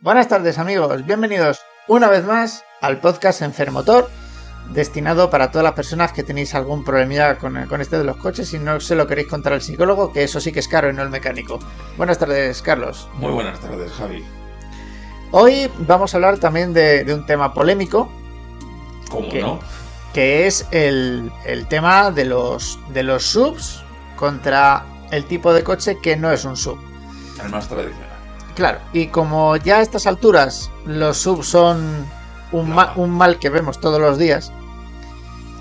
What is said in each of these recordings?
Buenas tardes amigos, bienvenidos una vez más al podcast Enfermotor, destinado para todas las personas que tenéis algún problemilla con este de los coches y no se lo queréis contar al psicólogo, que eso sí que es caro y no el mecánico. Buenas tardes, Carlos. Muy buenas tardes, Javi. Hoy vamos a hablar también de un tema polémico. ¿Cómo no? Que es el tema de los subs contra el tipo de coche que no es un sub. El más tradicional. Claro, y como ya a estas alturas los subs son un mal que vemos todos los días,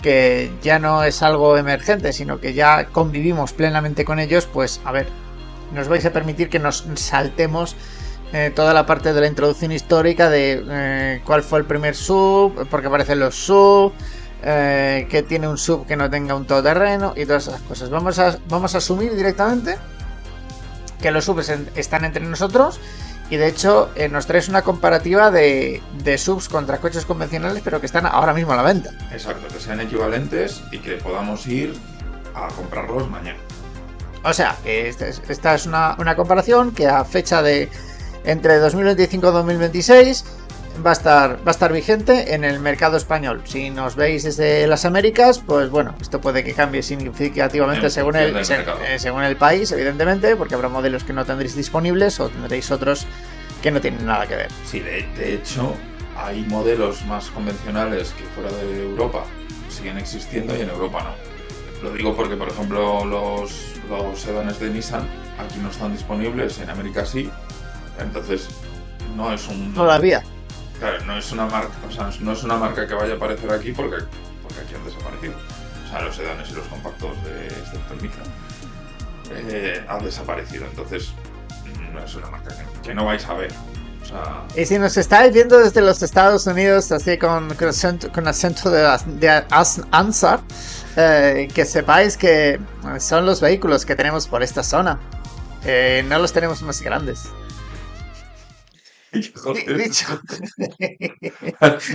que ya no es algo emergente, sino que ya convivimos plenamente con ellos, pues a ver, nos vais a permitir que nos saltemos toda la parte de la introducción histórica de cuál fue el primer sub, por qué aparecen los sub, que tiene un sub que no tenga un todoterreno y todas esas cosas. Vamos a asumir directamente que los subs están entre nosotros y de hecho nos traes una comparativa de subs contra coches convencionales, pero que están ahora mismo a la venta. Exacto, que sean equivalentes y que podamos ir a comprarlos mañana. O sea, esta es una comparación que a fecha de entre 2025 y 2026 va a estar vigente en el mercado español. Si nos veis desde las Américas, pues bueno, esto puede que cambie significativamente según el país, evidentemente, porque habrá modelos que no tendréis disponibles o tendréis otros que no tienen nada que ver. Sí, de hecho, hay modelos más convencionales que fuera de Europa siguen existiendo y en Europa no. Lo digo porque, por ejemplo, los sedanes de Nissan aquí no están disponibles, en América sí. Entonces, no es un... Todavía. Claro, no es una marca, o sea, no es una marca que vaya a aparecer aquí porque aquí han desaparecido. O sea, los sedanes y los compactos de excepto el Micra han desaparecido. Entonces, no es una marca que no vais a ver. O sea... Y si nos estáis viendo desde los Estados Unidos, así con acento de Ansar, que sepáis que son los vehículos que tenemos por esta zona. No los tenemos más grandes. Dicho.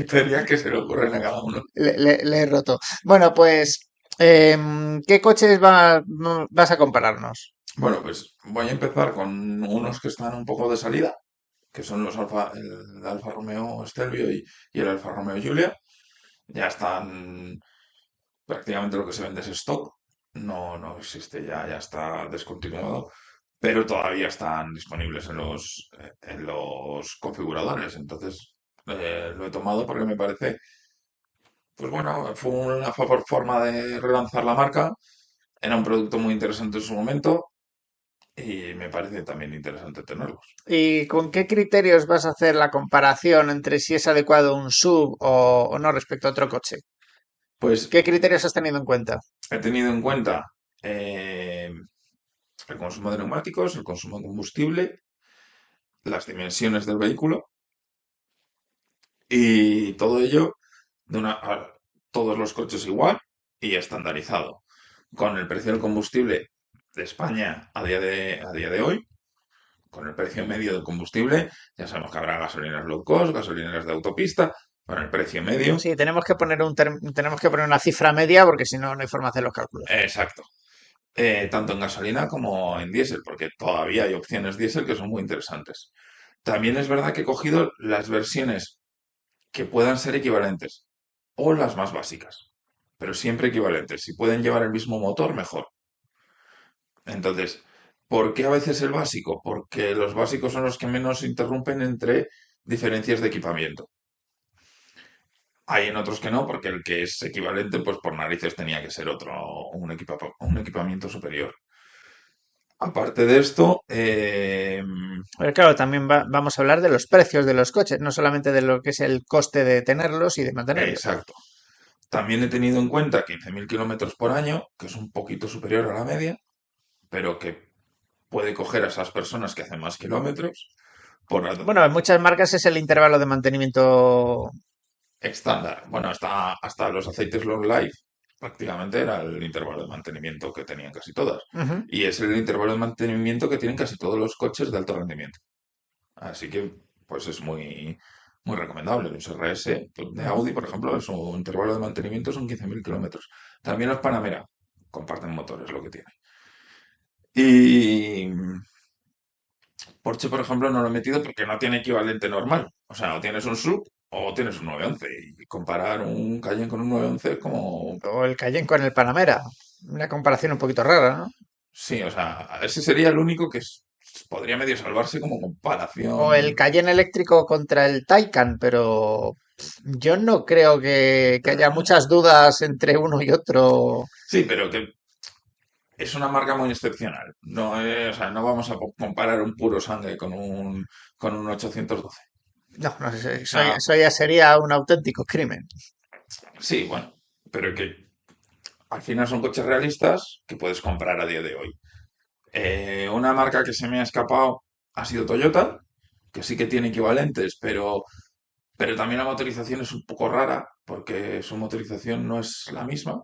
Teoría que se le ocurren a cada uno. Le he roto. Bueno, pues, ¿qué coches vas a compararnos? Bueno, pues voy a empezar con unos que están un poco de salida, que son el Alfa Romeo Stelvio y el Alfa Romeo Giulia. Ya están prácticamente lo que se vende es stock. No existe ya está descontinuado, pero todavía están disponibles en los configuradores. Entonces, lo he tomado porque me parece, pues bueno, fue una forma de relanzar la marca. Era un producto muy interesante en su momento y me parece también interesante tenerlos. ¿Y con qué criterios vas a hacer la comparación entre si es adecuado un sub o no respecto a otro coche? Pues ¿Qué criterios has tenido en cuenta? he tenido en cuenta el consumo de neumáticos, el consumo de combustible, las dimensiones del vehículo y todo ello a todos los coches igual y estandarizado. Con el precio del combustible de España a día de hoy, con el precio medio del combustible, ya sabemos que habrá gasolineras low cost, gasolineras de autopista, con el precio medio. Sí, tenemos que poner una cifra media porque si no, no hay forma de hacer los cálculos. Exacto. Tanto en gasolina como en diésel, porque todavía hay opciones diésel que son muy interesantes. También es verdad que he cogido las versiones que puedan ser equivalentes o las más básicas, pero siempre equivalentes. Si pueden llevar el mismo motor, mejor. Entonces, ¿por qué a veces el básico? Porque los básicos son los que menos interrumpen entre diferencias de equipamiento. Hay en otros que no, porque el que es equivalente, pues por narices tenía que ser un equipamiento superior. Aparte de esto, Pero claro, también vamos a hablar de los precios de los coches, no solamente de lo que es el coste de tenerlos y de mantenerlos. exacto. También he tenido en cuenta 15.000 kilómetros por año, que es un poquito superior a la media, pero que puede coger a esas personas que hacen más kilómetros por Bueno, en muchas marcas es el intervalo de mantenimiento. estándar. Bueno, hasta los aceites long life prácticamente era el intervalo de mantenimiento que tenían casi todas. Ujú. Y es el intervalo de mantenimiento que tienen casi todos los coches de alto rendimiento. Así que, pues es muy recomendable. Los RS de Audi, por ejemplo, su intervalo de mantenimiento son 15.000 kilómetros. También los Panamera comparten motores, lo que tiene. Y Porsche, por ejemplo, no lo he metido porque no tiene equivalente normal. O sea, o tienes un sub o tienes un 911. Y comparar un Cayenne con un 911 es como... O el Cayenne con el Panamera. Una comparación un poquito rara, ¿no? Sí, o sea, ese sería el único que podría medio salvarse como O el comparación. Cayenne eléctrico contra el Taycan, pero yo no creo que haya muchas dudas entre uno y otro. Sí, pero que es una marca muy excepcional. No, o sea, no vamos a comparar un puro sangre con un 812. No, no sé, O sea, eso ya sería un auténtico crimen. sí, bueno, pero que al final son coches realistas que puedes comprar a día de hoy. Una marca que se me ha escapado ha sido Toyota, que sí que tiene equivalentes, pero también la motorización es un poco rara porque su motorización no es la misma.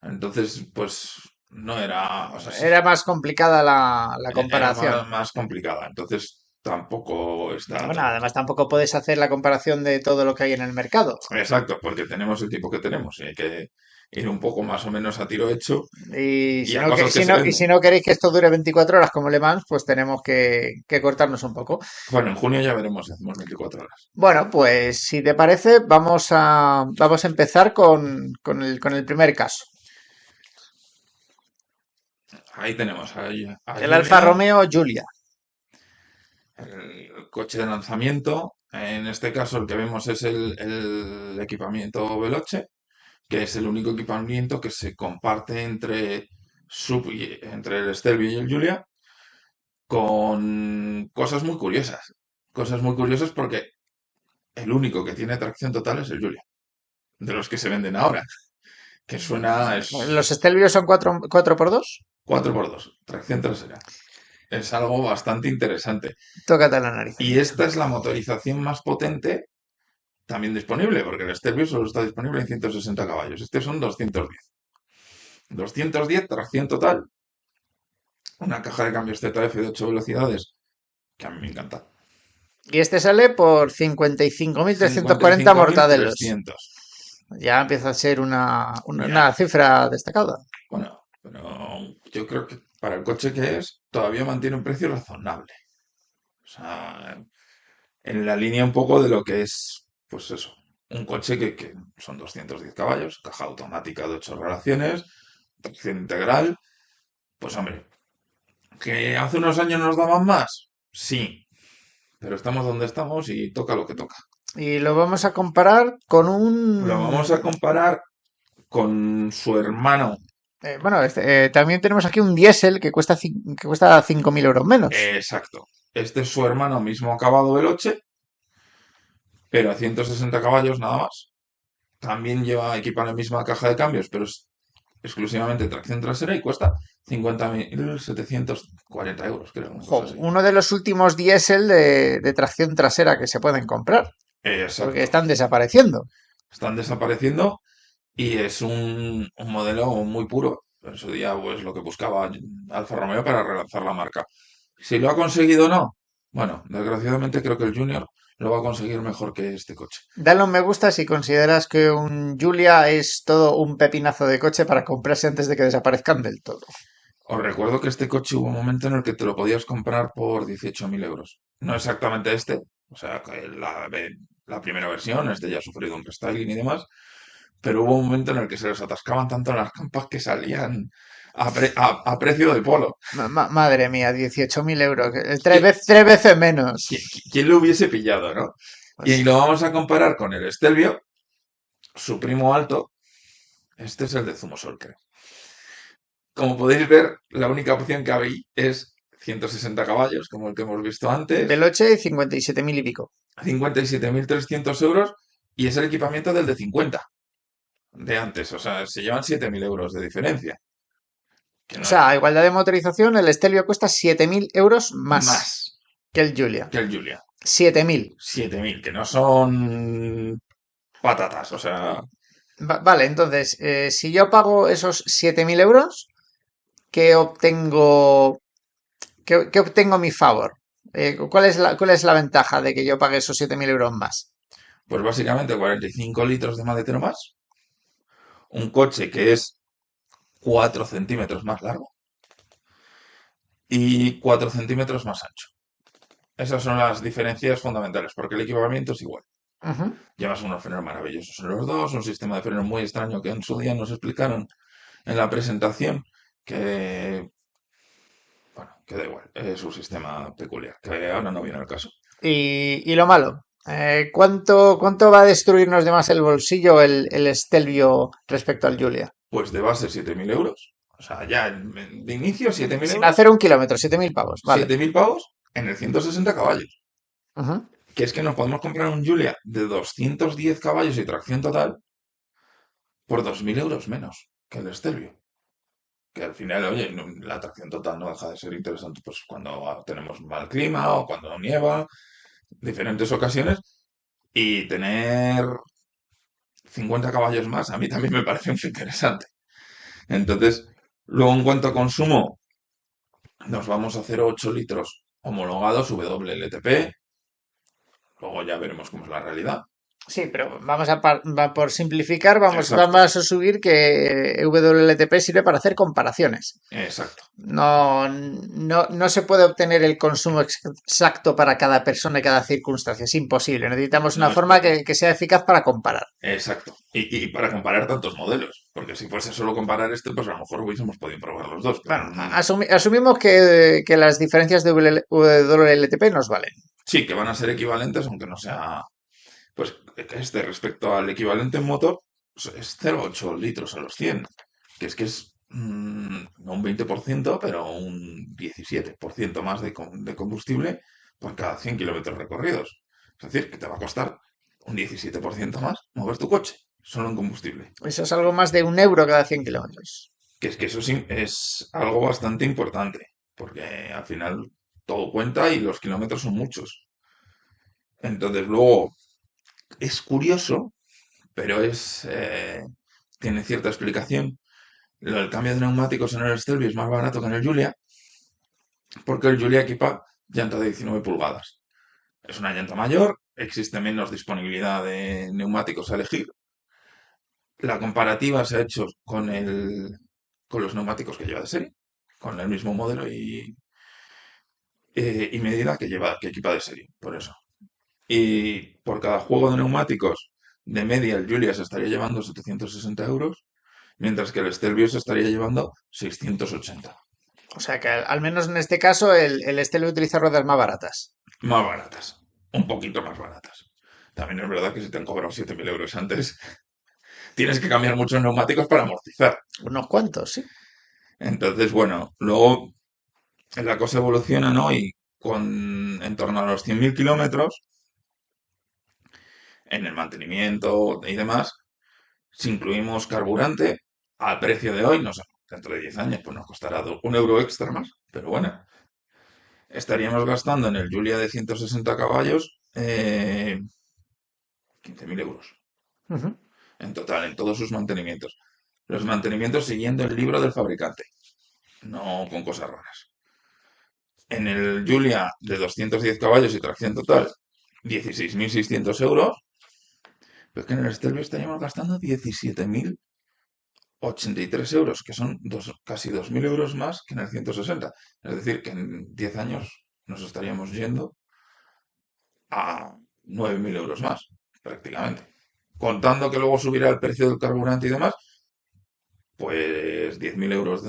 Entonces, pues no era, o sea, sí, Era más complicada la era comparación. más complicada. Entonces tampoco está Bueno, tan... además tampoco puedes hacer la comparación de todo lo que hay en el mercado. Exacto, porque tenemos el tipo que tenemos y hay que ir un poco más o menos a tiro hecho Y y si a no, cosas que se y venden. si no queréis que esto dure 24 horas como Le Mans, pues tenemos que cortarnos un poco. Bueno, en junio ya veremos si hacemos 24 horas. Bueno, pues si te parece, vamos a empezar con el primer caso. Ahí tenemos a El Alfa Giulia, Romeo Giulia. el coche de lanzamiento. En este caso el que vemos es el equipamiento Veloce, que es el único equipamiento que se comparte entre el Stelvio y el Giulia, con cosas muy curiosas. Cosas muy curiosas porque el único que tiene tracción total es el Giulia, de los que se venden ahora, que suena, ¿Los es Stelvio son cuatro por dos? 4x2 tracción trasera. Es algo bastante interesante. Tócate la nariz. Y esta es la motorización más potente también disponible, porque el Stelvio solo está disponible en 160 caballos. Este son 210. 210, tracción total, una caja de cambios ZF de 8 velocidades, que a mí me encanta. Y este sale por 55.340 mortadelos. 55.300. Ya empieza a ser Ya, una cifra destacada. bueno, pero yo creo que para el coche que es, todavía mantiene un precio razonable. O sea, en la línea un poco de lo que es, pues eso, un coche que son 210 caballos, caja automática de 8 relaciones, tracción integral. Pues hombre, ¿que hace unos años nos daban más? Sí, pero estamos donde estamos y toca lo que toca. Y lo vamos a comparar con Lo vamos a un... comparar con su hermano. bueno, también tenemos aquí un diésel que cuesta 5.000 euros menos. Exacto. Este es su hermano mismo acabado Veloce, pero a 160 caballos nada más. También lleva equipa la misma caja de cambios, pero es exclusivamente tracción trasera y cuesta 50.740 euros, creo, una Jo, cosa así. uno de los últimos diésel de tracción trasera que se pueden comprar, porque Exacto. están desapareciendo. Están desapareciendo y es un modelo muy puro. En su día, pues lo que buscaba Alfa Romeo para relanzar la marca. Si lo ha conseguido o no, bueno, desgraciadamente creo que el Junior lo va a conseguir mejor que este coche. Dale un me gusta si consideras que un Giulia es todo un pepinazo de coche para comprarse antes de que desaparezcan del todo. Os recuerdo que este coche hubo un momento en el que te lo podías comprar por 18.000 euros. No exactamente este, o sea, que la primera versión, este ya ha sufrido un restyling y demás, pero hubo un momento en el que se les atascaban tanto en las campas que salían a precio de polo. Madre mía, 18.000 euros. ¿Qui- Tres veces menos. ¿Quién lo hubiese pillado, no? Y Pues, lo vamos a comparar con el Stelvio, su primo alto, este es el de Zumosol, creo. Como podéis ver, la única opción que hay es 160 caballos, como el que hemos visto antes, Veloce 57.000 y pico. 57.300 euros y es el equipamiento del de 50 de antes. O sea, se llevan 7.000 euros de diferencia. Que O no, sea, a igualdad de motorización, el Stelvio cuesta 7.000 euros más más que el Giulia. que el Giulia. 7.000. 7.000 que no son patatas. O sea, Vale, entonces, si yo pago esos 7.000 euros, ¿qué obtengo, qué obtengo a mi favor? Cuál es la ventaja de que yo pague esos 7.000 euros más? pues básicamente 45 litros de maletero más. Un coche que es 4 centímetros más largo y 4 centímetros más ancho. esas son las diferencias fundamentales, porque el equipamiento es igual. Ujú. Llevas unos frenos maravillosos en los dos, un sistema de frenos muy extraño que en su día nos explicaron en la presentación, que, bueno, que da igual, es un sistema peculiar, que ahora no viene al caso. Y lo malo, ¿cuánto va a destruirnos de más el bolsillo el Stelvio respecto al Giulia? Pues de base 7.000 euros, o sea, ya de inicio 7.000 Sin euros, hacer un kilómetro, 7.000 pavos, vale. 7.000 pavos en el 160 caballos. Ujú. Que es que nos podemos comprar un Giulia de 210 caballos y tracción total por 2.000 euros menos que el Stelvio. Que al final, oye, la tracción total no deja de ser interesante pues cuando tenemos mal clima o cuando nieva, diferentes ocasiones, y tener 50 caballos más a mí también me parece muy interesante. Entonces, luego en cuanto a consumo, nos vamos a hacer 8 litros homologados WLTP, luego ya veremos cómo es la realidad. Sí, pero por simplificar, vamos Exacto, a subir que WLTP sirve para hacer comparaciones. exacto, No se puede obtener el consumo exacto para cada persona y cada circunstancia. Es imposible. Necesitamos una no es forma posible. que sea eficaz para comparar. Exacto. Y para comparar tantos modelos, porque si fuese solo comparar este, pues a lo mejor hubiésemos podido probar los dos, pero Bueno, asumimos que las diferencias de WLTP nos valen. sí, que van a ser equivalentes, aunque no sea, pues que este respecto al equivalente en motor, pues, es 0,8 litros a los 100, que es no un 20%, pero un 17% más de combustible por cada 100 kilómetros recorridos. Es decir, que te va a costar un 17% más mover tu coche, solo en combustible. Eso es algo más de 1 euro cada 100 kilómetros. Que eso sí es algo bastante importante, porque al final todo cuenta y los kilómetros son muchos. Entonces, luego, es curioso, pero tiene cierta explicación. El cambio de neumáticos en el Stelvio es más barato que en el Giulia, porque el Giulia equipa llanta de 19 pulgadas. Es una llanta mayor, existe menos disponibilidad de neumáticos a elegir. La comparativa se ha hecho con los neumáticos que lleva de serie, con el mismo modelo y medida que equipa de serie, por eso. Y por cada juego de neumáticos, de media, el Giulia se estaría llevando 760 euros, mientras que el Stelvio se estaría llevando 680. O sea que al menos en este caso el Stelo utiliza ruedas más baratas. Más baratas, un poquito más baratas. También es verdad que si te han cobrado 7.000 euros antes, tienes que cambiar muchos neumáticos para amortizar. Unos cuantos, sí. Entonces, bueno, luego la cosa evoluciona, ¿no? Y en torno a los 100.000 kilómetros, en el mantenimiento y demás, si incluimos carburante, al precio de hoy, no sé, dentro de 10 años, pues nos costará 1 euro extra más. Pero bueno, estaríamos gastando en el Giulia de 160 caballos 15.000 euros Ujú. en total, en todos sus mantenimientos. Los mantenimientos siguiendo el libro del fabricante, no con cosas raras. En el Giulia de 210 caballos y tracción total, 16.600 euros. Pero es que en el Stelvio estaríamos gastando 17.083 euros, que son casi 2.000 euros más que en el 160. Es decir, que en 10 años nos estaríamos yendo a 9.000 euros más, prácticamente. Contando que luego subirá el precio del carburante y demás, pues 10.000 euros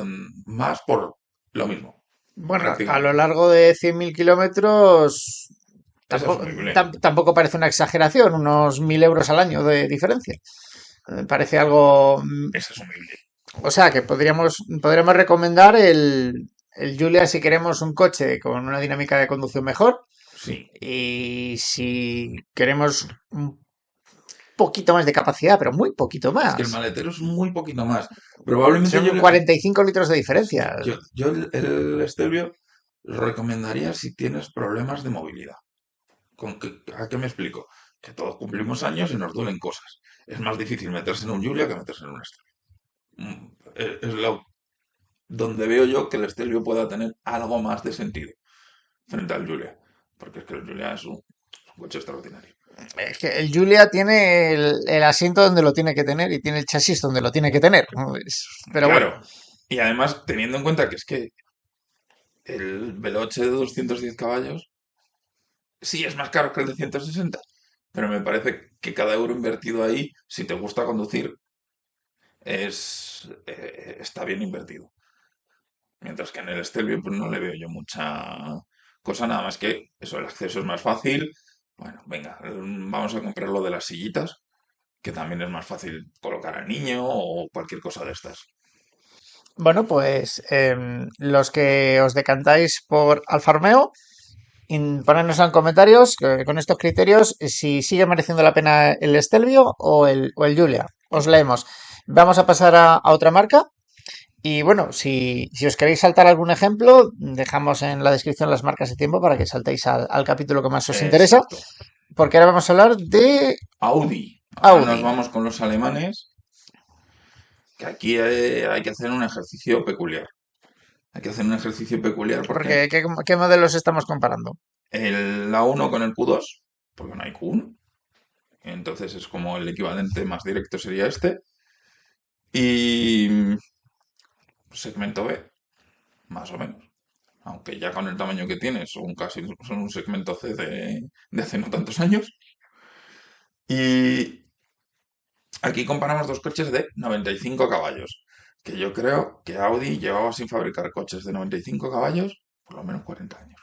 más por lo mismo, Bueno, a lo prácticamente. largo de 100.000 kilómetros Es tampoco, asumible. tampoco parece una exageración, unos 1.000 euros al año de diferencia. Parece algo. Es asumible. O sea que podríamos recomendar el Giulia si queremos un coche con una dinámica de conducción mejor. Sí. Y si queremos un poquito más de capacidad, pero muy poquito Es que el más. maletero es muy poquito más. Probablemente Son 45 litros de diferencia. yo el Stelvio lo recomendaría si tienes problemas de movilidad. ¿A qué me explico? Que todos cumplimos años y nos duelen cosas. Es más difícil meterse en un Giulia que meterse en un Stelvio. Es donde veo yo que el Stelvio pueda tener algo más de sentido frente al Giulia. Porque es que el Giulia es un coche extraordinario. Es que el Giulia tiene el asiento donde lo tiene que tener y tiene el chasis donde lo tiene que tener, ¿no? Pero bueno, Claro. Y además, teniendo en cuenta que es que el Veloce de 210 caballos Sí, es más caro que el de 160, pero me parece que cada euro invertido ahí, si te gusta conducir, está bien invertido. Mientras que en el Stelvio pues no le veo yo mucha cosa, nada más que eso, el acceso es más fácil. Bueno, venga, vamos a comprar lo de las sillitas, que también es más fácil colocar al niño o cualquier cosa de estas. Bueno, pues los que os decantáis por Alfa Romeo, ponednos en comentarios con estos criterios si sigue mereciendo la pena el Stelvio o el Giulia. Os leemos. Vamos a pasar a otra marca. Y bueno, si os queréis saltar algún ejemplo, dejamos en la descripción las marcas de tiempo para que saltéis al capítulo que más os interesa, Exacto. porque ahora vamos a hablar de Audi. Ahora nos Audi. vamos con los alemanes, que aquí hay que hacer un ejercicio peculiar. Hay que hacer un ejercicio peculiar porque Porque, ¿qué modelos estamos comparando? el A1 con el Q2, porque no hay Q1, entonces es como el equivalente más directo sería este. Y segmento B, más o menos. Aunque ya con el tamaño que tiene son un segmento C de hace no tantos años. Y aquí comparamos dos coches de 95 caballos, que yo creo que Audi llevaba sin fabricar coches de 95 caballos por lo menos 40 años.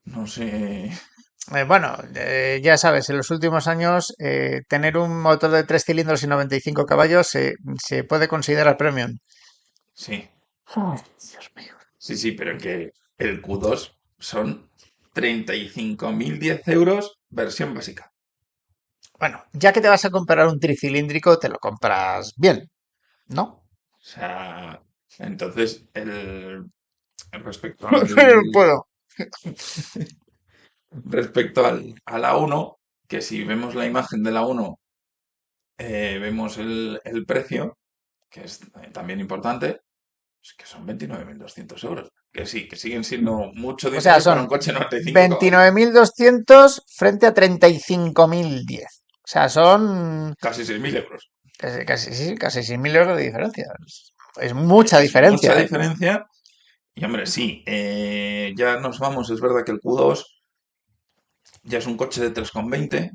No sé. Bueno, ya sabes, en los últimos años tener un motor de 3 cilindros y 95 caballos se puede considerar premium. Sí, Ay, Dios mío. sí, sí, pero que el Q2 son 35.010 euros versión básica. Bueno, ya que te vas a comprar un tricilíndrico, te lo compras bien, ¿no? O sea, entonces, respecto Pero puedo. al A1, que si vemos la imagen del A1, vemos el precio, que es también importante, es que son 29.200 euros. Que sí, que siguen siendo mucho O sea, dinero para un son coche de 95 caballos. 29.200 frente a 35.010. O sea, son Casi 6.000 euros. casi, sí, casi 6.000 euros de diferencia. Es mucha Es mucha diferencia, ¿eh? diferencia. Y hombre, sí, ya nos vamos. Es verdad que el Q2 ya es un coche de 3,20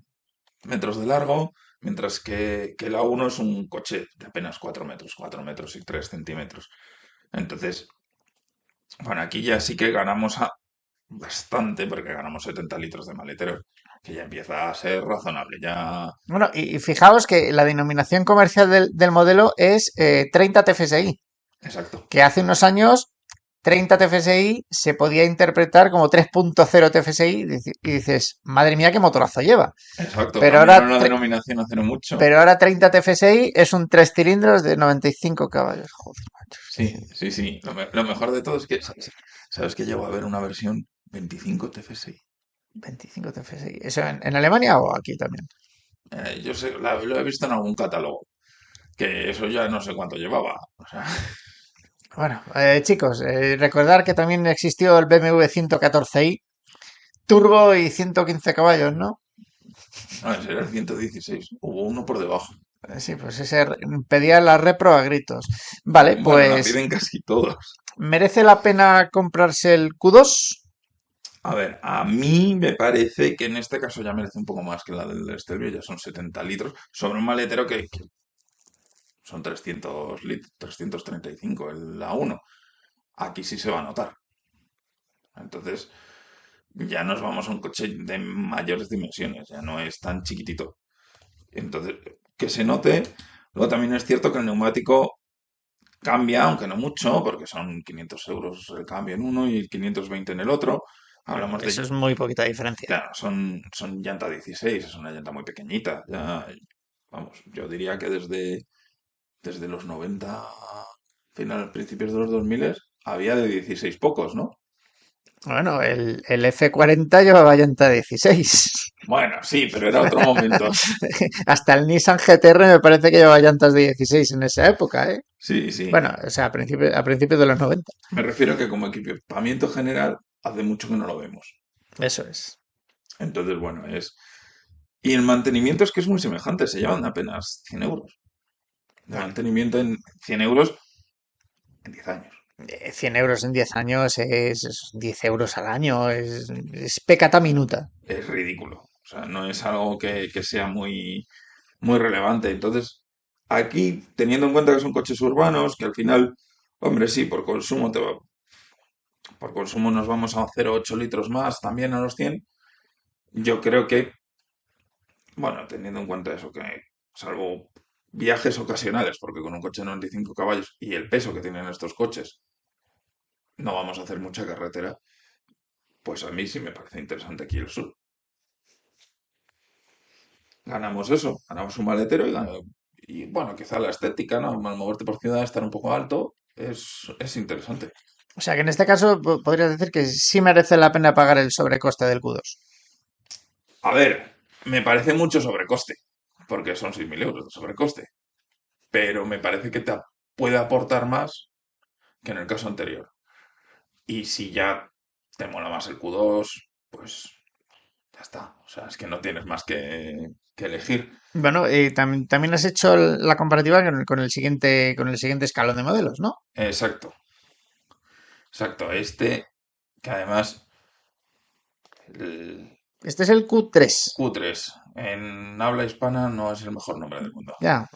metros de largo, mientras que el A1 es un coche de apenas 4 metros y 3 centímetros. Entonces, bueno, aquí ya sí que ganamos bastante, porque ganamos 70 litros de maletero, que ya empieza a ser razonable. Ya, Bueno, y fijaos que la denominación comercial del modelo es 30 TFSI, exacto, que hace unos años 30 TFSI se podía interpretar como 3.0 TFSI y dices, madre mía, qué motorazo lleva. exacto. Pero Cambiaron ahora, la denominación hace no mucho. pero ahora 30 TFSI es un 3 cilindros de 95 caballos. Joder, macho. Sí, sí, sí. Lo mejor de todo es que, ¿sabes que llegó a haber una versión 25 TFSI? 25 TFSI. ¿Eso en Alemania o aquí también? Yo sé, lo he visto en algún catálogo, que eso ya no sé cuánto llevaba. O sea, Bueno, chicos, recordar que también existió el BMW 114i turbo y 115 caballos, ¿no? no, ese era el 116. Hubo uno por debajo. Sí, pues ese pedía la repro a gritos. Vale, Bueno, la pues piden casi todos. ¿merece la pena comprarse el Q2? A ver, a mí me parece que en este caso ya merece un poco más que la del Stelvio, ya son 70 litros, sobre un maletero que son 300 litros, 335 el A1. Aquí sí se va a notar. Entonces, ya nos vamos a un coche de mayores dimensiones, ya no es tan chiquitito. Entonces, que se note. Luego también es cierto que el neumático cambia, aunque no mucho, porque son 500 euros el cambio en uno y 520 en el otro. Bueno, Hablamos eso de, es muy poquita diferencia. claro, son llanta 16, es una llanta muy pequeñita. Ya, vamos, yo diría que desde los 90, principios de los 2000, había de 16 pocos, ¿no? Bueno, el F40 llevaba llanta 16. Bueno, sí, pero era otro momento. Hasta el Nissan GT-R me parece que llevaba llantas de 16 en esa época, ¿eh? Sí, sí. Bueno, o sea, a principios de los 90. Me refiero que como equipamiento general hace mucho que no lo vemos. Eso es. Entonces, bueno, es... Y el mantenimiento es que es muy semejante, se llevan apenas 100 euros. De Bueno, mantenimiento en 100 euros en 10 años. 100 euros en 10 años es 10 euros al año, es pecata minuta. Es ridículo. O sea, no es algo que sea muy relevante. Entonces, aquí, teniendo en cuenta que son coches urbanos, que al final, hombre, sí, por consumo nos vamos a 0,8 litros más también a los 100. Yo creo que, bueno, teniendo en cuenta eso, que salvo viajes ocasionales, porque con un coche de 95 caballos y el peso que tienen estos coches, no vamos a hacer mucha carretera, pues a mí sí me parece interesante aquí el sur. Ganamos eso, ganamos un maletero y bueno, quizá la estética, ¿no? Al moverte por ciudad, estar un poco alto, es interesante. O sea que en este caso podrías decir que sí merece la pena pagar el sobrecoste del Q2. A ver, me parece mucho sobrecoste, porque son 6.000 euros de sobrecoste, pero me parece que puede aportar más que en el caso anterior. Y si ya te mola más el Q2, pues ya está. O sea, es que no tienes más que elegir. Bueno, también has hecho la comparativa con el siguiente escalón de modelos, ¿no? Exacto, exacto. Este, que además, el Este es el Q3. Q3 en habla hispana no es el mejor nombre del mundo. Ya,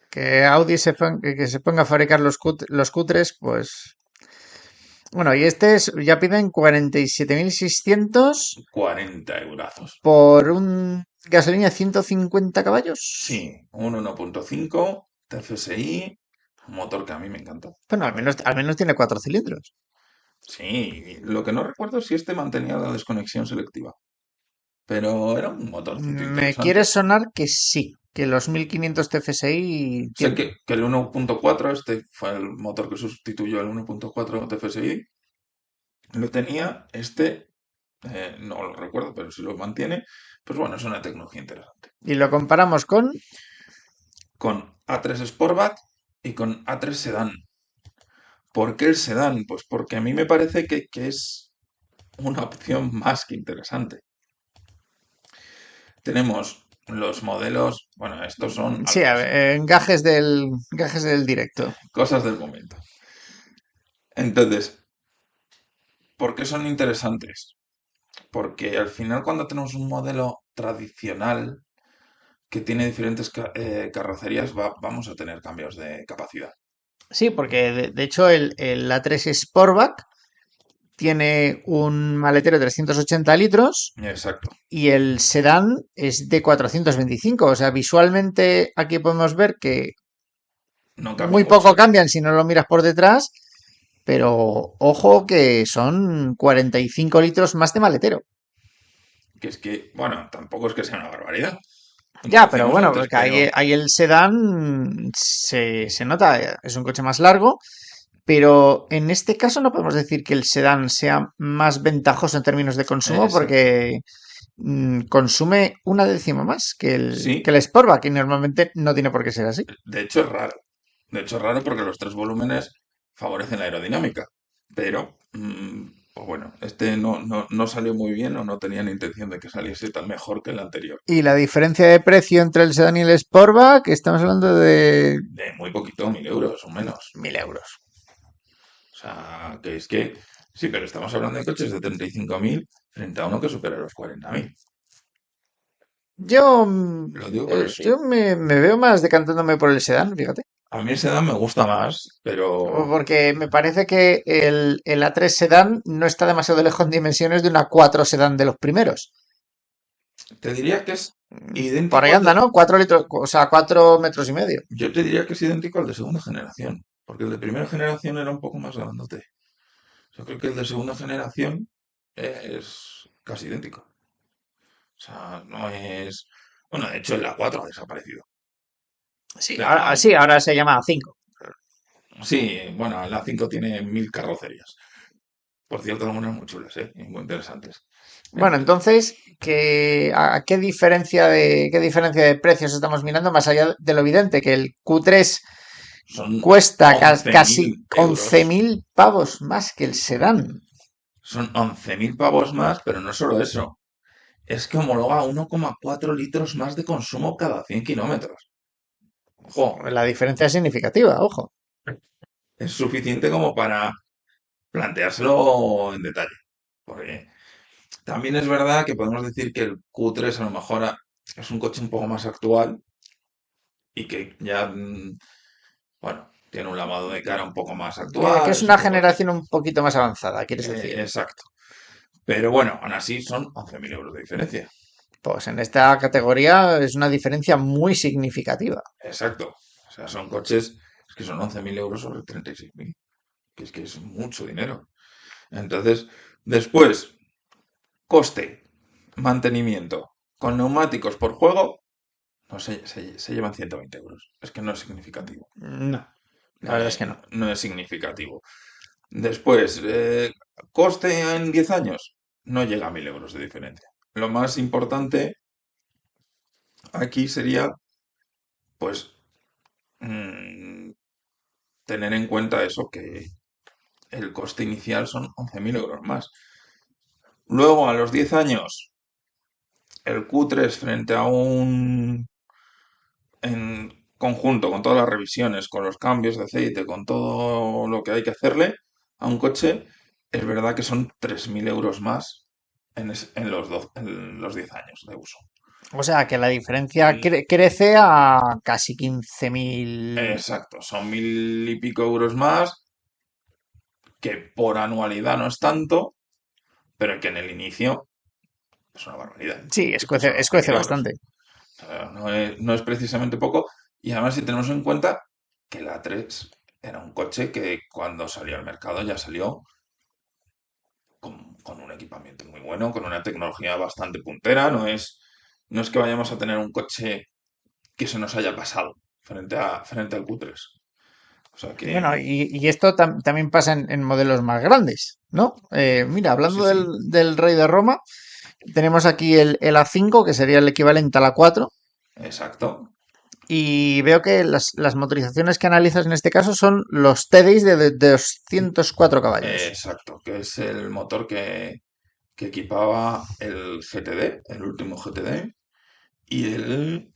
que Audi que se ponga a fabricar los Q3, pues... Bueno, y ya piden 47.600 40 eurazos. por un gasolina 150 Sí, caballos. un 1.5 TFSI, un motor que a mí me encanta. Bueno, al menos tiene 4 cilindros. Sí, lo que no recuerdo es si este mantenía la desconexión selectiva, pero era un motorcito Me quiere interesante. sonar que sí, que los 1500 TFSI Sé tienen. que el 1.4, este fue el motor que sustituyó al 1.4 TFSI, lo tenía, este no lo recuerdo, pero si lo mantiene, pues bueno, es una tecnología interesante. Y lo comparamos con... Con A3 Sportback y con A3 Sedan. ¿Por qué el sedán? Pues porque a mí me parece que es una opción más que interesante. Tenemos los modelos, bueno, estos son Sí, a altos, ver, gajes del directo. cosas del momento. Entonces, ¿por qué son interesantes? Porque al final cuando tenemos un modelo tradicional que tiene diferentes carrocerías, vamos a tener cambios de capacidad. Sí, porque de hecho el A3 Sportback tiene un maletero de 380 litros Exacto. y el sedán es de 425. O sea, visualmente aquí podemos ver que No cambia muy poco mucho. cambian si no lo miras por detrás, pero ojo que son 45 litros más de maletero. Que es que, bueno, tampoco es que sea una barbaridad, como Ya, pero decíamos bueno, antes, porque pero ahí el sedán se nota, es un coche más largo, pero en este caso no podemos decir que el sedán sea más ventajoso en términos de consumo exacto. porque consume una décima más que Sí, el Sportback y normalmente no tiene por qué ser así. de hecho es raro. De hecho es raro porque los tres volúmenes favorecen la aerodinámica. Pero, pues bueno, este no salió muy bien o no tenían intención de que saliese tan mejor que el anterior. Y la diferencia de precio entre el sedán y el Sportback, estamos hablando de De muy poquito, 1.000 euros o menos. 1.000 euros. O sea, que es que, sí, pero estamos hablando de coches de 35.000 frente a uno que supera los 40.000. Yo, Lo digo por eso. yo me veo más decantándome por el sedán, fíjate. A mí el sedán me gusta más, pero Porque me parece que el A3 sedán no está demasiado lejos en dimensiones de una 4 sedán de los primeros. te diría que es Por ahí idéntico anda, ¿no? 4 litros, o sea, 4 metros y medio. yo te diría que es idéntico al de segunda generación, porque el de primera generación era un poco más grandote. Yo creo que el de segunda generación es casi idéntico. O sea, no es... Bueno, de hecho el A4 ha desaparecido. La... Sí, ahora se llama A5. Sí, bueno, el A5 tiene 1.000 carrocerías. Por cierto, algunas muy chulas, ¿eh? Y muy interesantes. Bueno, Entonces, entonces, ¿a qué diferencia de precios estamos mirando? Más allá de lo evidente, que el Q3 son cuesta once mil casi euros. 11.000 pavos más que el sedán. Son 11.000 pavos más, pero no solo eso. Es que homologa 1,4 litros más de consumo cada 100 kilómetros. Ojo, la diferencia es significativa, ojo. es suficiente como para planteárselo en detalle. Porque también es verdad que podemos decir que el Q3 a lo mejor es un coche un poco más actual y que ya, bueno, tiene un lavado de cara un poco más Que actual, es es un una poco... generación un poquito más avanzada, ¿quieres decir? exacto. Pero bueno, aún así son 11.000 euros de diferencia. Pues en esta categoría es una diferencia muy significativa. Exacto. O sea, son coches es que son 11.000 euros sobre 36.000, que es mucho dinero. Entonces, después, coste, mantenimiento, con neumáticos por juego, no sé, se llevan 120 euros. Es que no es significativo. No, la verdad es que no. No es significativo. Después, coste en 10 años, no llega a 1.000 euros de diferencia. Lo más importante aquí sería, pues, mm, tener en cuenta eso, que el coste inicial son 11.000 euros más. Luego, a los 10 años, el Q3 frente a un, en conjunto con todas las revisiones, con los cambios de aceite, con todo lo que hay que hacerle a un coche, es verdad que son 3.000 euros más en los 10 años de uso. O sea que la diferencia Mm, crece a casi 15.000. exacto, son 1.000 y pico euros más, que por anualidad no es tanto, pero que en el inicio es una barbaridad. Sí, Es que son once escuece mil euros. bastante. No es precisamente poco. Y además, si tenemos en cuenta que la 3 era un coche que cuando salió al mercado ya salió con un equipamiento muy bueno, con una tecnología bastante puntera. No es que vayamos a tener un coche que se nos haya pasado frente al Q3. O sea que, Bueno, y esto también pasa en modelos más grandes, ¿no? Mira, sí, hablando sí, del Rey de Roma, tenemos aquí el A5, que sería el equivalente a la 4, exacto. y veo que las motorizaciones que analizas en este caso son los TDIs de 204 caballos. Exacto, que es el motor que equipaba el GTD, el último GTD, y el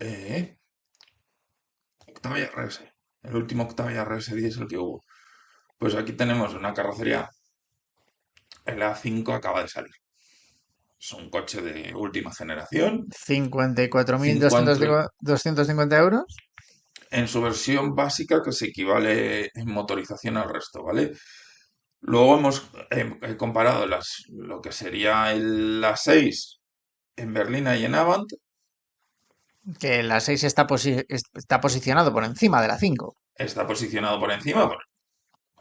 Octavia RS, el último Octavia RS diésel que hubo. Pues aquí tenemos una carrocería, el A5 acaba de salir. Es un coche de última generación. 54.250 euros. En su versión básica, que se equivale en motorización al resto, ¿vale? Luego hemos comparado lo que sería el A6 en Berlina y en Avant. Que la 6 está posicionado por encima de la 5. Está posicionado por encima,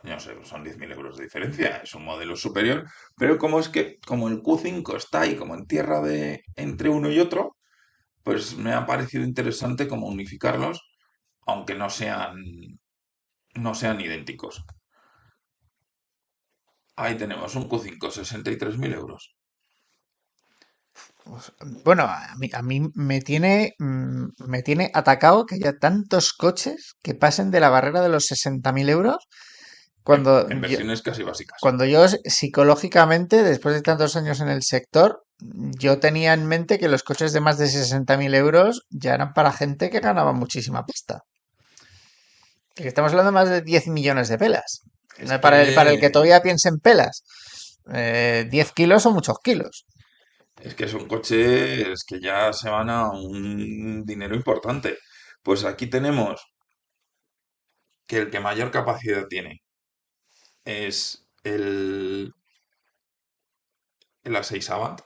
no sé, son 10.000 euros de diferencia, es un modelo superior, pero como el Q5 está ahí como en tierra de entre uno y otro, pues me ha parecido interesante como unificarlos, aunque no sean idénticos. Ahí tenemos un Q5, 63.000 euros. Pues, bueno, a mí me tiene atacado que haya tantos coches que pasen de la barrera de los 60.000 euros cuando En yo, versiones casi básicas. cuando yo psicológicamente, después de tantos años en el sector, yo tenía en mente que los coches de más de 60.000 euros ya eran para gente que ganaba muchísima pasta. Que estamos hablando de más de 10 millones de pelas. Es Para el que que, todavía piense en pelas, 10 kilos son muchos kilos. es que son coches que ya se van a un dinero importante. Pues aquí tenemos que el que mayor capacidad tiene es el A6 Avant,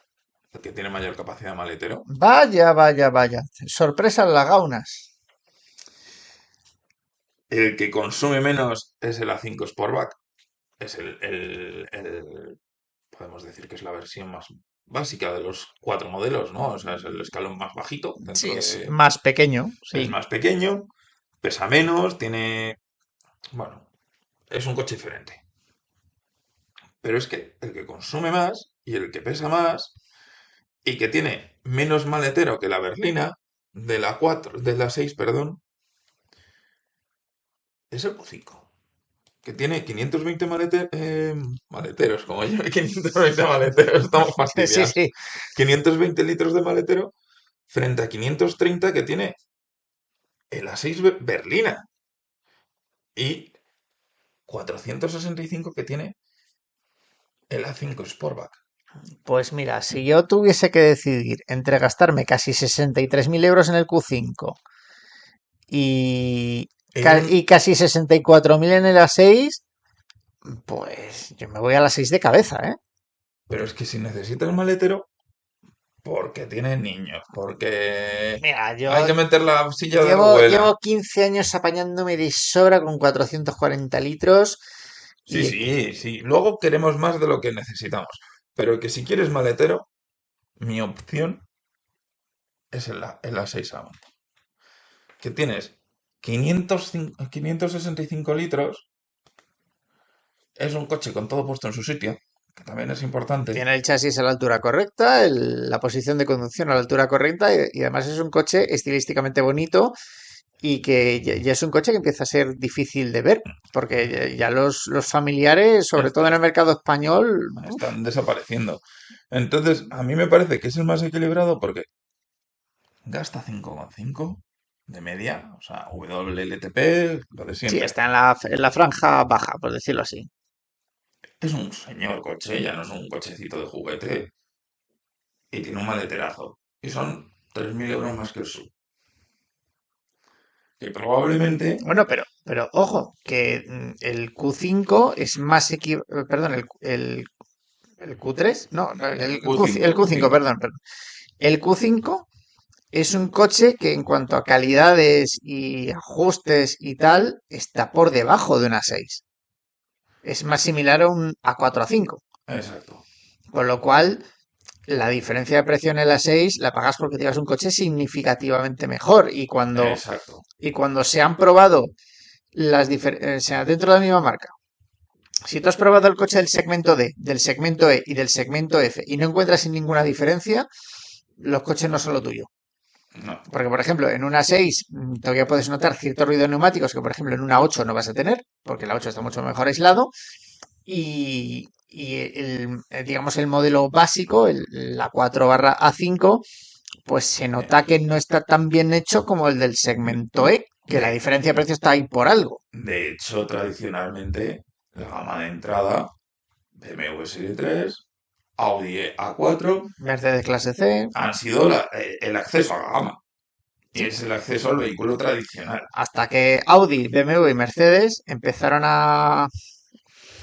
el que tiene mayor capacidad de maletero. Vaya, vaya, vaya. Sorpresas las gaunas. El que consume menos es el A5 Sportback. Es podemos decir que es la versión más básica de los cuatro modelos, ¿no? O sea, es el escalón más bajito Sí, dentro es de... más pequeño, Es sí. más pequeño, pesa menos, tiene... Bueno, es un coche diferente. Pero es que el que consume más y el que pesa más y que tiene menos maletero que la berlina de la 6 perdón, es el Q5, que tiene 520 maleteros, como yo, 520 maleteros, estamos Sí, fastidiados. sí. 520 litros de maletero frente a 530 que tiene el A6 berlina. Y 465 que tiene el A5 Sportback. Pues mira, si yo tuviese que decidir entre gastarme casi 63.000 euros en el Q5 y, En un, y casi 64.000 en el A6, pues yo me voy a la 6 de cabeza, ¿eh? pero es que si necesitas maletero, porque tiene niños, porque Mira, hay yo que meter la silla de la llevo abuela. 15 años apañándome de sobra con 440 litros Sí, y sí, sí. Luego queremos más de lo que necesitamos. Pero que si quieres maletero, mi opción es el A6 Avant. Que tienes 565 litros, es un coche con todo puesto en su sitio, que también es importante. tiene el chasis a la altura correcta, la posición de conducción a la altura correcta y además es un coche estilísticamente bonito y que ya es un coche que empieza a ser difícil de ver, porque ya los familiares, sobre est- todo en el est- mercado español, uf, Están desapareciendo. Entonces, a mí me parece que es el más equilibrado porque gasta 5,5 de media, o sea, WLTP, lo de sí, siempre. está en la franja baja, por decirlo así. Es un señor coche, ya no es un cochecito de juguete. Y tiene un maleterazo. Y son 3.000 euros más que el sub. Que probablemente Bueno, pero ojo, que el Q5 es más perdón, el Q3, no, el Q5, El el Q5, Q5. perdón, perdón. El Q5 es un coche que en cuanto a calidades y ajustes y tal, está por debajo de una 6. Es más similar a un A4 a 5. Exacto, Con lo cual, la diferencia de precio en el A6 la pagas porque llevas un coche significativamente mejor. exacto. Y cuando se han probado o sea, dentro de la misma marca, si tú has probado el coche del segmento D, del segmento E y del segmento F y no encuentras ninguna diferencia, los coches no son lo tuyo. No, Porque, por ejemplo, en una 6 todavía puedes notar cierto ruido de neumáticos que, por ejemplo, en una 8 no vas a tener, porque la 8 está mucho mejor aislado. Y digamos, el modelo básico, la 4/A5, pues se eh, nota que no está tan bien hecho como el del segmento E, que la de, diferencia de precio está ahí por algo. de hecho, tradicionalmente, la gama de entrada, BMW Serie 3, Audi A4, Mercedes clase C, han sido el acceso a la gama. Y sí, es el acceso al vehículo tradicional. hasta que Audi, BMW y Mercedes empezaron a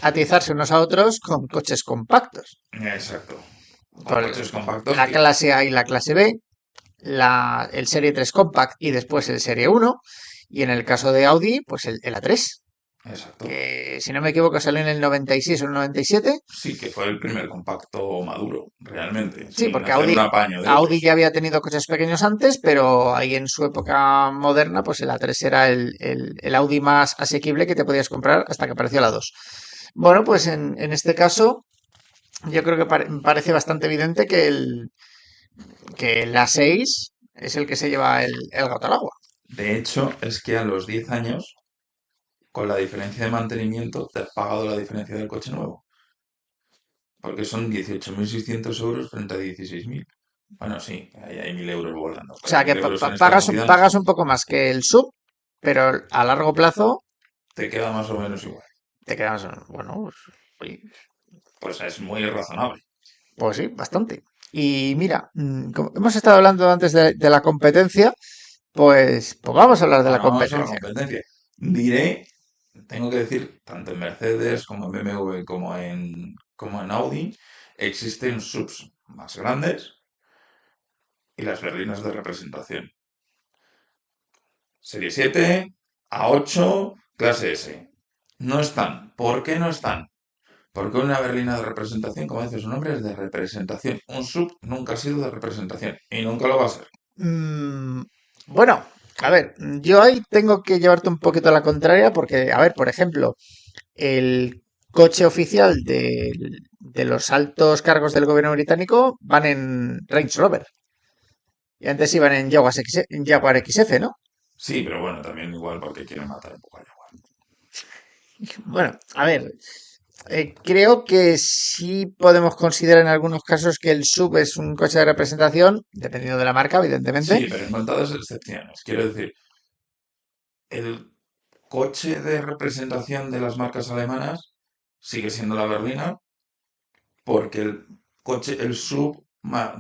atizarse unos a otros con coches compactos. Exacto. Con Con coches compactos la que... clase A y la clase B, el Serie 3 Compact y después el Serie 1, y en el caso de Audi, pues el A3, Exacto. que si no me equivoco salió en el 96 o el 97. Sí, que fue el primer compacto maduro, realmente, Sí, sin porque hacer un apaño de Audi ya otros. había tenido coches pequeños antes, pero ahí en su época moderna, pues el A3 era el Audi más asequible que te podías comprar hasta que apareció la 2. Bueno, pues en este caso, yo creo que parece bastante evidente que la 6 es el que se lleva el gato al agua. De hecho, es que a los 10 años, con la diferencia de mantenimiento, te has pagado la diferencia del coche nuevo. Porque son 18.600 euros frente a 16.000. Bueno, sí, ahí hay 1.000 euros volando, O pero sea que 1.000 euros en esta movida no pagas son. un poco más que el sub, pero a largo plazo Te queda más o menos igual. te quedas, bueno, pues, oye, Pues es muy razonable. pues sí, bastante. Y mira, como hemos estado hablando antes de la competencia, pues vamos a hablar de la Bueno, vamos a la competencia. competencia. Diré, tengo que decir, tanto en Mercedes como en BMW como en Audi, existen subs más grandes y las berlinas de representación. Serie 7, A8, clase S. No están. ¿Por qué no están? Porque una berlina de representación, como dice su nombre, es de representación. Un sub nunca ha sido de representación y nunca lo va a ser. Mm, bueno, a ver, yo ahí tengo que llevarte un poquito a la contraria porque, a ver, por ejemplo, el coche oficial de los altos cargos del gobierno británico van en Range Rover. Y antes iban en Jaguar XF, ¿no? Sí, pero bueno, también igual porque quieren matar un poco a Jaguar. Bueno, a ver, creo que sí podemos considerar en algunos casos que el SUV es un coche de representación, dependiendo de la marca, evidentemente. Sí, pero en contadas excepciones. Quiero decir, el coche de representación de las marcas alemanas sigue siendo la berlina, porque el coche, el sub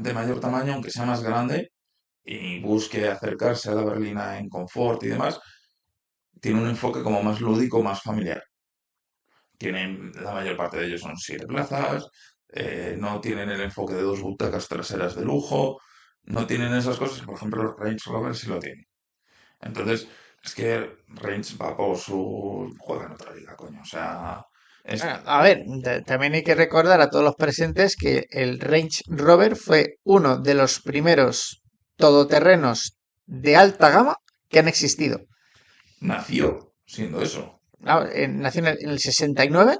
de mayor tamaño, aunque sea más grande y busque acercarse a la berlina en confort y demás, tiene un enfoque como más lúdico, más familiar. Tienen, la mayor parte de ellos son siete plazas, no tienen el enfoque de dos butacas traseras de lujo, no tienen esas cosas, por ejemplo, los Range Rover sí lo tienen. Entonces, es que Range va por su... juega en otra liga, coño. O sea, es... A ver, también hay que recordar a todos los presentes que el Range Rover fue uno de los primeros todoterrenos de alta gama que han existido. nació siendo eso. Nació en el 69,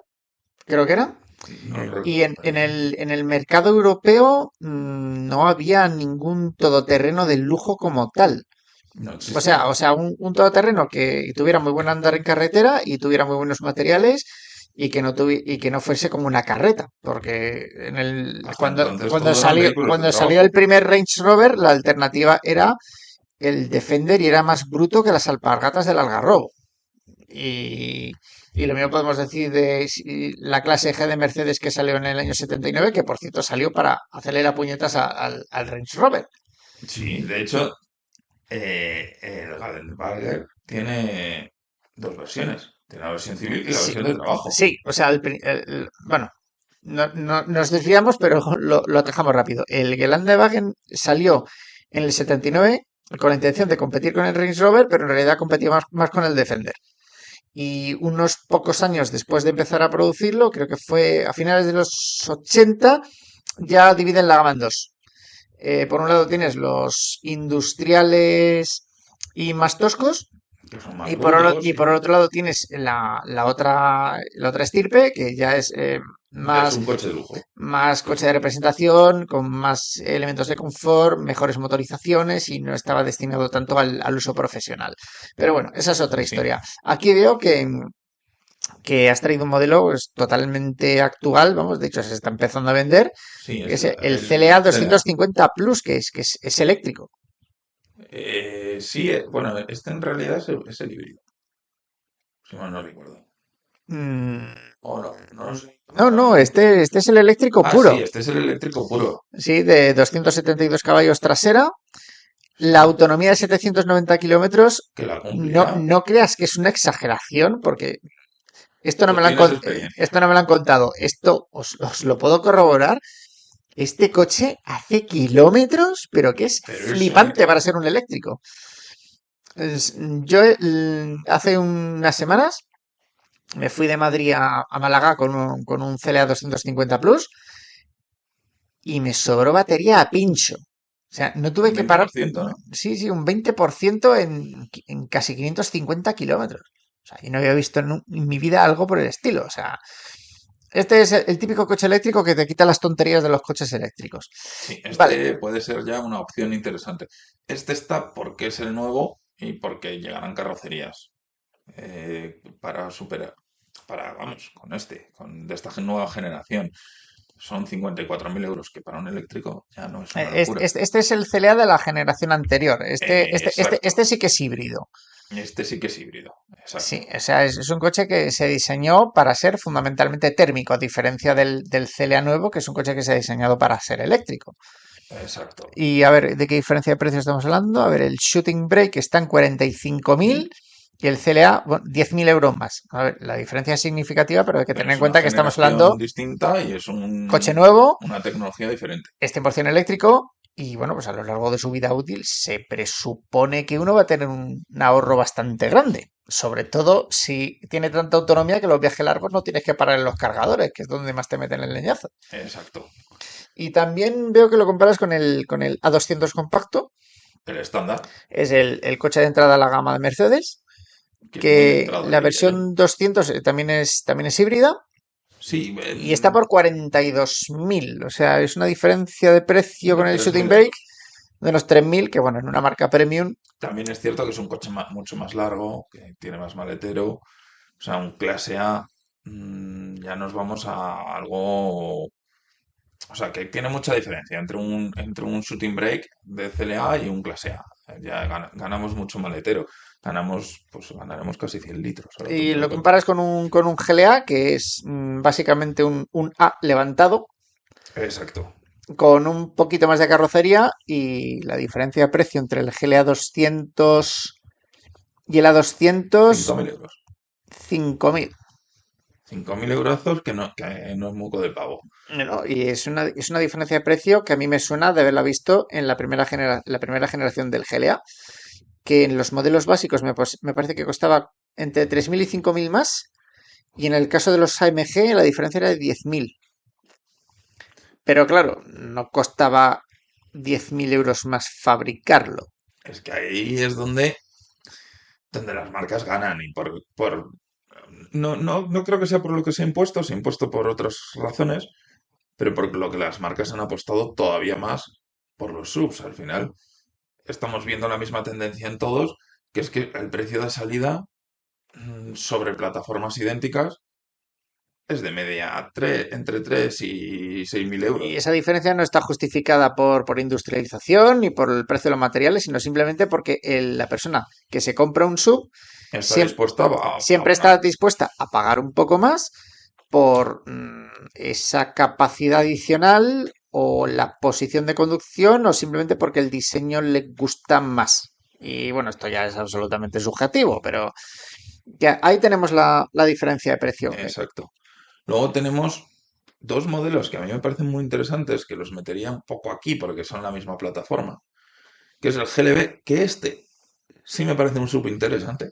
creo que era. No lo Y recuerdo, pero sí. en el mercado europeo no había ningún todoterreno de lujo como tal. No existía. O sea, un todoterreno que tuviera muy buen andar en carretera y tuviera muy buenos materiales y que no fuese como una carreta, porque Hasta entonces todo eran vehículos de cuando salió el trabajo. primer Range Rover, la alternativa era el Defender y era más bruto que las alpargatas del Algarrobo. Y, y lo mismo podemos decir de la clase G de Mercedes que salió en el año 79, que por cierto salió para hacerle la puñetas al Range Rover. Sí, de hecho, el Galenbager tiene dos versiones. Tiene la versión civil y la Sí, versión de trabajo. sí, o sea, bueno, nos desviamos, pero lo dejamos rápido. El Gelandewagen salió en el 79 con la intención de competir con el Range Rover, pero en realidad competía más con el Defender. Y unos pocos años después de empezar a producirlo, creo que fue a finales de los 80, ya dividen la gama en dos. Por un lado tienes los industriales y más toscos, Que son más brutos, y sí. por otro lado tienes la otra estirpe, que ya es Ya es más, un coche de lujo. más coche de representación, con más elementos de confort, mejores motorizaciones y no estaba destinado tanto al uso profesional. Pero bueno, esa es otra Sí. historia. Aquí veo que has traído un modelo pues, totalmente actual, vamos, de hecho se está empezando a vender, Sí, que es es el el CLA CELA. 250 Plus, es eléctrico. Sí, bueno, este en realidad es el híbrido, si mal no recuerdo. Mm, O no, no lo sé. no, este es el eléctrico Ah, sí, puro. este es el eléctrico puro. Sí, de 272 caballos trasera. La Sí, autonomía de 790 kilómetros, que la cumple ya. no creas que es una exageración, porque esto no Tú me lo han, tienes experiencia. esto no me lo han contado. Esto os lo puedo corroborar. Este coche hace kilómetros, pero que es Pero es flipante para eléctrico. ser un eléctrico. Yo hace unas semanas me fui de Madrid a Málaga con un CLA 250 Plus y me sobró batería a pincho. O sea, no tuve Un que parar, 20%, ¿no? sí, sí, un 20% en casi 550 kilómetros. O sea, yo no había visto en mi vida algo por el estilo. O sea, este es el típico coche eléctrico que te quita las tonterías de los coches eléctricos. Sí, Vale, este puede ser ya una opción interesante. Este está porque es el nuevo y porque llegarán carrocerías para superar, para, vamos, con de esta nueva generación. Son 54.000 euros, que para un eléctrico ya no es una locura. este es el CLA de la generación anterior. Exacto. Este sí que es híbrido. Este sí que es híbrido. Sí, Exacto. o sea, es un coche que se diseñó para ser fundamentalmente térmico, a diferencia del CLA nuevo, que es un coche que se ha diseñado para ser eléctrico. Exacto. Y a ver, ¿de qué diferencia de precio estamos hablando? A ver, el Shooting Brake está en 45.000 ¿Mm? y el CLA, bueno, 10.000 euros más. A ver, la diferencia es significativa, pero hay que Pero tener en es una cuenta que estamos hablando generación distinta y es coche nuevo, una tecnología diferente. es 100% eléctrico y bueno, pues a lo largo de su vida útil se presupone que uno va a tener un ahorro bastante grande. Sobre todo si tiene tanta autonomía que los viajes largos no tienes que parar en los cargadores, que es donde más te meten el leñazo. Exacto. Y también veo que lo comparas con el A200 compacto. El estándar, Es el coche de entrada a la gama de Mercedes, que es muy de que entrada, la diría yo. versión 200 también es híbrida Sí, y está por 42.000. O sea, es una diferencia de precio de con el tres Shooting mil Brake euros. de unos 3.000, que bueno, en una marca premium. También es cierto que es un coche mucho más largo, que tiene más maletero. O sea, un clase A, ya nos vamos a algo. O sea, que tiene mucha diferencia entre un shooting brake de CLA y un clase A. Ya ganamos mucho maletero. Ganaremos casi 100 litros. Ahora Y tonto de lo tonto. comparas con un GLA, que es básicamente un A levantado, Exacto. con un poquito más de carrocería, y la diferencia de precio entre el GLA 200 y el A200, 5.000 euros. 5.000. 5.000 eurazos que no es moco de pavo. ¿No? Y es una diferencia de precio que a mí me suena de haberla visto en la primera generación del GLA, que en los modelos básicos me parece que costaba entre 3.000 y 5.000 más, y en el caso de los AMG la diferencia era de 10.000. Pero claro, no costaba 10.000 euros más fabricarlo. Es que ahí es donde las marcas ganan y no creo que sea por lo que se ha impuesto por otras razones, pero por lo que las marcas han apostado todavía más por los subs. Al final estamos viendo la misma tendencia en todos, que es que el precio de salida sobre plataformas idénticas es de media entre 3 y 6.000 Y euros. esa diferencia no está justificada por industrialización ni por el precio de los materiales, sino simplemente porque la persona que se compra un sub Está siem- dispuesta a siempre pagar. está dispuesta a pagar un poco más por esa capacidad adicional o la posición de conducción, o simplemente porque el diseño le gusta más. Y bueno, esto ya es absolutamente subjetivo, pero ya ahí tenemos la diferencia de precio. Exacto. Luego tenemos dos modelos que a mí me parecen muy interesantes, que los metería un poco aquí porque son la misma plataforma, que es el GLB, que sí me parece un sub interesante,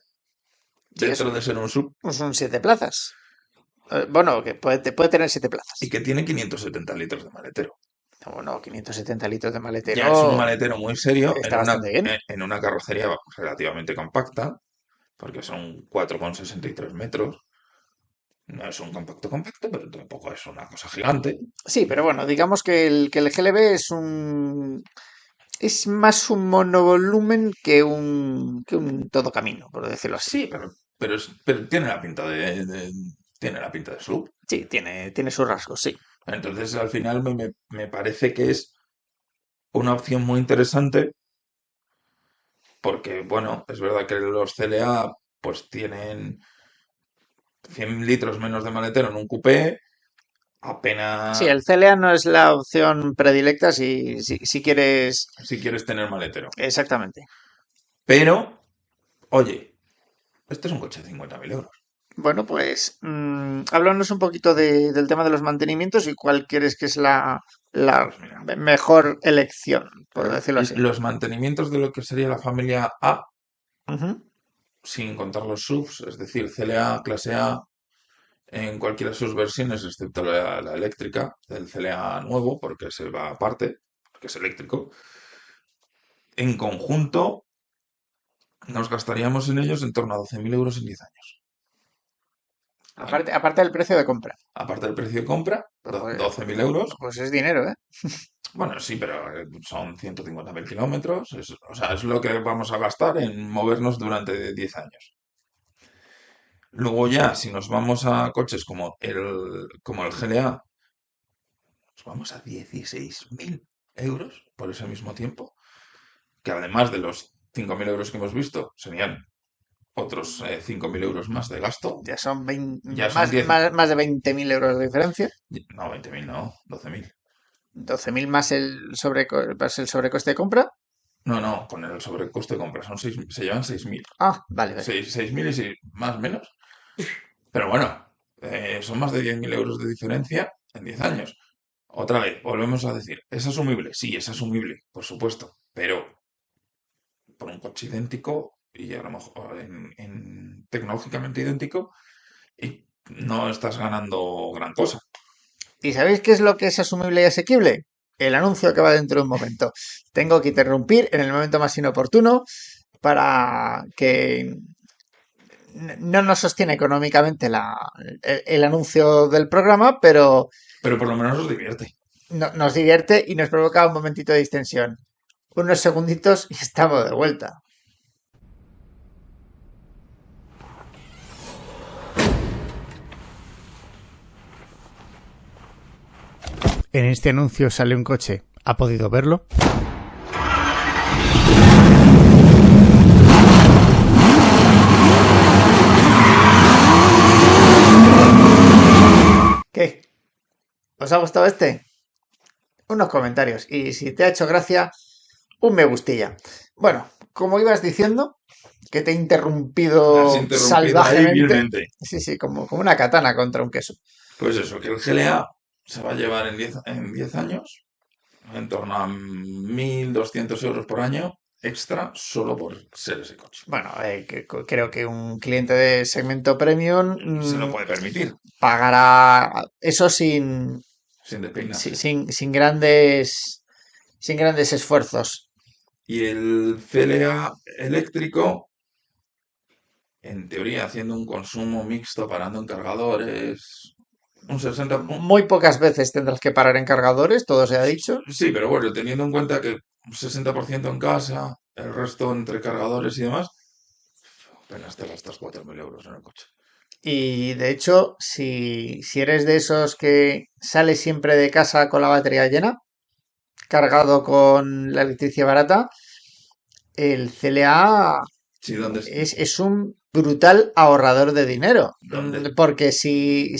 Sí, dentro de ser un sub, son 7 plazas. Bueno, que puede tener 7 plazas. y que tiene 570 litros de maletero. Bueno, 570 litros de Ya es un maletero maletero muy serio está bastante bien. en una carrocería relativamente compacta, porque son 4,63 metros. No es un compacto compacto, pero tampoco es una cosa gigante. Sí, pero bueno, digamos que el GLB es más un monovolumen que un todo camino, por decirlo así. Sí, pero tiene la pinta tiene la pinta de sub. Sí, tiene sus rasgos, sí. Entonces, al final me parece que es una opción muy interesante porque, bueno, es verdad que los CLA pues tienen 100 litros menos de maletero en un coupé, Sí, apenas el CLA no es la opción predilecta si quieres. si quieres tener maletero. Exactamente. Pero, oye, este es un coche de 50.000 euros. Bueno, pues háblanos un poquito del tema de los mantenimientos y cuál crees que es la Pues mira, mejor elección, por decirlo así. los mantenimientos de lo que sería la familia A, Ujú. sin contar los SUVs, es decir, CLA, clase A, en cualquiera de sus versiones, excepto la eléctrica del CLA nuevo, porque se va aparte, porque es eléctrico. En conjunto, nos gastaríamos en ellos en torno a 12.000 euros en 10 años. ¿Vale? Aparte del precio de compra. Aparte del precio de compra, Pues, 12.000 euros. pues es dinero, ¿eh? Bueno, sí, pero son 150.000 kilómetros. O sea, es lo que vamos a gastar en movernos durante 10 años. Luego ya, si nos vamos a coches como el GLA, nos vamos a 16.000 euros por ese mismo tiempo, que además de los 5.000 euros que hemos visto, serían otros 5.000 euros más de gasto. Ya son Ya son 10, más de 20.000 euros de diferencia. no, 20.000 no, 12.000. 12.000 más el sobrecoste de compra. No, no, con el sobrecoste de compra se llevan 6.000. Ah, vale, vale. 6.000 y más o menos. Pero bueno, son más de 10.000 euros de diferencia en 10 años. Otra vez, volvemos a decir, ¿es asumible? Sí, es asumible, por supuesto, pero por un coche idéntico y a lo mejor tecnológicamente idéntico y no estás ganando gran cosa. ¿Y sabéis qué es lo que es asumible y asequible? El anuncio que va dentro de un momento. Tengo que interrumpir en el momento más inoportuno para que no nos sostiene económicamente el anuncio del programa, pero Pero por lo menos os divierte. nos divierte y nos provoca un momentito de distensión. Unos segunditos y estamos de vuelta. En este anuncio sale un coche. ¿Ha podido verlo? ¿Os ha gustado este? Unos comentarios. Y si te ha hecho gracia, un me gustilla. Bueno, como ibas diciendo, que te he Me has interrumpido interrumpido ahí salvajemente. vilmente. Sí, sí, como una katana contra un queso. Pues eso, que el GLA se va a llevar en 10 años en torno a 1.200 euros por año extra solo por ser ese coche. Bueno, creo que un cliente de segmento premium Se lo puede permitir, pagará eso sin, sin despeinarse. sin grandes esfuerzos. Y el CLA eléctrico, en teoría, haciendo un consumo mixto, parando en cargadores, un 60. Muy pocas veces tendrás que parar en cargadores, todo se ha dicho. Sí, pero bueno, teniendo en cuenta que un 60% en casa, el resto entre cargadores y demás, apenas te gastas 4.000 euros en el coche. Y de hecho, si eres de esos que sales siempre de casa con la batería llena, cargado con la electricidad barata, el CLA Sí, ¿dónde, es un brutal ahorrador de dinero. dónde? Porque si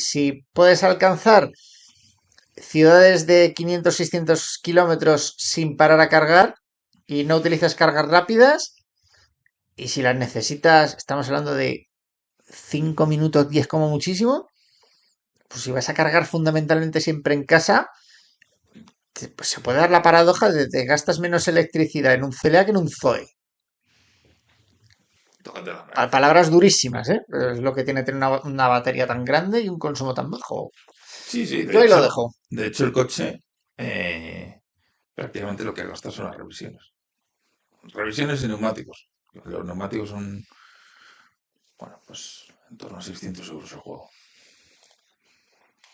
puedes alcanzar ciudades de 500, 600 kilómetros sin parar a cargar y no utilizas cargas rápidas, y si las necesitas, estamos hablando de 5 minutos, 10 como muchísimo, pues si vas a cargar fundamentalmente siempre en casa, pues se puede dar la paradoja de que gastas menos electricidad en un CLA que en un Zoe. Tócate la nariz. Palabras durísimas, ¿eh? Pero es lo que tiene tener una batería tan grande y un consumo tan bajo. Sí, sí, Yo ahí lo dejo. de hecho el coche prácticamente lo que gasta son las revisiones. Revisiones y neumáticos. Los neumáticos son, bueno, pues en torno a 600 euros el juego.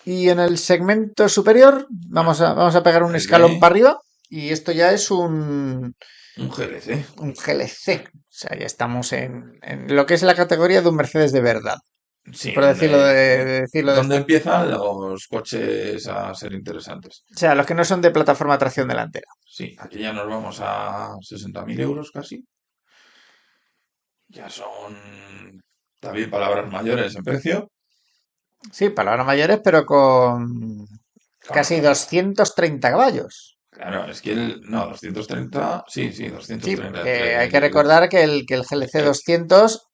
Y en el segmento superior vamos a pegar un El escalón B, para arriba y esto ya es un GLC. un GLC. O sea, ya estamos en lo que es la categoría de un Mercedes de verdad, Sí, por decirlo de decirlo de donde esta. empiezan los coches a ser interesantes. O sea, los que no son de plataforma tracción delantera. Sí, aquí ya nos vamos a 60.000 euros casi. Ya son también palabras mayores en precio. Sí, palabras mayores, pero con casi Claro, 230 caballos. claro, es que no, 230, sí, sí, Sí, 230 porque hay entre. que recordar que el GLC eh, 200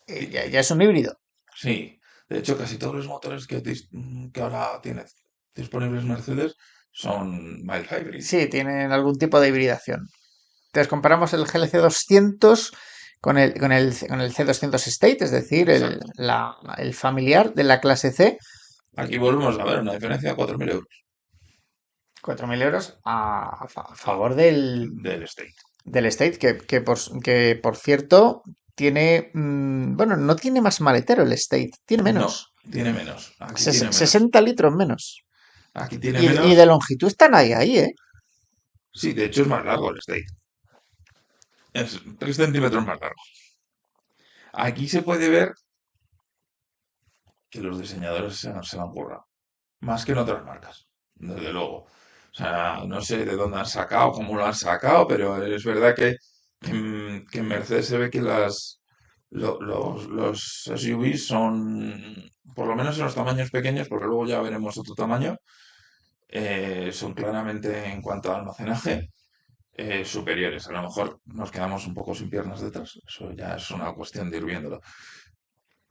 eh, ya es un híbrido. sí, de hecho casi todos los motores que ahora tiene disponibles Mercedes son mild hybrid. Sí, tienen algún tipo de hibridación. Entonces comparamos el GLC 200 con el C200 State, es decir, Exacto. el familiar de la clase C. Aquí volvemos a ver una diferencia de 4.000 euros 4.000 euros a favor del State. del State, que por cierto tiene, bueno, no tiene más maletero el State, tiene No, menos. tiene menos. Aquí tiene menos. 60 litros menos. Aquí tiene Y de menos. longitud están ahí, ¿eh? Sí, de hecho es más largo el State. Es 3 centímetros más largo. Aquí se puede ver que los diseñadores se lo han currado. Más que en otras marcas, desde luego. O sea, no sé de dónde han sacado, cómo lo han sacado, pero es verdad que en Mercedes se ve que los SUVs son, por lo menos en los tamaños pequeños, porque luego ya veremos otro tamaño, son claramente en cuanto a almacenaje superiores. A lo mejor nos quedamos un poco sin piernas detrás, eso ya es una cuestión de ir viéndolo.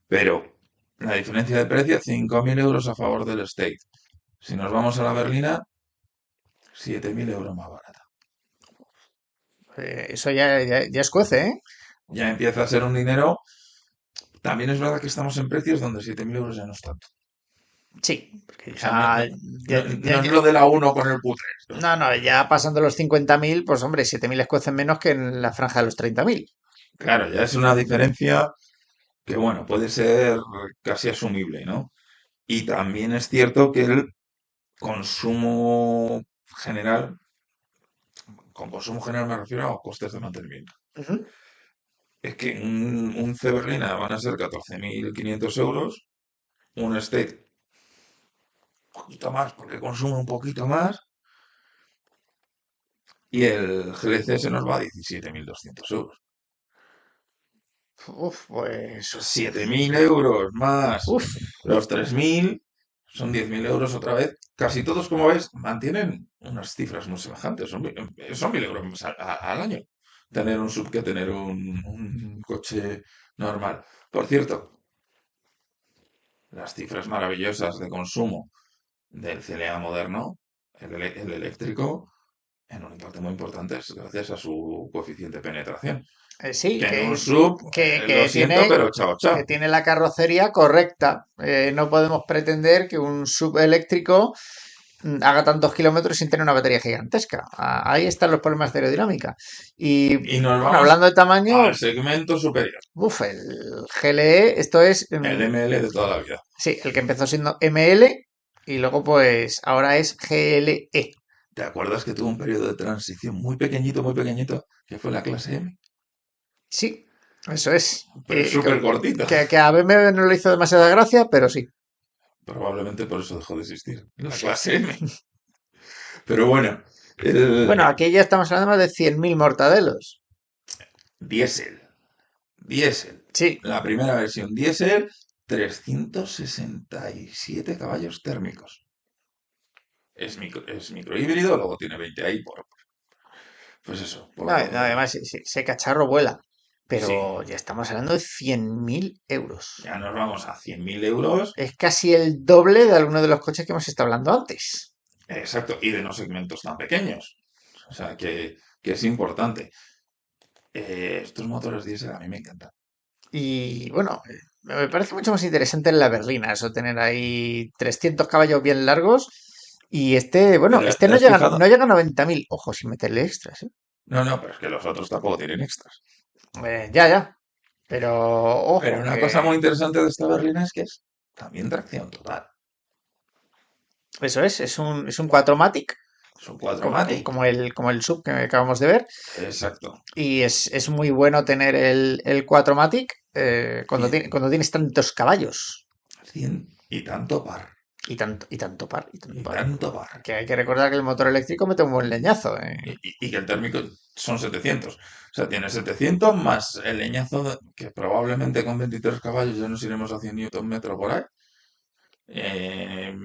Pero la diferencia de precio, 5.000 euros a favor del State. Si nos vamos a la berlina, 7.000 euros más barata. Eso ya escuece, ¿eh? Ya empieza a ser un dinero. También es verdad que estamos en precios donde 7.000 euros ya no es tanto. Sí, porque O sea, no, ya, no, no es lo de la uno con el putre. no, no, ya pasando los 50.000, pues hombre, 7.000 escuecen menos que en la franja de los 30.000. Claro, ya es una diferencia que, bueno, puede ser casi asumible, ¿no? Y también es cierto que el consumo general, con consumo general me refiero a costes de mantenimiento. Ujú. Es que un C berlina van a ser 14.500 euros, un State un poquito más porque consume un poquito más y el GLC se nos va a 17.200 euros. Uf, pues. 7.000 euros más Uf, los 3.000 son 10.000 euros otra vez. Casi todos, como ves, mantienen unas cifras muy semejantes. Son 1.000 euros más al año. Tener un sub que tener un coche normal. Por cierto, las cifras maravillosas de consumo del CLA moderno, el eléctrico, en una parte muy importante es gracias a su coeficiente de penetración. Sí, Que en un sub, lo siento, tiene, pero chao, que chao. tiene la carrocería correcta. No podemos pretender que un sub eléctrico haga tantos kilómetros sin tener una batería gigantesca. Ahí están los problemas de aerodinámica. Y Y nos bueno, vamos hablando de tamaño, al segmento superior, el GLE, esto es, el ML de toda la vida. sí, el que empezó siendo ML y luego pues ahora es GLE. ¿Te acuerdas que tuvo un periodo de transición muy pequeñito, que fue la clase M? Sí, eso es. Pero súper cortita. Que a BMW no le hizo demasiada gracia, pero sí. Probablemente por eso dejó de existir. La clase M. Pero bueno, el Bueno, aquí ya estamos hablando más de 100.000 mortadelos. diésel. Diésel. Sí, La primera versión diésel, 367 caballos térmicos. Es microhíbrido, luego tiene 20 ahí pues eso, no, no, además ese cacharro vuela. sí, Pero ya estamos hablando de 100.000 euros. ya nos vamos a 100.000 euros. Es casi el doble de alguno de los coches que hemos estado hablando antes. Exacto, y de no segmentos tan pequeños. O sea, que es importante. Estos motores diésel a mí me encantan. Y bueno, me parece mucho más interesante en la berlina, eso, tener ahí 300 caballos bien largos. Y bueno, este ¿Te has fijado? no llega a 90.000. Ojo, sin meterle extras, ¿eh? No, no, pero es que los otros tampoco tienen extras. Ya, ya. Pero Pero ojo, una cosa que muy interesante de esta berlina es que es también tracción total. eso es un 4MATIC, Son 4MATIC. como el sub que acabamos de ver. Exacto. Y es muy bueno tener el 4MATIC Cien, cuando tienes tantos caballos. 100 y tanto par. Y tanto par, y tanto Y par. tanto par. Que hay que recordar que el motor eléctrico mete un buen leñazo. Y que el térmico son 700. O sea, tiene 700 más el leñazo que probablemente con 23 caballos ya nos iremos a 100 Nm por ahí. eh,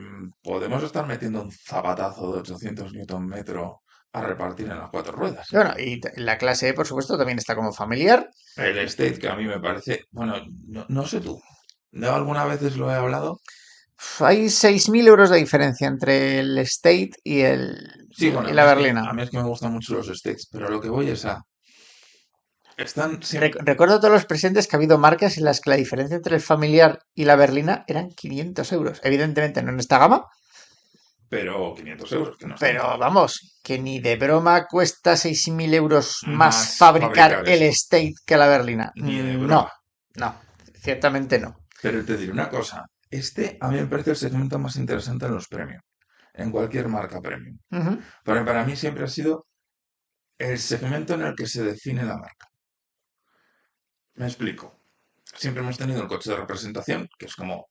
Podemos estar metiendo un zapatazo de 800 Nm a repartir en las cuatro ruedas. Bueno, y la clase E, por supuesto, también está como familiar. El State, que a mí me parece, bueno, no, no sé tú, yo algunas veces lo he hablado. Hay 6.000 euros de diferencia entre el State Sí, bueno, y la berlina. a mí es que me gustan mucho los States, pero lo que voy es a, están siempre, Recuerdo a todos los presentes que ha habido marcas en las que la diferencia entre el familiar y la berlina eran 500 euros. Evidentemente no en esta gama, pero 500 euros, que no es pero tanto. vamos, que ni de broma cuesta 6.000 euros más Más fabricar fabricar el eso, State que la berlina. ni de No, broma. no, ciertamente no. Pero te diré una cosa, este a mí me parece el segmento más interesante en los premium, en cualquier marca premium. Ujú. Porque para mí siempre ha sido el segmento en el que se define la marca. Me explico. Siempre hemos tenido el coche de representación, que es como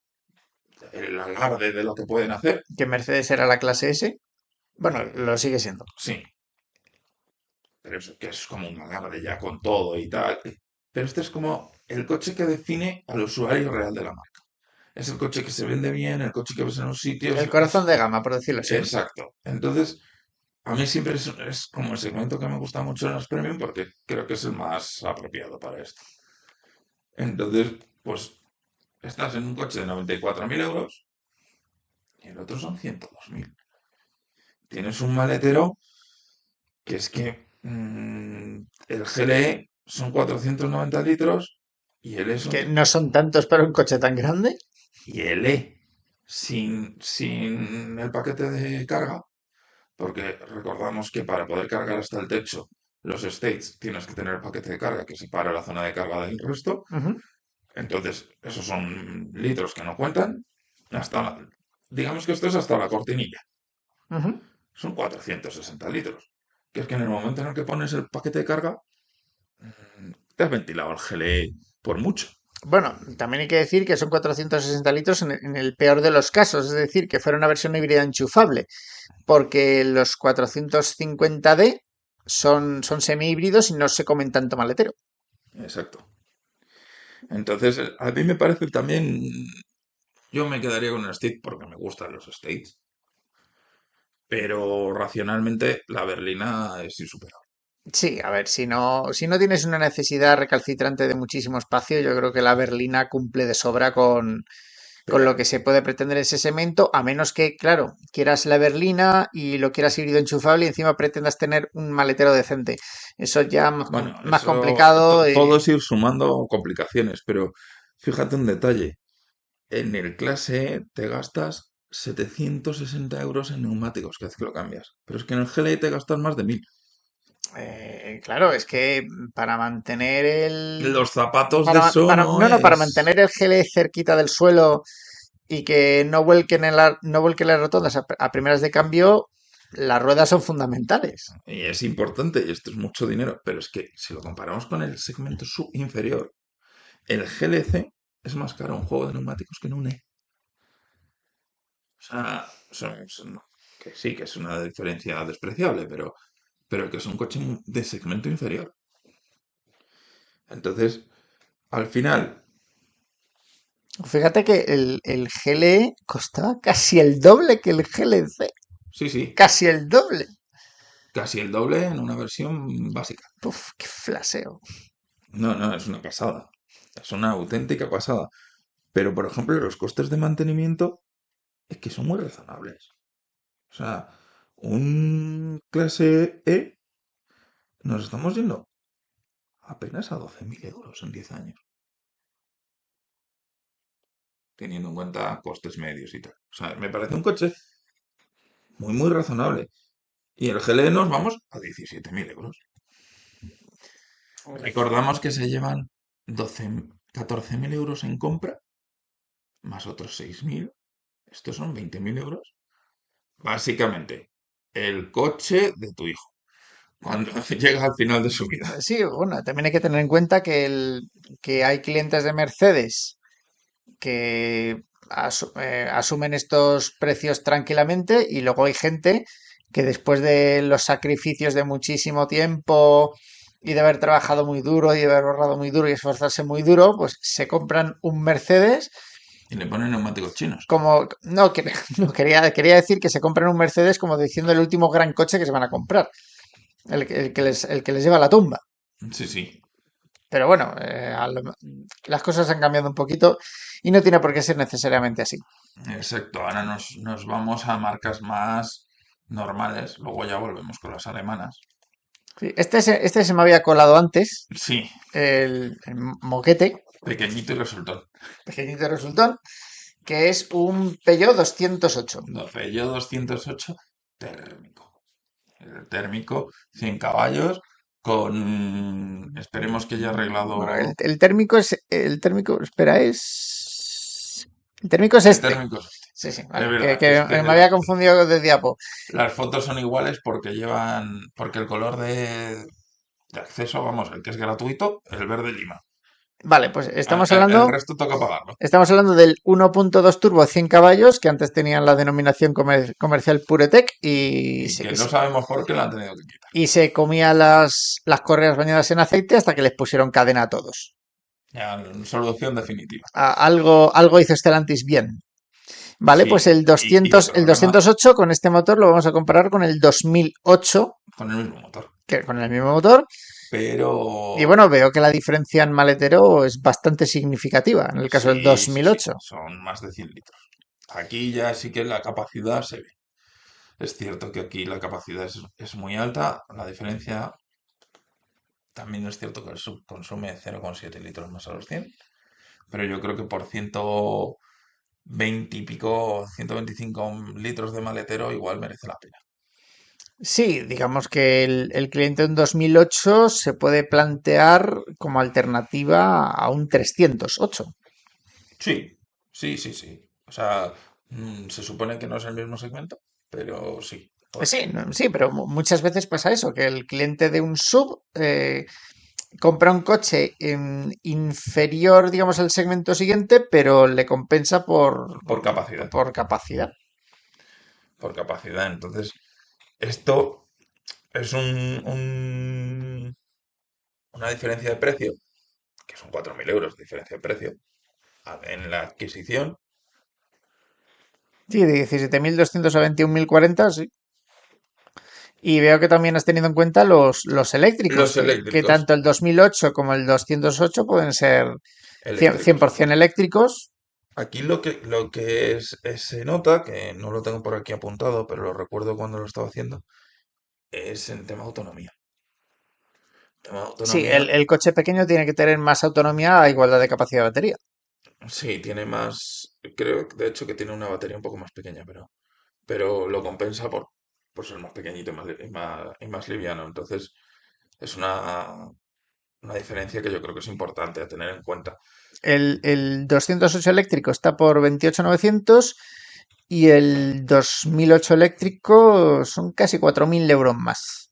el alarde de lo que pueden hacer. Que Mercedes era la clase S. Bueno, lo sigue siendo. Sí, pero eso que es como un alarde ya con todo y tal. Pero este es como el coche que define al usuario real de la marca. Es el coche que se vende bien, el coche que ves en los sitios. El corazón de gama, por decirlo así. Exacto. Entonces, a mí siempre es como el segmento que me gusta mucho en los premium porque creo que es el más apropiado para esto. Entonces, pues estás en un coche de 94.000 euros y el otro son 102.000. Tienes un maletero que es que el GLE son 490 litros y el E son Que no son tantos para un coche tan grande. y el E sin el paquete de carga, porque recordamos que para poder cargar hasta el techo los States tienes que tener el paquete de carga que separa la zona de carga del resto. Ujú, Entonces, esos son litros que no cuentan. Digamos que esto es hasta la cortinilla. ujú. Son 460 litros. Que es que en el momento en el que pones el paquete de carga, te has ventilado el GLE por mucho. Bueno, también hay que decir que son 460 litros en el peor de los casos, es decir, que fuera una versión híbrida enchufable, porque los 450D son semi-híbridos y no se comen tanto maletero. Exacto. Entonces, a mí me parece también Yo me quedaría con el State porque me gustan los States, pero racionalmente la berlina es insuperable. Sí, a ver, si no tienes una necesidad recalcitrante de muchísimo espacio, yo creo que la berlina cumple de sobra con lo que se puede pretender ese segmento, a menos que, claro, quieras la berlina y lo quieras híbrido enchufable y encima pretendas tener un maletero decente. Eso ya Bueno, más eso complicado. todo es ir sumando complicaciones, pero fíjate un detalle. En el clase E te gastas 760 euros en neumáticos cada vez que lo cambias. Pero es que en el GLE te gastas más de 1000. Claro, es que para mantener el... Los zapatos de Para, eso no no, no, para es... mantener el gele cerquita del suelo y que no vuelquen las rotondas a primeras de cambio, las ruedas son fundamentales. Y es importante y esto es mucho dinero. Pero es que si lo comparamos con el segmento inferior, el GLC es más caro un juego de neumáticos que en un E. O sea, que sí, que es una diferencia despreciable, pero que es un coche de segmento inferior. Entonces, al final, Fíjate que el GLE costaba casi el doble que el GLC. sí, sí, Casi el doble. casi el doble en una versión básica. Uf, qué flaseo. No, no, es una pasada. Es una auténtica pasada. Pero, por ejemplo, los costes de mantenimiento es que son muy razonables. O sea, un clase E nos estamos yendo apenas a 12.000 euros en 10 años, teniendo en cuenta costes medios y tal. O sea, me parece un coche muy, muy razonable. Y el GLE nos vamos a 17.000 euros. Recordamos que se llevan 14.000 euros en compra, más otros 6.000. Estos son 20.000 euros. Básicamente, el coche de tu hijo, cuando llega al final de su vida. Sí, bueno, también hay que tener en cuenta que hay clientes de Mercedes que asumen estos precios tranquilamente y luego hay gente que después de los sacrificios de muchísimo tiempo y de haber trabajado muy duro y de haber ahorrado muy duro y esforzarse muy duro, pues se compran un Mercedes Y le ponen neumáticos chinos. como, no, no quería decir que se compran un Mercedes como diciendo el último gran coche que se van a comprar, el que les lleva a la tumba. Sí, sí, Pero bueno, las cosas han cambiado un poquito y no tiene por qué ser necesariamente así. exacto. Ahora nos vamos a marcas más normales. Luego ya volvemos con las alemanas. Sí, este se me había colado antes, Sí, el moquete, pequeñito y resultón. pequeñito de resultón, que es un Peugeot 208. Peugeot 208 térmico. El térmico, 100 caballos, con... Esperemos que haya Bueno, arreglado... el térmico, espera, el térmico es El este. térmico es este. Sí, sí, Es vale, verdad, que es que me había confundido de diapo. las fotos son iguales porque llevan... Porque el color de acceso, vamos, el que es gratuito, el verde lima. Vale, pues El resto toca pagarlo. estamos hablando del 1.2 turbo 100 caballos, que antes tenían la denominación comercial PureTech Y que no sabemos por qué lo han tenido que quitar. y se comía las correas bañadas en aceite hasta que les pusieron cadena a todos. Ya, solución definitiva. Algo hizo Stellantis bien. Vale, pues Sí, y el el problema 208 con este motor lo vamos a comparar con el 2008, con el mismo motor. que con el mismo motor. Y Pero bueno, veo que la diferencia en maletero es bastante significativa en el caso del sí, sí, sí, 2008. son más de 100 litros. Aquí ya sí que la capacidad se ve. Es cierto que aquí la capacidad es muy alta, la diferencia también es cierto que el sub consume 0,7 litros más a los 100, pero yo creo que por 120 y pico, 125 litros de maletero igual merece la pena. Sí, digamos que el cliente en 2008 se puede plantear como alternativa a un 308. Sí, sí, sí, sí. O sea, se supone que no es el mismo segmento, pero sí, puede Sí, ser. sí, pero muchas veces pasa eso, que el cliente de un sub compra un coche inferior, digamos, al segmento siguiente, pero le compensa Por capacidad, por capacidad. por capacidad. Entonces, esto es una diferencia de precio, que son 4.000 euros de diferencia de precio en la adquisición, Sí, de 17.200 a 21.040, sí. Y veo que también has tenido en cuenta los eléctricos, Los que eléctricos, tanto el 2008 como el 208 pueden ser eléctricos. 100% eléctricos. Aquí lo que se nota, que no lo tengo por aquí apuntado, pero lo recuerdo cuando lo estaba haciendo, es el tema de autonomía. Tema de Sí, autonomía, el coche pequeño tiene que tener más autonomía a igualdad de capacidad de batería. sí, tiene más, creo de hecho que tiene una batería un poco más pequeña, pero lo compensa por ser más pequeñito y más liviano. Entonces, es una diferencia que yo creo que es importante a tener en cuenta. El 208 eléctrico está por 28.900 y el 2008 eléctrico son casi 4.000 euros más.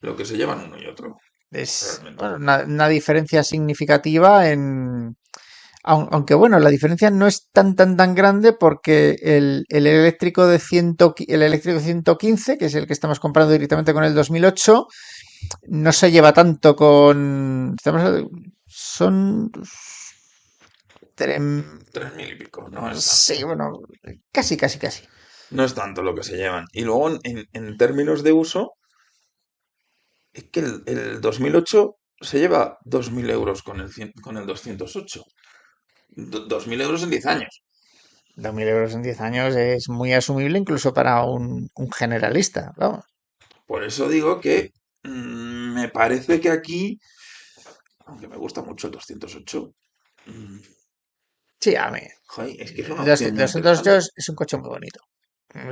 Lo que se llevan uno y otro, Es realmente. bueno, una diferencia significativa aunque bueno, la diferencia no es tan grande porque el eléctrico el eléctrico 115, que es el que estamos comprando directamente con el 2008, no se lleva tanto son... tre- 3.000 y pico, no es Sí, tanto. bueno, casi. No es tanto lo que se llevan. Y luego, en términos de uso, es que el 2008 se lleva 2.000 euros con el 208. 2.000 euros en 10 años. 2.000 euros en 10 años es muy asumible incluso para un generalista, vamos. Por eso digo que me parece que aquí, aunque me gusta mucho el 208, mm, Sí, a mí. joder, es que es una El opción muy 208 interesante es un coche muy bonito.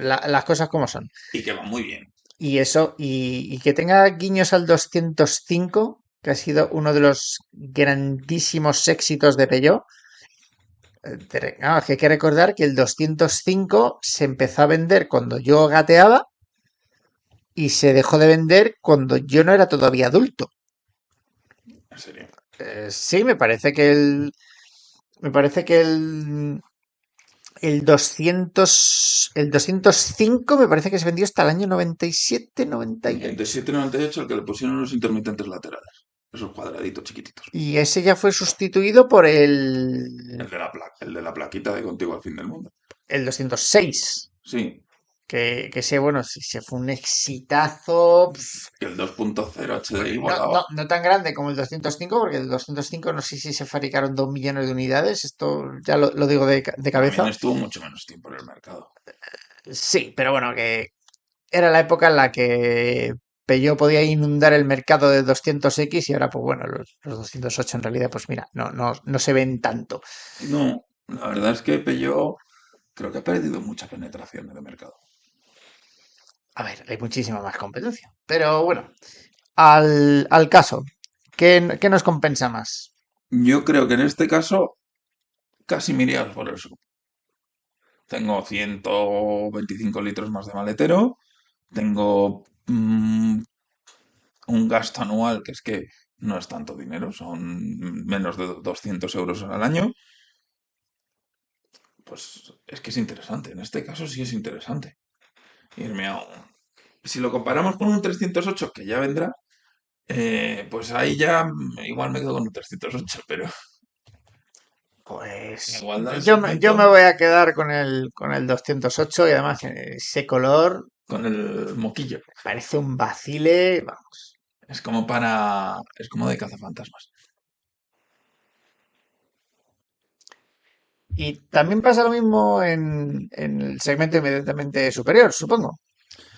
Las cosas como son. y que va muy bien. Y eso, y que tenga guiños al 205, que ha sido uno de los grandísimos éxitos de Peugeot. Es que hay que recordar que el 205 se empezó a vender cuando yo gateaba y se dejó de vender cuando yo no era todavía adulto. En serio. Sí, me parece que el 205 me parece que se vendió hasta el año 97, 98. 97-98, el que le pusieron los intermitentes laterales. Esos cuadraditos chiquititos. Y ese ya fue sustituido por El de la plaquita de Contigo al fin del mundo. el 206. Sí, Que ese, bueno, sí, se fue un exitazo. que el 2.0 HDI No, volaba. no tan grande como el 205, porque el 205 no sé si se fabricaron 2 millones de unidades. Esto ya lo digo de También cabeza. estuvo mucho menos tiempo en el mercado. Sí, pero bueno, que era la época en la que Peugeot podía inundar el mercado de 200X y ahora, pues bueno, los 208 en realidad, pues mira, no se ven tanto. No, la verdad es que Peugeot creo que ha perdido mucha penetración de mercado. A ver, hay muchísima más competencia. Pero bueno, al caso, ¿qué nos compensa más? Yo creo que en este caso casi me iría por eso. Tengo 125 litros más de maletero, tengo un gasto anual que es que no es tanto dinero, son menos de 200 euros al año. Pues es que es interesante, en este caso sí es interesante irme a un... Si lo comparamos con un 308 que ya vendrá, pues ahí ya igual me quedo con un 308, pero Pues igual da el yo me segmento voy a quedar con el 208 y además ese color con el moquillo. parece un vacile, vamos. Es como de cazafantasmas. Y también pasa lo mismo en el segmento inmediatamente superior, supongo.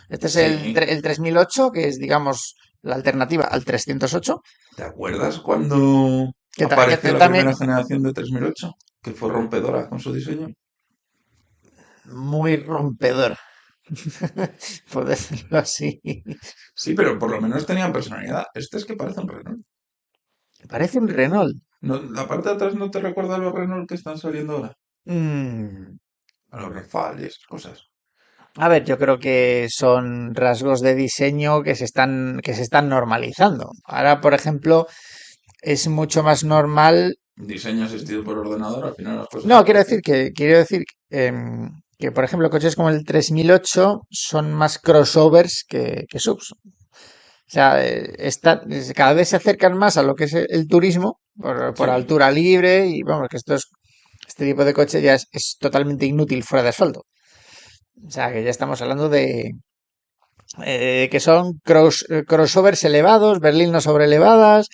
Este es Sí, el 3008, que es, digamos, la alternativa al 308, ¿te acuerdas cuando que apareció la también primera generación de 3008? Que fue rompedora con su diseño. muy rompedor, por decirlo así. Sí, pero por lo menos tenían personalidad. Este es que parece un Renault. Parece un Renault. No, la parte de atrás no te recuerda a los Renault que están saliendo ahora. Mm, A los Rafale y esas cosas. A ver, yo creo que son rasgos de diseño que se están normalizando. Ahora, por ejemplo, es mucho más normal. Diseño asistido por ordenador, al final las cosas No, quiero aparecen. decir que, por ejemplo, coches como el 3008 son más crossovers que subs. O sea, cada vez se acercan más a lo que es el turismo por Sí, altura libre y vamos, que este tipo de coche ya es totalmente inútil fuera de asfalto. O sea, que ya estamos hablando de que son crossovers elevados, Berlín no sobreelevadas,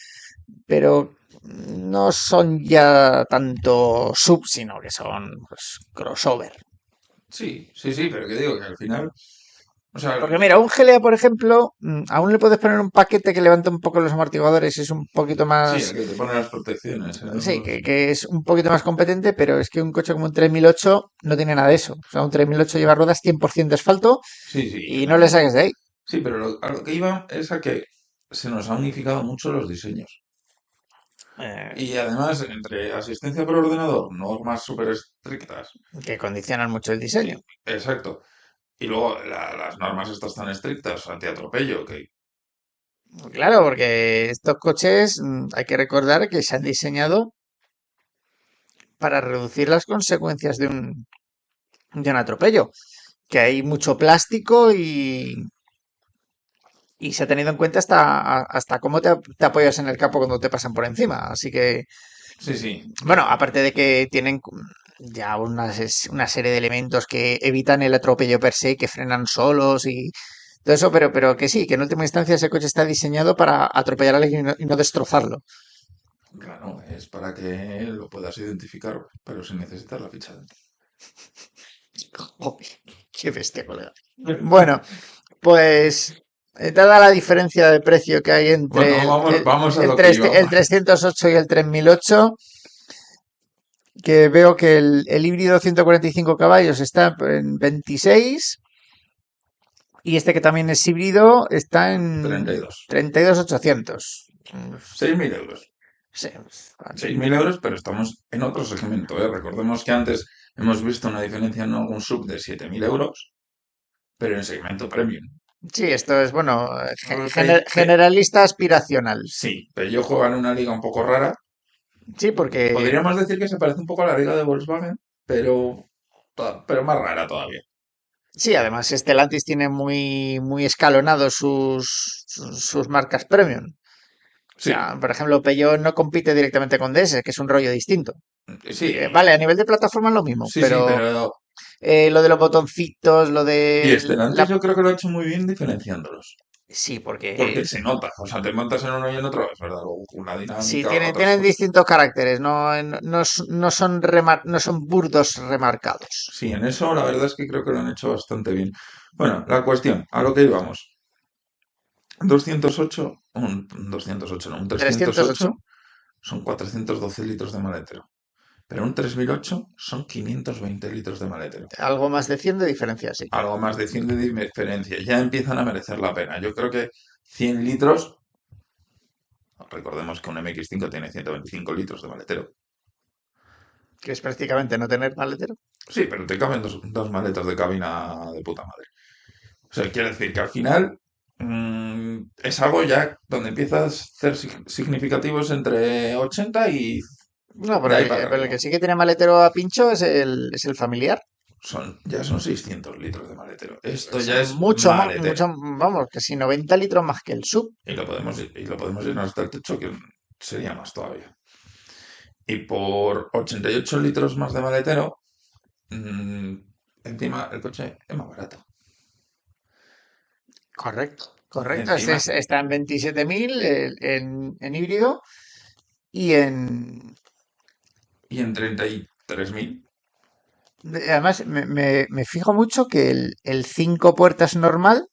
pero no son ya tanto sub, sino que son pues, crossover. Sí, sí, sí, pero que digo que al final, o sea, Porque mira, un GLA, por ejemplo, aún le puedes poner un paquete que levanta un poco los amortiguadores y es un poquito sí, el más, que te pone las protecciones, sí, que es un poquito más competente, pero es que un coche como un 3008 no tiene nada de eso. O sea, un 3008 lleva ruedas 100% de asfalto sí, sí, y no le saques de ahí. sí, pero a lo que iba es a que se nos han unificado mucho los diseños. eh, Y además, entre asistencia por ordenador, normas súper estrictas, que condicionan mucho el diseño. exacto, y luego las normas estas tan estrictas, antiatropello, que Claro, porque estos coches hay que recordar que se han diseñado para reducir las consecuencias de un atropello, que hay mucho plástico y se ha tenido en cuenta hasta cómo te apoyas en el capo cuando te pasan por encima. Así que, sí, sí, bueno, aparte de que tienen ya una serie de elementos que evitan el atropello per se, que frenan solos y todo eso, pero que sí, que en última instancia ese coche está diseñado para atropellar a alguien y no destrozarlo. claro, es para que lo puedas identificar, pero sin necesitar la ficha dentro. Joder, qué bestia, colega. Bueno, pues dada la diferencia de precio que hay Bueno, entre vamos a lo que el íbamos. 308 y el 3008, que veo que el híbrido 145 caballos está en 26 y este que también es híbrido está en 32. 32.800. 6.000 euros. Sí, 6.000 euros, pero estamos en otro segmento, ¿eh? Recordemos que antes hemos visto una diferencia en algún sub de 7.000 euros, pero en segmento premium. sí, esto es, bueno, Pe- generalista aspiracional. sí, Peugeot juega en una liga un poco rara. Sí, porque Podríamos decir que se parece un poco a la liga de Volkswagen, pero más rara todavía. sí, además Stellantis tiene muy escalonados sus marcas premium. O Sí, sea, por ejemplo, Peugeot no compite directamente con DS, que es un rollo distinto. sí, Vale, a nivel de plataforma es lo mismo, sí, sí, pero pero... lo de los botoncitos, lo Y de Stellantis la... yo creo que lo ha hecho muy bien diferenciándolos. Sí, porque Porque se nota, o sea, te montas en uno y en otro, es verdad, luego una sí, dinámica, otras tienen cosas. distintos caracteres, no son burdos remarcados. Sí, en eso la verdad es que creo que lo han hecho bastante bien. Bueno, la cuestión, a lo que íbamos. 208, un 208, no, un 308 308, son 412 litros de maletero. Pero un 3008 son 520 litros de maletero. algo más de 100 de diferencia, sí. Algo más de 100 de diferencia. Ya empiezan a merecer la pena. Yo creo que 100 litros, recordemos que un MX5 tiene 125 litros de maletero. Que es prácticamente no tener maletero. Sí, pero te caben dos maletas de cabina de puta madre. O sea, quiere decir que al final es algo ya donde empiezas a ser significativos entre 80 y No, de ahí para pero el arriba. que sí que tiene maletero a pincho es el familiar. Ya son 600 litros de maletero. Esto Es ya es mucho más, maletero. vamos, casi 90 litros más que el sub. Y lo podemos llenar hasta el techo, que sería más todavía. Y por 88 litros más de maletero, mm, encima el coche es más barato. Correcto, correcto. Encima, Está en 27.000 en híbrido y en... y en 33.000. Además, me fijo mucho que el 5 puertas normal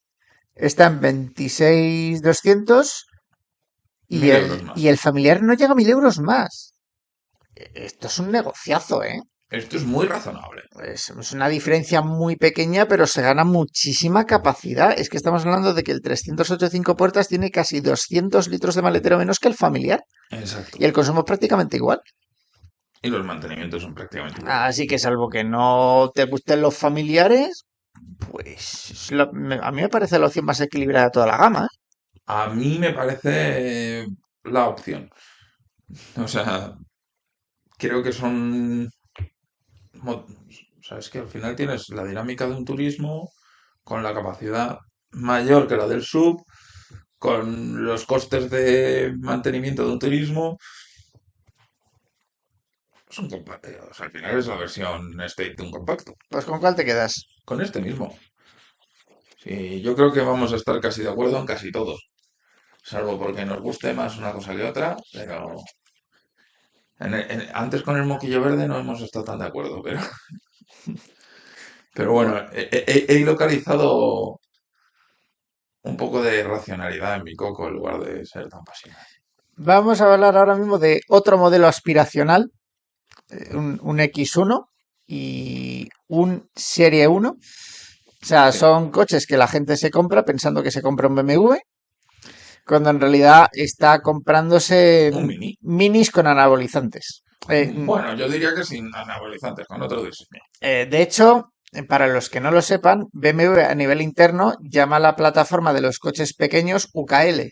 está en 26.200 Mil euros y más. el familiar no llega a 1.000 euros más. Esto es un negociazo, ¿eh? Esto es muy razonable. Es una diferencia muy pequeña, pero se gana muchísima capacidad. Es que estamos hablando de que el 308 5 puertas tiene casi 200 litros de maletero menos que el familiar Exacto. y el consumo es prácticamente igual. Y los mantenimientos son prácticamente iguales. Así que salvo que no te gusten los familiares, pues a mí me parece la opción más equilibrada de toda la gama, ¿eh? A mí me parece la opción. O sea, creo que son... O sea, es que al final tienes la dinámica de un turismo con la capacidad mayor que la del sub, con los costes de mantenimiento de un turismo. Es un compacto. O sea, al final es la versión State de un compacto. Pues ¿con cuál te quedas? Con este mismo. Sí, yo creo que vamos a estar casi de acuerdo en casi todos. Salvo porque nos guste más una cosa que otra, pero antes con el moquillo verde no hemos estado tan de acuerdo, pero bueno, he localizado un poco de racionalidad en mi coco en lugar de ser tan pasional. Vamos a hablar ahora mismo de otro modelo aspiracional, un X1 y un Serie 1. O sea, Sí, son coches que la gente se compra pensando que se compra un BMW, cuando en realidad está comprándose un mini. minis con anabolizantes. Bueno, yo diría que sin anabolizantes, con otro diseño. De hecho, para los que no lo sepan, BMW a nivel interno llama a la plataforma de los coches pequeños UKL,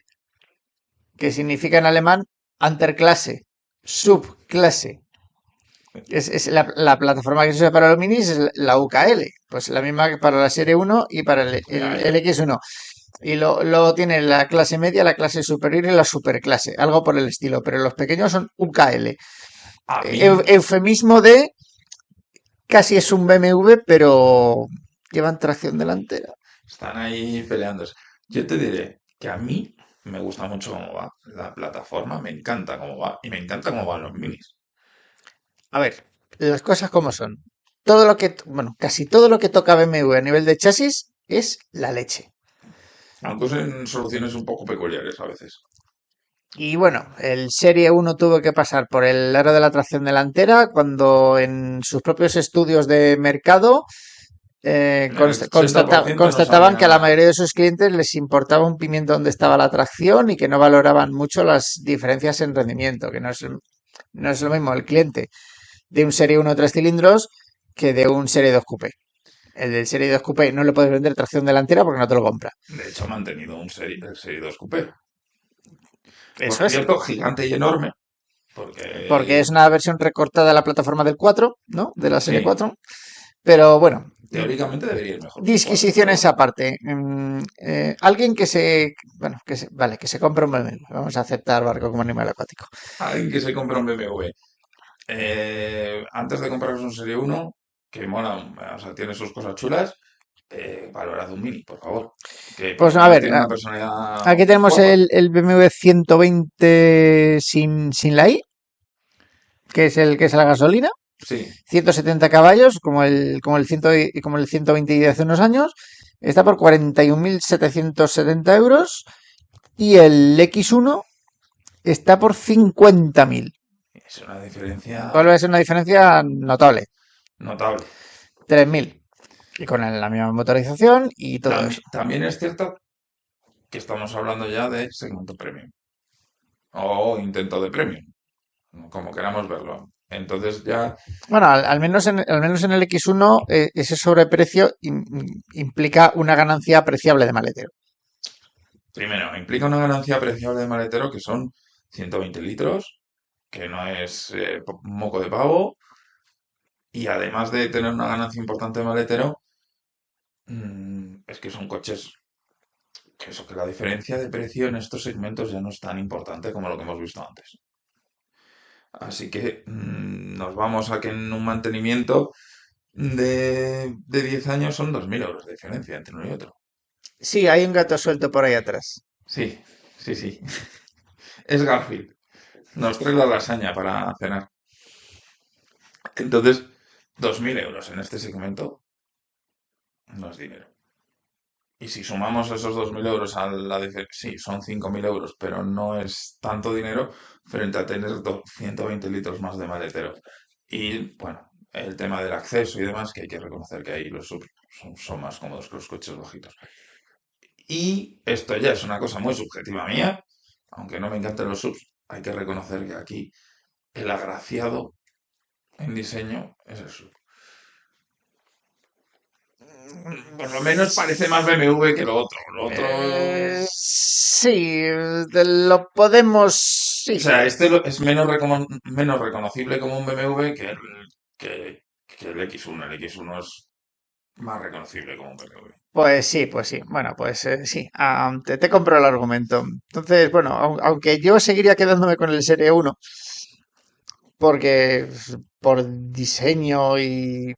que significa en alemán Unterklasse, subclase. Es la plataforma que se usa para los minis es la UKL, pues la misma que para la Serie 1 y para Ya, el ya. X1. Y luego tiene la clase media, la clase superior y la superclase, algo por el estilo, pero los pequeños son UKL. A mí Eufemismo de casi es un BMW, pero llevan tracción delantera. están ahí peleándose. Yo te diré que a mí me gusta mucho cómo va la plataforma, me encanta cómo va y me encanta cómo van los minis. A ver, las cosas como son. Todo lo que, bueno, casi todo lo que toca BMW a nivel de chasis es la leche. Aunque usen soluciones un poco peculiares a veces. Y bueno, el Serie 1 tuvo que pasar por el aro de la tracción delantera cuando en sus propios estudios de mercado El 80% no constataban que a la sabía. mayoría de sus clientes les importaba un pimiento dónde estaba la tracción y que no valoraban mucho las diferencias en rendimiento, que no es lo mismo el cliente de un Serie 1 3 cilindros que de un Serie 2 Coupé. El del Serie 2 Coupé no le puedes vender tracción delantera porque no te lo compra. De hecho, han mantenido el Serie 2 Coupé. Por Eso es, cierto, gigante y enorme. porque Porque, es una versión recortada de la plataforma del 4, ¿no? De la serie sí, 4. Pero bueno, teóricamente debería ir mejor que el 4, pero disquisiciones bueno. aparte. Alguien que se, bueno, vale, que se compra un BMW. Vamos a aceptar barco como animal acuático. Alguien que se compra un BMW. Antes de compraros un Serie 1, que mola, o sea, tiene sus cosas chulas, valorad un Mini, por favor. Que por Pues lo a menos ver, tiene una personalidad aquí tenemos guapa. el BMW 120 sin la I, que es la gasolina. Sí, 170 caballos, como el 120 de hace unos años. Está por 41.770 euros. Y el X1 está por 50.000. es una diferencia Vuelve a ser una diferencia notable. notable. 3.000. Y con la misma motorización y todo eso. También es cierto que estamos hablando ya de segmento premium o intento de premium, como queramos verlo. Entonces ya, Bueno, al menos en el X1 ese sobreprecio implica una ganancia apreciable de maletero. primero, implica una ganancia apreciable de maletero que son 120 litros, que no es moco de pavo, y además de tener una ganancia importante de maletero, es que son coches que eso, que la diferencia de precio en estos segmentos ya no es tan importante como lo que hemos visto antes. Así que nos vamos a que en un mantenimiento de 10 años son 2.000 euros de diferencia entre uno y otro. Sí, hay un gato suelto por ahí atrás. Sí, sí, sí. Es Garfield. Nos trae la lasaña para cenar. Entonces, 2.000 euros en este segmento no es dinero. Y si sumamos esos 2.000 euros a la diferencia, sí, son 5.000 euros, pero no es tanto dinero frente a tener 120 litros más de maletero. Y bueno, el tema del acceso y demás, que hay que reconocer que ahí los sub son más cómodos que los coches bajitos. Y esto ya es una cosa muy subjetiva mía, aunque no me encanten los subs, hay que reconocer que aquí el agraciado en diseño es el sub. Por lo menos parece más BMW que lo otro. Lo otro. Sí, lo podemos. O Sí. sea, es menos reconocible como un BMW que el X1. El X1 es más reconocible como un BMW. Pues sí, pues sí. Bueno, pues sí. Te compro el argumento. Entonces, bueno, aunque yo seguiría quedándome con el Serie 1, porque por diseño y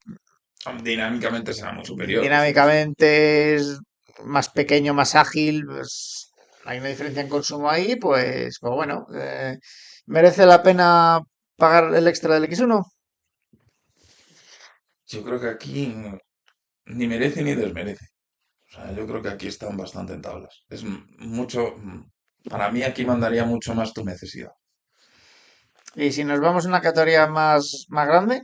Dinámicamente será muy superior. dinámicamente es más pequeño, más ágil, pues hay una diferencia en consumo ahí, pues bueno, ¿merece la pena pagar el extra del X1? Yo creo que aquí ni merece ni desmerece. O sea, yo creo que aquí están bastante en tablas. Es mucho, para mí aquí mandaría mucho más tu necesidad. Y si nos vamos a una categoría más grande,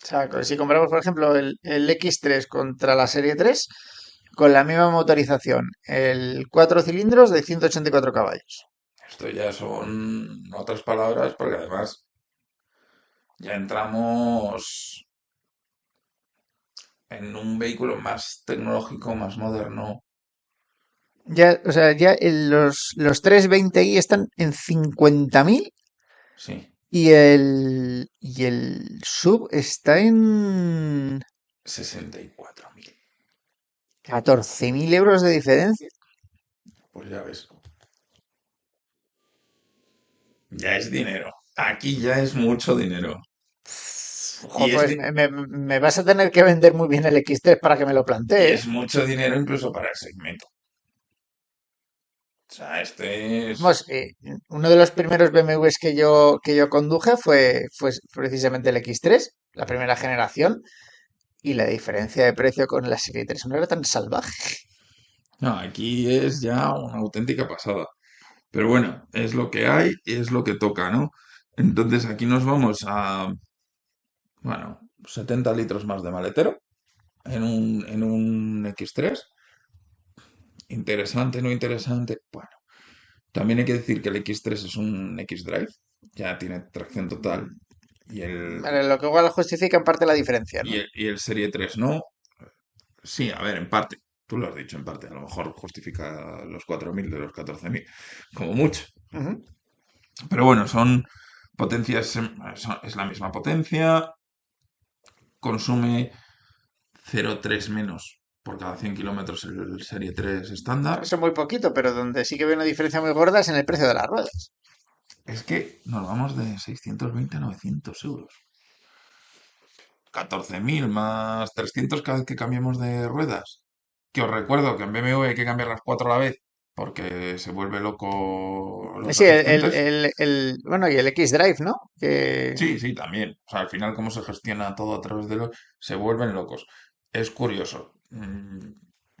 o sea, si comparamos, por ejemplo, el X3 contra la serie 3, con la misma motorización, el 4 cilindros de 184 caballos. Esto ya son otras palabras, porque además ya entramos en un vehículo más tecnológico, más moderno. Ya, o sea, ya los 320i están en 50.000 Sí, y el sub está en 64.000. 14.000 euros de diferencia. Pues ya ves, ya es dinero. Aquí ya es mucho dinero. Ojo, Y es, pues me vas a tener que vender muy bien el X3 para que me lo y plantee, ¿eh? es mucho dinero incluso para el segmento. O sea, este es... Vamos, uno de los primeros BMWs que yo conduje fue precisamente el X3, la primera generación, y la diferencia de precio con la serie 3 no era tan salvaje. No, aquí es ya una auténtica pasada. Pero bueno, es lo que hay y es lo que toca, ¿no? Entonces aquí nos vamos a, bueno, 70 litros más de maletero en un X3. Interesante, no interesante. Bueno, también hay que decir que el X3 es un X-Drive, ya tiene tracción total y Vale, lo que igual justifica en parte la diferencia, ¿no? el Serie 3 no. Sí, a ver, en parte. Tú lo has dicho en parte. A lo mejor justifica los 4.000 de los 14.000, como mucho. Ujú. Pero bueno, son potencias, es la misma potencia, consume 0,3 menos por cada 100 kilómetros el Serie 3 estándar. Eso muy poquito, pero donde sí que veo una diferencia muy gorda es en el precio de las ruedas. Es que nos vamos de 620 a 900 euros. 14.000 más 300 cada vez que cambiemos de ruedas. Que os recuerdo que en BMW hay que cambiar las cuatro a la vez porque se vuelve loco los Sí, asistentes. bueno, y el X-Drive, ¿no? Que Sí, sí, también. O sea, al final, cómo se gestiona todo a través de los... Se vuelven locos. Es curioso.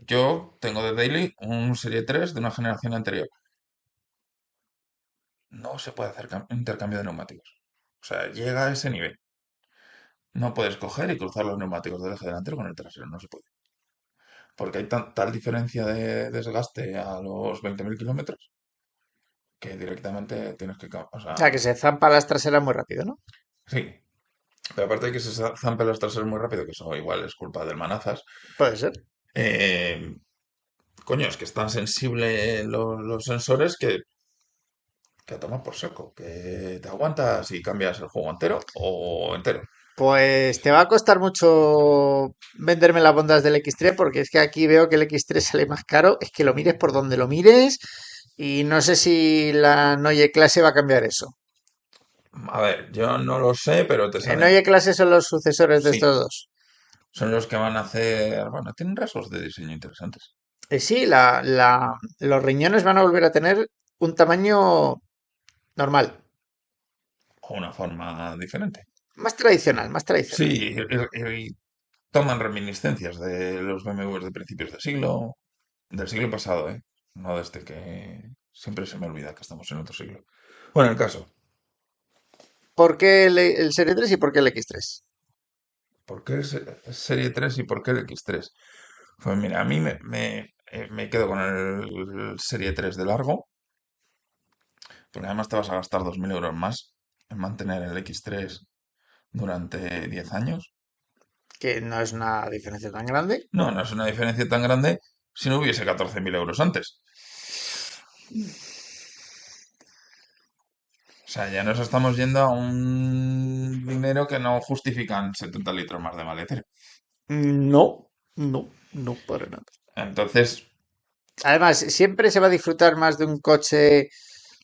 Yo tengo de Daily un Serie 3 de una generación anterior. No se puede hacer intercambio de neumáticos. O sea, llega a ese nivel. No puedes coger y cruzar los neumáticos del eje delantero con el trasero. No se puede. Porque hay tal diferencia de desgaste a los 20.000 kilómetros que directamente tienes que... O O sea, sea, que se zampa las traseras muy rápido, ¿no? sí. Pero aparte de que se zampe los traseros muy rápido, que eso igual es culpa del manazas. Puede ser. eh, Coño, es que es tan sensible los sensores que a tomar por saco. Que te aguantas y cambias el juego entero o entero. Pues te va a costar mucho venderme las bondades del X3 porque es que aquí veo que el X3 sale más caro. Es que lo mires por donde lo mires y no sé si la Neue Klasse va a cambiar eso. A ver, yo no lo sé, pero te En salen. Neue Klasse son los sucesores de Sí, estos dos. son los que van a hacer. Bueno, tienen rasgos de diseño interesantes. Sí, los riñones van a volver a tener un tamaño normal, O una forma diferente. más tradicional, más tradicional. Sí, toman reminiscencias de los BMWs de principios de siglo. Del siglo pasado, ¿eh? No de este que siempre se me olvida que estamos en otro siglo. Bueno, el caso. ¿Por qué el Serie 3 y por qué el X3? ¿Por qué Serie 3 y por qué el X3? Pues mira, a mí me quedo con el Serie 3 de largo, porque además te vas a gastar 2.000 euros más en mantener el X3 durante 10 años. Que no es una diferencia tan grande. No, no es una diferencia tan grande si no hubiese 14.000 euros antes. O sea, ya nos estamos yendo a un dinero que no justifican 70 litros más de maletero. No, no, no para nada. Entonces, Además, siempre se va a disfrutar más de un coche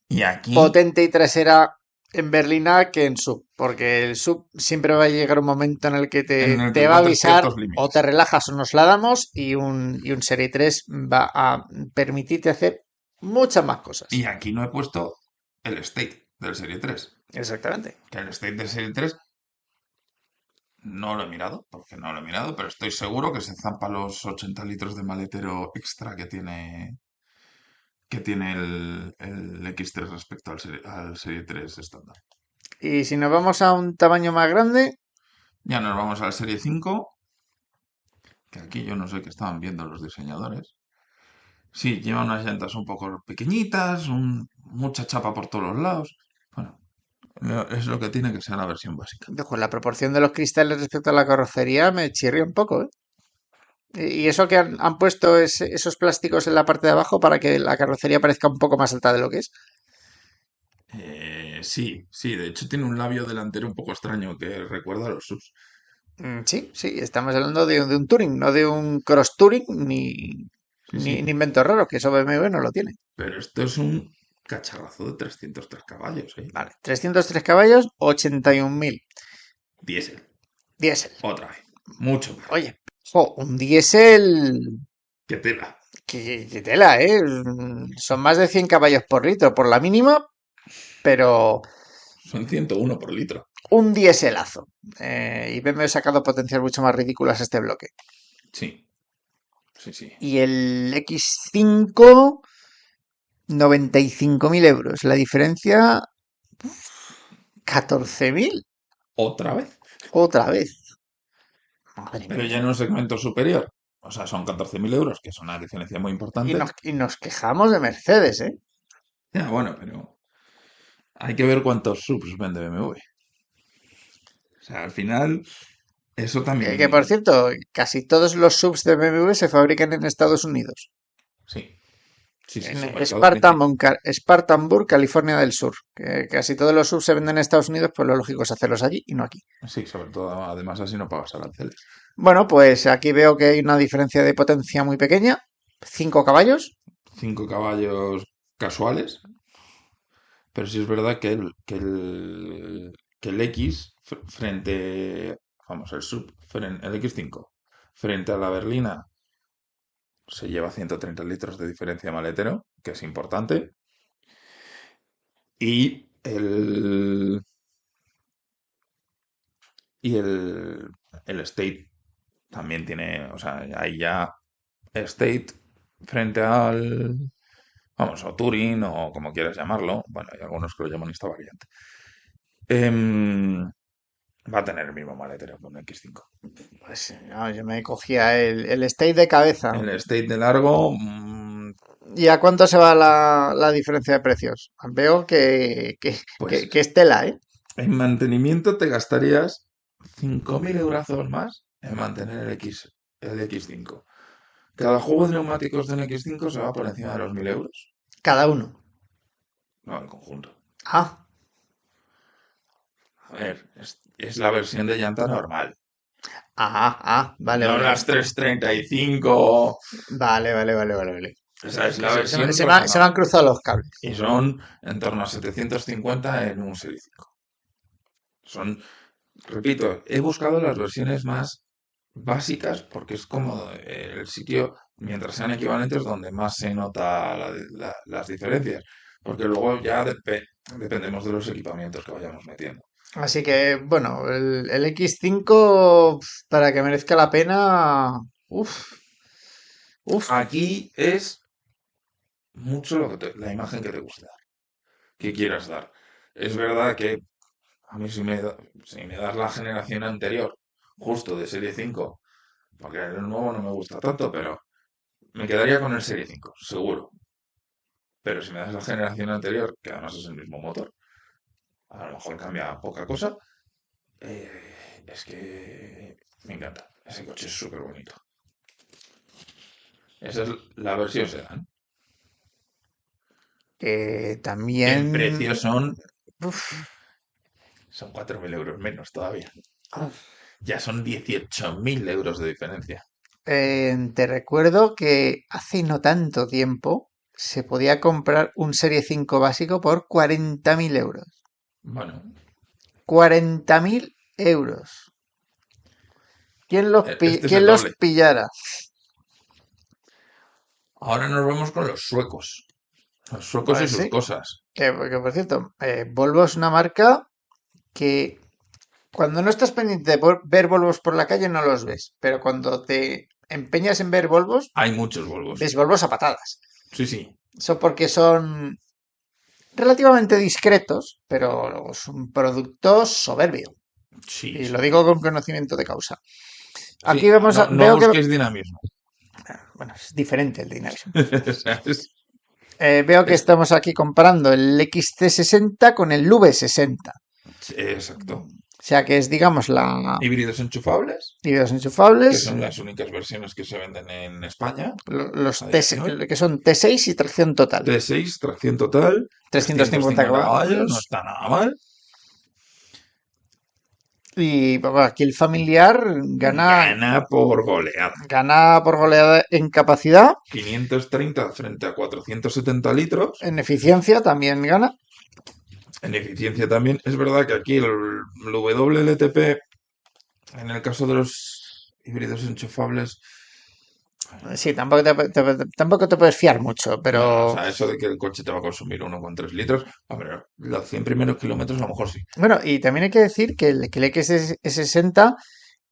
y aquí, potente y trasera. en berlina que en sub, porque el sub siempre va a llegar un momento en el que en el que te va a encuentras avisar ciertos o te límites. relajas o nos la damos y un Serie 3 va a permitirte hacer muchas más Y cosas. aquí no he puesto el state del Serie 3. Exactamente. Que el state del Serie 3 no lo he mirado, porque no lo he mirado, pero estoy seguro que se zampa los 80 litros de maletero extra que tiene el X3 respecto al Serie 3 estándar. Y si nos vamos a un tamaño más grande, Ya nos vamos al Serie 5, que aquí yo no sé qué estaban viendo los diseñadores. Sí, lleva unas llantas un poco pequeñitas, mucha chapa por todos los lados. Bueno, es lo que tiene que ser la versión básica. con la proporción de los cristales respecto a la carrocería me chirría un poco, ¿eh? Y eso que han puesto esos plásticos en la parte de abajo para que la carrocería parezca un poco más alta de lo que es. Sí, sí, de hecho tiene un labio delantero un poco extraño que recuerda a los SUVs. Sí, sí, estamos hablando de un Touring, no de un Cross Touring Sí, sí, ni invento raro, que eso BMW no lo tiene. pero esto es un cacharrazo de 303 caballos, ¿eh? Vale, 303 caballos, 81.000. Diésel, Diésel. otra vez, mucho más. Oye, un diésel. ¡Qué tela! Que tela, ¿eh? Son más de 100 caballos por litro, por la mínima, pero Son 101 por litro. un diéselazo. Y BMW ha sacado potencias mucho más ridículas a este bloque. Sí, sí, sí. Y el X5, 95.000 euros. La diferencia, 14.000. ¿Otra vez? Otra vez. Madre Pero ya mía. en un segmento superior. O sea, son 14.000 euros, que es una diferencia muy Y importante. nos quejamos de Mercedes, ¿eh? Ya, bueno, pero hay que ver cuántos subs vende BMW. O sea, al final, eso Que por también. cierto, casi todos los subs de BMW se fabrican en Estados Unidos. Sí, sí, sí, En su mercado principal. Spartanburg, California del Sur. Que casi todos los subs se venden en Estados Unidos, pues lo lógico es hacerlos allí y no aquí. Sí, sobre todo, además así no pagas aranceles. Bueno, pues aquí veo que hay una diferencia de potencia muy pequeña. 5 caballos. 5 caballos casuales, pero sí es verdad que el X vamos, el sub, el X5, frente a la berlina, se lleva 130 litros de diferencia de maletero, que es importante, y el State también tiene, o sea, ahí ya State frente vamos, o Touring, o como quieras llamarlo, bueno, hay algunos que lo llaman esta variante. Em, Va a tener el mismo maletero que un X5. Pues no, yo me cogía el Stay de cabeza. El State de largo, ¿Y a cuánto se va la diferencia de precios? Veo pues que es tela, ¿eh? en mantenimiento te gastarías 5.000 eurazos más en mantener el X5. Cada juego de neumáticos de un X5 se va por encima de los 1.000 euros. Cada uno. No, el conjunto. Ah, A ver, es la versión de llanta normal. vale, No vale, las vale. 335. Vale, vale, vale, vale, vale. Esa es Que la versión se me han profesional. cruzado los cables. Y son en torno a 750 en un Serie 5. Son, repito, he buscado las versiones más básicas porque es como el sitio, mientras sean equivalentes, donde más se nota las diferencias. Porque luego ya dependemos de los equipamientos que vayamos metiendo. Así que, bueno, el X5, para que merezca la pena, uf, uf. Aquí es mucho la imagen que te gusta dar, que quieras dar. Es verdad que a mí si me das la generación anterior, justo de Serie 5, porque el nuevo no me gusta tanto, pero me quedaría con el Serie 5, seguro. Pero si me das la generación anterior, que además es el mismo motor, a lo mejor cambia poca cosa, es que me encanta. Ese coche es súper bonito. Esa es la versión sedán. Que En también, precio son, uf, son 4.000 euros menos todavía. uf. Ya son 18.000 euros de diferencia. Te recuerdo que hace no tanto tiempo se podía comprar un Serie 5 básico por 40.000 euros. Bueno, 40.000 euros. este es ¿Quién el los doble. pillara? Ahora nos vemos con los suecos. Los suecos y Pues sus sí, cosas. que por cierto, Volvo es una marca que cuando no estás pendiente de ver Volvos por la calle no los ves, pero cuando te empeñas en ver Volvos, Hay muchos Volvos. ves Volvos a patadas. Sí, sí. Eso porque son relativamente discretos, pero es un producto soberbio. Sí, Y lo sí. digo con conocimiento de causa. Aquí Sí, vemos, no, no veo que, busquéis dinamismo. bueno, es diferente el dinamismo. O sea, Veo que es- estamos aquí comparando el XT60 con el V60. exacto. O sea que es, digamos, la Híbridos enchufables, híbridos que enchufables, son las únicas versiones que se venden en España los a T, día de hoy. que son T6 y tracción total. T6, tracción total, 350 350 caballos, no caballos. está nada mal. Y bueno, aquí el familiar Gana por goleada. gana por goleada en capacidad, 530 frente a 470 litros. en eficiencia también gana. En eficiencia también. Es verdad que aquí el WLTP, en el caso de los híbridos enchufables, Sí, tampoco te puedes fiar mucho, no, o pero sea, eso de que el coche te va a consumir 1,3 litros, hombre, los 100 primeros kilómetros a lo mejor sí. bueno, y también hay que decir que el X60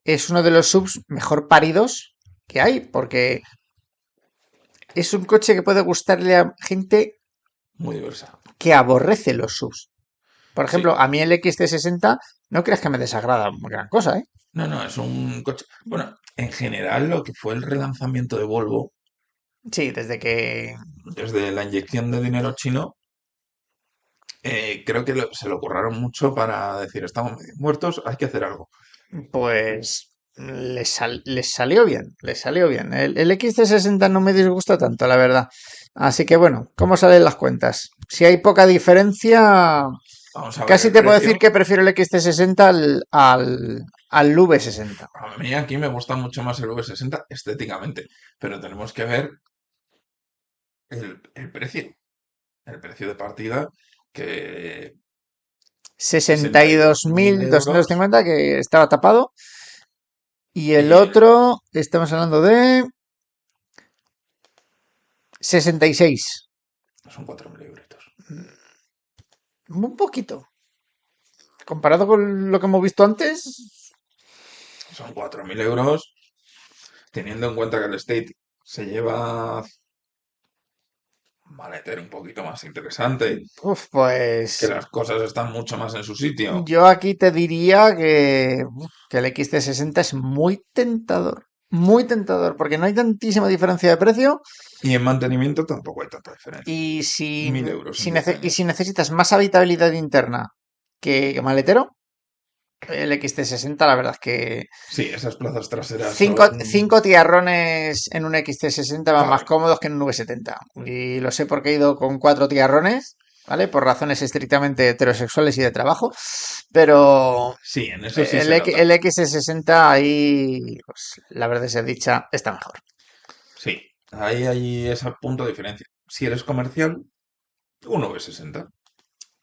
es uno de los subs mejor paridos que hay, porque es un coche que puede gustarle a gente Muy diversa. que aborrece los subs. Por ejemplo, Sí. a mí el XT60 no creas que me desagrada gran cosa, ¿eh? No, no, es un coche. Bueno, en general lo que fue el relanzamiento de Volvo, Sí, desde que desde la inyección de dinero chino, creo que se lo curraron mucho para decir, estamos medio muertos, hay que hacer algo. pues les salió bien, les salió bien. El XT60 no me disgusta tanto, la verdad. Así que bueno, ¿cómo salen las cuentas? Si hay poca diferencia, Vamos a ver casi el te puedo decir precio. que prefiero el XT60 al V60. A mí aquí me gusta mucho más el V60 estéticamente, pero tenemos que ver el precio. El precio de partida, que sesenta y dos 62.000 mil doscientos euros cincuenta que estaba tapado. Y el y otro, estamos hablando de 66. son 4.000 euros. Un poquito. Comparado con lo que hemos visto antes, Son 4.000 euros, teniendo en cuenta que el State se lleva un maletero un poquito más interesante, que pues las cosas están mucho más en su sitio. yo aquí te diría que el XT60 es muy tentador, porque no hay tantísima diferencia de precio Y en mantenimiento tampoco hay tanta diferencia. y 1.000 euros en 10 si años. necesitas más habitabilidad interna que maletero, el XT60 la verdad es que Sí, esas plazas traseras son... cinco tiarrones en un XT60 van más Caben. cómodos que en un V70. Y lo sé porque he ido con cuatro tiarrones, ¿vale? Por razones estrictamente heterosexuales y de trabajo. Pero Sí, en eso sí se nota. el XT60 ahí, pues la verdad sea dicha, está mejor. Sí, ahí hay ese punto de diferencia. Si eres comercial, un V60.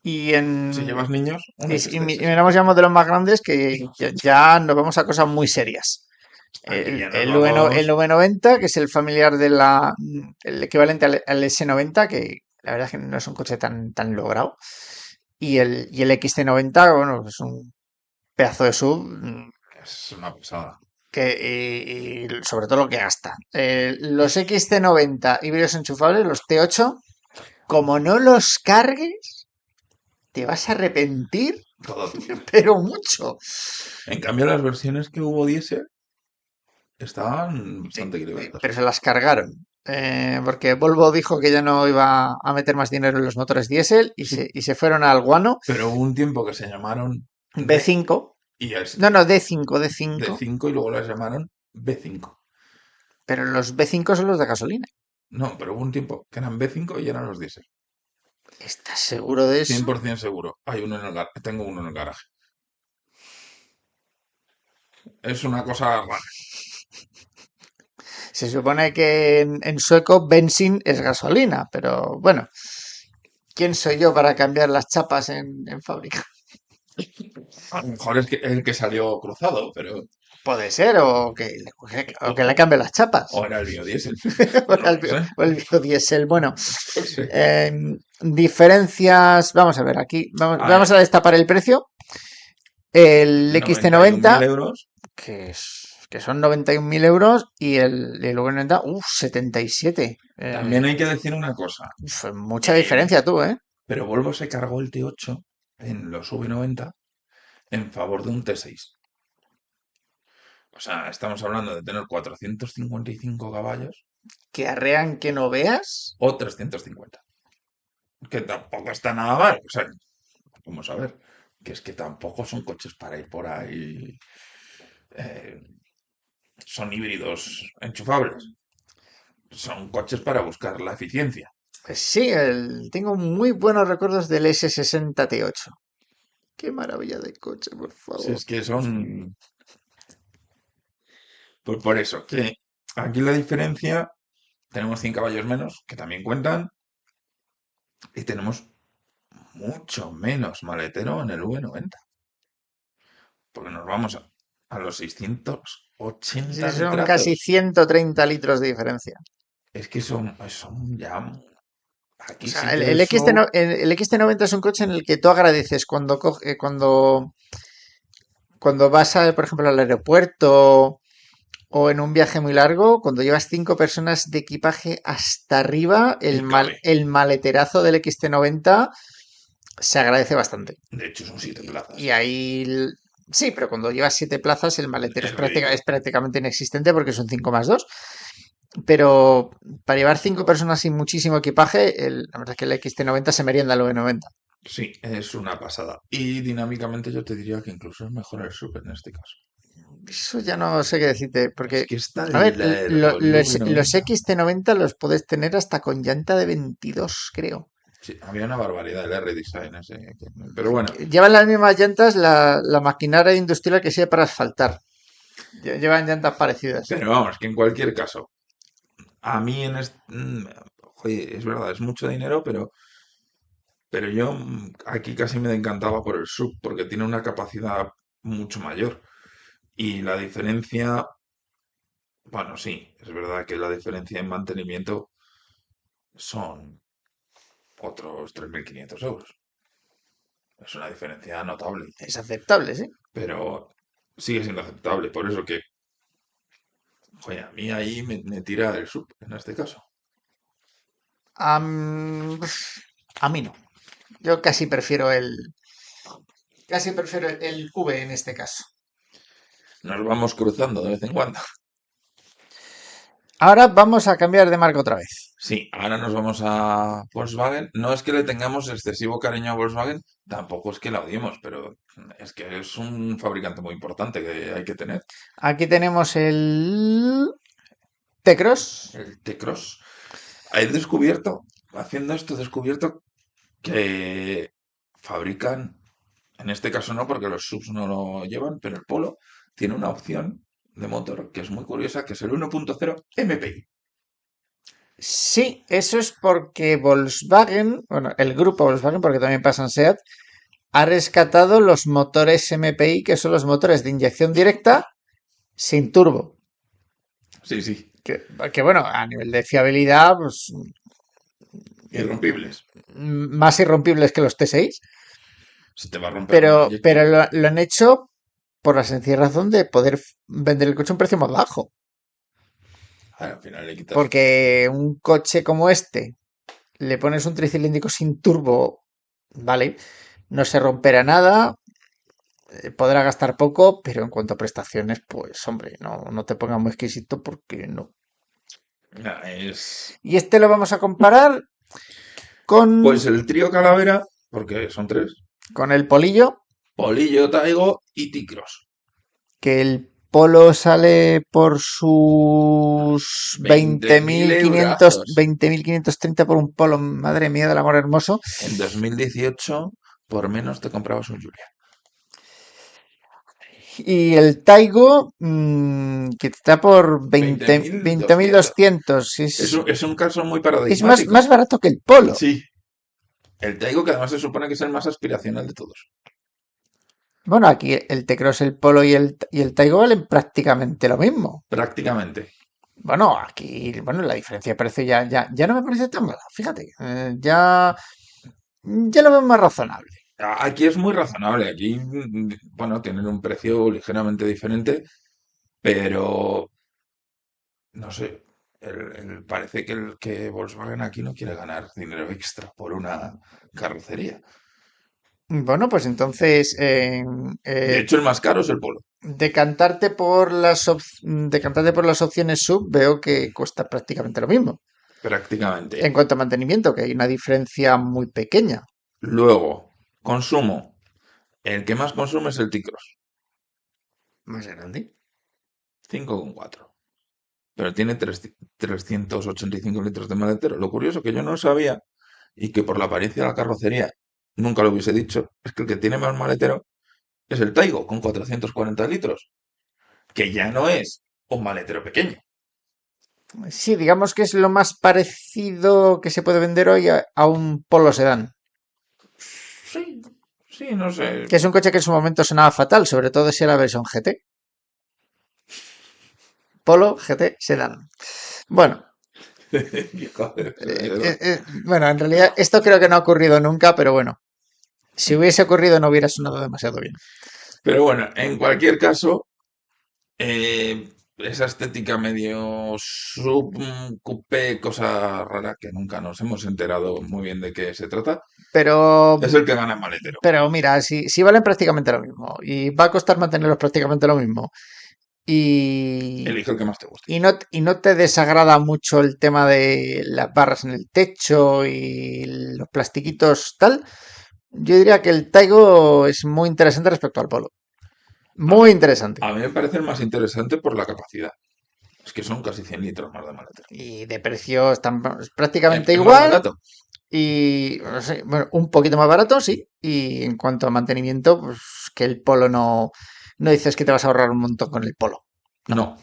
Y Si en llevas niños, un y XT60. miramos ya modelos más grandes que ya nos vamos a cosas muy serias. Aquí ya nos El vamos. V90, que es el familiar el equivalente al S90, que la verdad es que no es un coche tan logrado. Y el XT90, bueno, es un pedazo de sub Es una pasada. y sobre todo lo que gasta. Los XT90 híbridos enchufables, los T8, como no los cargues, te vas a arrepentir, Todo tu vida. pero mucho. En cambio, las versiones que hubo diésel estaban Sí, bastante equilibradas. pero se las cargaron. Porque Volvo dijo que ya no iba a meter más dinero en los motores diésel Sí, y se fueron al guano pero hubo un tiempo que se llamaron D B5. y No, es no, D5, D5. D5 y luego las llamaron B5. Pero los B5 son los de gasolina. No, pero hubo un tiempo que eran B5 y eran los diésel. ¿Estás seguro de eso? 100% seguro. Hay uno en el tengo uno en el garaje. Es una cosa rara. Se supone que en sueco benzín es gasolina, pero bueno, ¿quién soy yo para cambiar las chapas en fábrica? A lo mejor es que el que salió cruzado, pero. Puede ser, o que le O, cambie las chapas. o era el biodiesel. O No lo sé. el biodiesel. Bueno, No sé. eh, diferencias. Vamos a ver aquí. A Vamos ver, a destapar el precio. El 91.000 XT90, euros. que son 91.000 euros, y el V90, 77. También hay que decir una cosa. Mucha eh, diferencia tú, ¿eh? pero Volvo se cargó el T8 en los V90 en favor de un T6. O sea, estamos hablando de tener 455 caballos Que arrean que no veas. o 350. Que tampoco está nada mal. O sea, vamos a ver. Que es que tampoco son coches para ir por ahí. eh, Son híbridos enchufables. Son coches para buscar la eficiencia. Pues sí, tengo muy buenos recuerdos del S60 T8. Qué maravilla de coche, por Si favor. es que son. Pues por eso, que aquí la diferencia, tenemos 100 caballos menos, que también cuentan, y tenemos mucho menos maletero en el V90. Porque nos vamos a los Sí, 680 son casi litrazos. 130 litros de diferencia. Es que son ya. O Aquí sí sea, que eso. el XT90 es un coche en el que tú agradeces cuando vas, por ejemplo, al aeropuerto o en un viaje muy largo, cuando llevas 5 personas de equipaje hasta arriba, Y cabe. el maleterazo del XT90 se agradece bastante. De hecho, son 7 Y plazas. ahí, sí, pero cuando llevas 7 plazas, el maletero Es ridículo. es prácticamente inexistente porque son 5 más 2. Pero para llevar 5 personas sin muchísimo equipaje, la verdad es que el XT90 se merienda el V90. Sí, es una pasada. Y dinámicamente yo te diría que incluso es mejor el sub en este caso. Eso ya no sé qué decirte, Es porque, que está a ver, lerdo el los V90. XT90 los puedes tener hasta con llanta de 22, creo. Sí, había una barbaridad el R-Design ese. Pero bueno, Llevan las mismas llantas la maquinaria industrial que sirve para asfaltar. Llevan llantas parecidas. pero vamos, que en cualquier caso, a mí oye, es verdad, es mucho dinero, pero yo aquí casi me encantaba por el sub, porque tiene una capacidad mucho mayor. Y la diferencia, bueno, sí, es verdad que la diferencia en mantenimiento son otros 3.500 euros. Es una diferencia notable, Es aceptable, sí. pero sigue siendo aceptable. Por eso que, joder, a mí ahí me tira el sub en este caso. Am, a mí no. Yo casi prefiero el V en este caso. Nos vamos cruzando de vez en cuando. Ahora vamos a cambiar de marca otra vez. Sí, ahora nos vamos a Volkswagen. No es que le tengamos excesivo cariño a Volkswagen, tampoco es que la odiemos, pero es que es un fabricante muy importante que hay que tener. Aquí tenemos el T-Cross. El T-Cross. He descubierto, haciendo esto, he descubierto que fabrican, en este caso no, porque los subs no lo llevan, pero el Polo tiene una opción de motor que es muy curiosa, que es el 1.0 MPI. Sí, eso es porque Volkswagen, bueno, el grupo Volkswagen, porque también pasa en SEAT, ha rescatado los motores MPI, que son los motores de inyección directa sin turbo. Sí, sí, Que, que bueno, a nivel de fiabilidad, pues irrompibles. más irrompibles que los T6, Se te va a romper una pero inyección. lo han hecho por la sencilla razón de poder vender el coche a un precio más bajo. Al final le quitas. Porque un coche como este, le pones un tricilíndrico sin turbo, vale, no se romperá nada, podrá gastar poco, pero en cuanto a prestaciones, pues hombre, no te pongas muy exquisito porque no. Nah, es. Y este lo vamos a comparar con, Pues el trío Calavera, porque son tres: con el Polillo, Polillo, Taigo y T-Cross. que el Polo sale por sus 20.000 eurazos. 20.530 por un Polo, madre mía del amor hermoso. En 2018, por menos te comprabas un Julia. Y el Taigo, que está por 20.200. 20.200. Es un caso muy Es paradigmático. más barato que el Polo. Sí. El Taigo, que además se supone que es el más aspiracional de todos. Bueno, aquí el T-Cross, el Polo y el Taigo valen prácticamente lo mismo. prácticamente. Bueno, aquí, bueno, la diferencia de precio ya no me parece tan mala, fíjate. Ya lo veo más razonable. Aquí es muy razonable. Aquí, bueno, tienen un precio ligeramente diferente, pero no sé. Parece que Volkswagen aquí no quiere ganar dinero extra por una carrocería. Bueno, pues entonces, De hecho, el más caro es el Polo. decantarte por las opciones sub, veo que cuesta prácticamente lo mismo. En Prácticamente. cuanto a mantenimiento, que hay una diferencia muy pequeña. Luego, consumo. El que más consume es el T-Cross, Más grande. 5,4. Pero tiene 385 litros de maletero. Lo curioso que yo no sabía y que por la apariencia de la carrocería nunca lo hubiese dicho, es que el que tiene más maletero es el Taigo, con 440 litros, que ya no es un maletero pequeño. Sí, digamos que es lo más parecido que se puede vender hoy a un Polo Sedán, Sí, sí, no sé. que es un coche que en su momento sonaba fatal, sobre todo si era la versión GT. Polo GT Sedán. Bueno, Joder, bueno, en realidad esto creo que no ha ocurrido nunca, pero bueno, si hubiese ocurrido no hubiera sonado demasiado bien. pero bueno, en cualquier caso, esa estética medio sub coupé, cosa rara que nunca nos hemos enterado muy bien de qué se trata, Pero, es el que gana en maletero. pero mira, si valen prácticamente lo mismo y va a costar mantenerlos prácticamente lo mismo y, Elige el que más te guste. y no te desagrada mucho el tema de las barras en el techo y los plastiquitos tal, yo diría que el Taigo es muy interesante respecto al Polo. A Muy mí, interesante. a mí me parece el más interesante por la capacidad. Es que son casi 100 litros más de maletero. Y de precio están prácticamente Es más igual. barato. Y no sé, bueno, un poquito más barato, sí. Y en cuanto a mantenimiento, pues que el Polo no dices que te vas a ahorrar un montón con el Polo. No.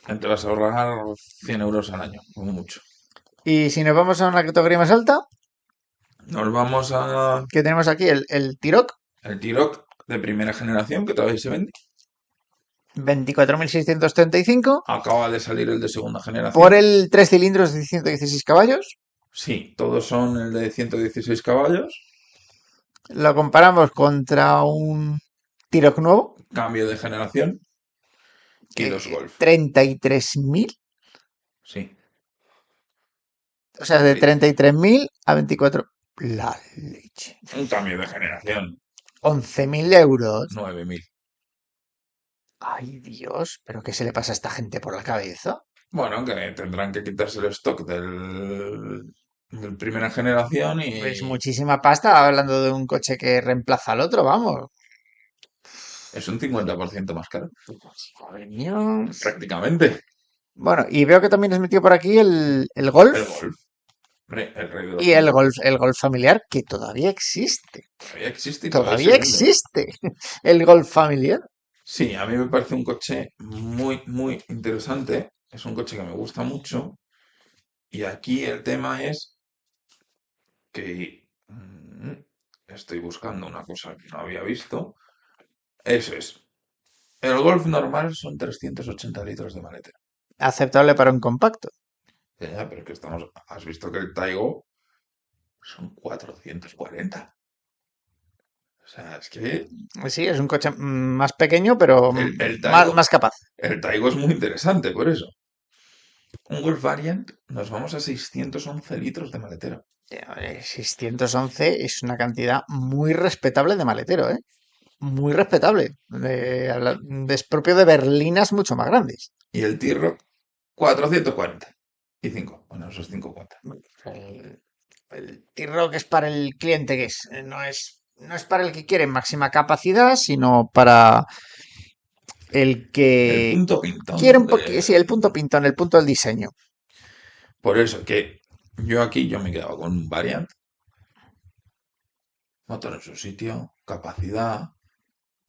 No, te vas a ahorrar 100 euros al año, como mucho. Y si nos vamos a una categoría más alta, Nos vamos a que tenemos aquí el T-Roc, el T-Roc de primera generación, que todavía se vende. 24.635 Acaba de salir el de segunda por generación. el 3 cilindros de 116 caballos. Sí, todos son el de 116 caballos. Lo comparamos contra un T-Roc nuevo, Cambio de generación y que dos Golf. 33.000, Sí, o sea, de 33.000 a 24. La leche. un cambio de generación. 11.000 euros. 9.000. Ay, Dios, ¿pero qué se le pasa a esta gente por la cabeza? Bueno, que tendrán que quitarse el stock del primera generación Es y muchísima pasta hablando de un coche que reemplaza al otro, vamos. es un 50% más caro. Madre mía. Prácticamente. Bueno, y veo que también has metido por aquí el El Golf Golf. Hombre, el rey de los y el Golf. Golf familiar, que todavía existe. Todavía existe y todavía se Todavía vende. existe el Golf familiar. Sí, a mí me parece un coche muy, muy interesante. Es un coche que me gusta mucho. Y aquí el tema es que estoy buscando una cosa que no había visto. Eso es. El Golf normal son 380 litros de maletero. Aceptable para un compacto. Ya, pero es que has visto que el Taigo son 440. O sea, es que Sí, es un coche más pequeño, pero el más, Taigo, más capaz. el Taigo es muy interesante por eso. Un Golf Variant, nos vamos a 611 litros de maletero. 611 es una cantidad muy respetable de maletero, ¿eh? Muy respetable. Es propio de berlinas mucho más grandes. Y el T-Roc, 440. Y 5. Bueno, esos 5 cuentan. El T-Roc es para el cliente que es. No es para el que quiere máxima capacidad, sino para el El que punto quiere pintón un poquito, sí, el punto pintón, el punto del diseño. Por eso que yo me he quedado con un Variant. Motor en su sitio, capacidad.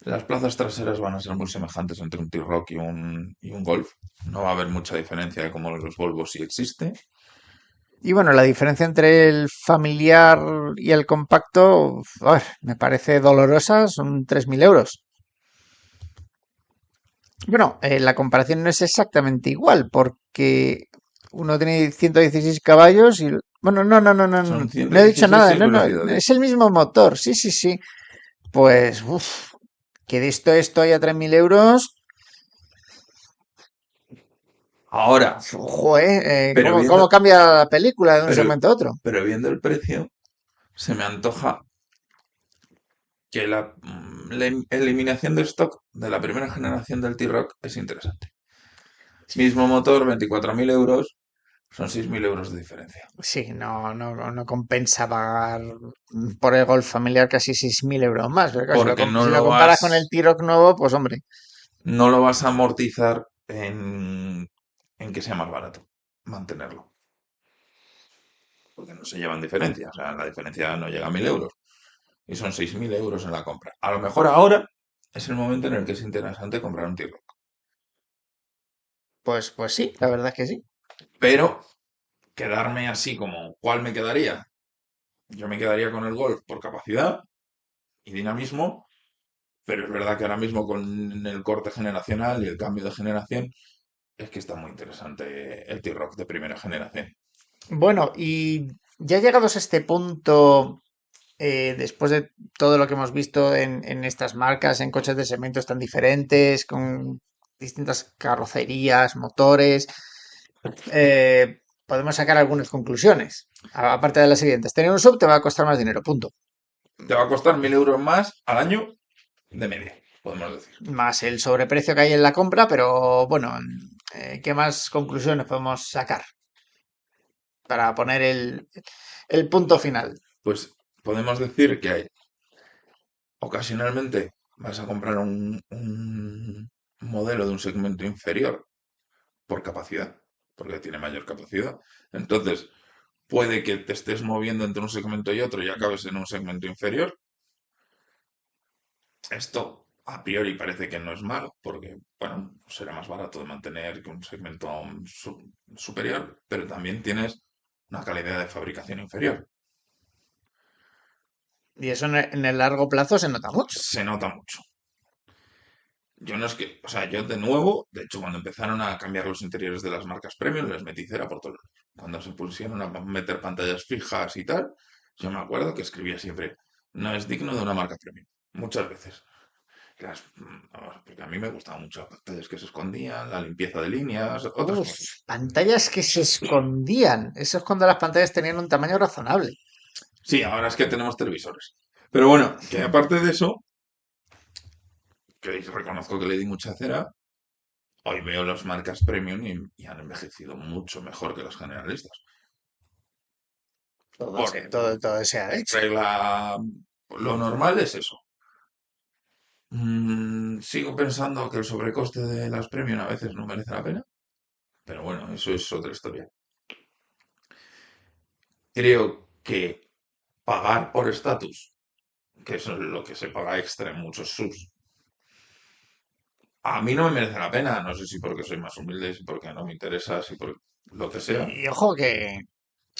Las plazas traseras van a ser muy semejantes entre un T-Roc y un Golf. No va a haber mucha diferencia de cómo los Volvos sí existe. Y bueno, la diferencia entre el familiar y el compacto, me parece dolorosa, son 3.000 euros. Bueno, la comparación no es exactamente igual, porque uno tiene 116 caballos y... Bueno, Son no he dicho 116 nada, seis no, velocidades. es el mismo motor, sí, sí, sí. Pues, uff, que de esto a 3.000 euros, Ahora, joder, pero cómo viendo, cambia la película de un pero, segmento a otro? pero viendo el precio, se me antoja que la eliminación de stock de la primera generación del T-Roc es interesante. Mismo motor, 24.000 euros, son 6.000 euros de diferencia. Sí, no compensa pagar por el Golf familiar casi 6.000 euros más. Pero claro, Porque si lo comparas con el T-Roc nuevo, pues hombre, no lo vas a amortizar en que sea más barato mantenerlo. Porque no se llevan diferencia. O sea, la diferencia no llega a 1.000 euros. Y son 6.000 euros en la compra. A lo mejor ahora es el momento en el que es interesante comprar un T-Roc. pues sí, la verdad es que sí. Pero quedarme así como, ¿cuál me quedaría? Yo me quedaría con el Golf por capacidad y dinamismo, pero es verdad que ahora mismo con el corte generacional y el cambio de generación, es que está muy interesante el T-Roc de primera generación. Bueno, y ya llegados a este punto, después de todo lo que hemos visto en estas marcas, en coches de segmentos tan diferentes, con distintas carrocerías, motores, podemos sacar algunas conclusiones. Aparte de las siguientes, tener un sub te va a costar más dinero, punto. Te va a costar 1.000 euros más al año de media, podemos decir. Más el sobreprecio que hay en la compra, pero bueno, ¿qué más conclusiones podemos sacar para poner el punto final? Pues podemos decir que hay, ocasionalmente vas a comprar un modelo de un segmento inferior por capacidad, porque tiene mayor capacidad. Entonces, puede que te estés moviendo entre un segmento y otro y acabes en un segmento inferior. Esto a priori parece que no es malo, porque, bueno, será más barato de mantener que un segmento superior, pero también tienes una calidad de fabricación inferior. Y eso en el largo plazo se nota mucho. Se nota mucho. Yo no es que, o sea, yo de nuevo, de hecho, cuando empezaron a cambiar los interiores de las marcas premium, les metí cera por todo. Cuando se pusieron a meter pantallas fijas y tal, yo me acuerdo que escribía siempre, no es digno de una marca premium. Muchas veces. Vamos, porque a mí me gustaban mucho las pantallas que se escondían, la limpieza de líneas, otras Uf, cosas. pantallas que se escondían. Eso es cuando las pantallas tenían un tamaño razonable. Sí, ahora es que tenemos televisores. Pero bueno, que aparte de eso, que reconozco que le di mucha cera, hoy veo las marcas premium y han envejecido mucho mejor que las generalistas. Porque Todo se ha hecho. regla, lo normal es eso. Sigo pensando que el sobrecoste de las premium a veces no merece la pena, pero bueno, eso es otra historia. Creo que pagar por estatus, que eso es lo que se paga extra en muchos subs, a mí no me merece la pena. No sé si porque soy más humilde, si porque no me interesa, si por lo que sea. Y ojo que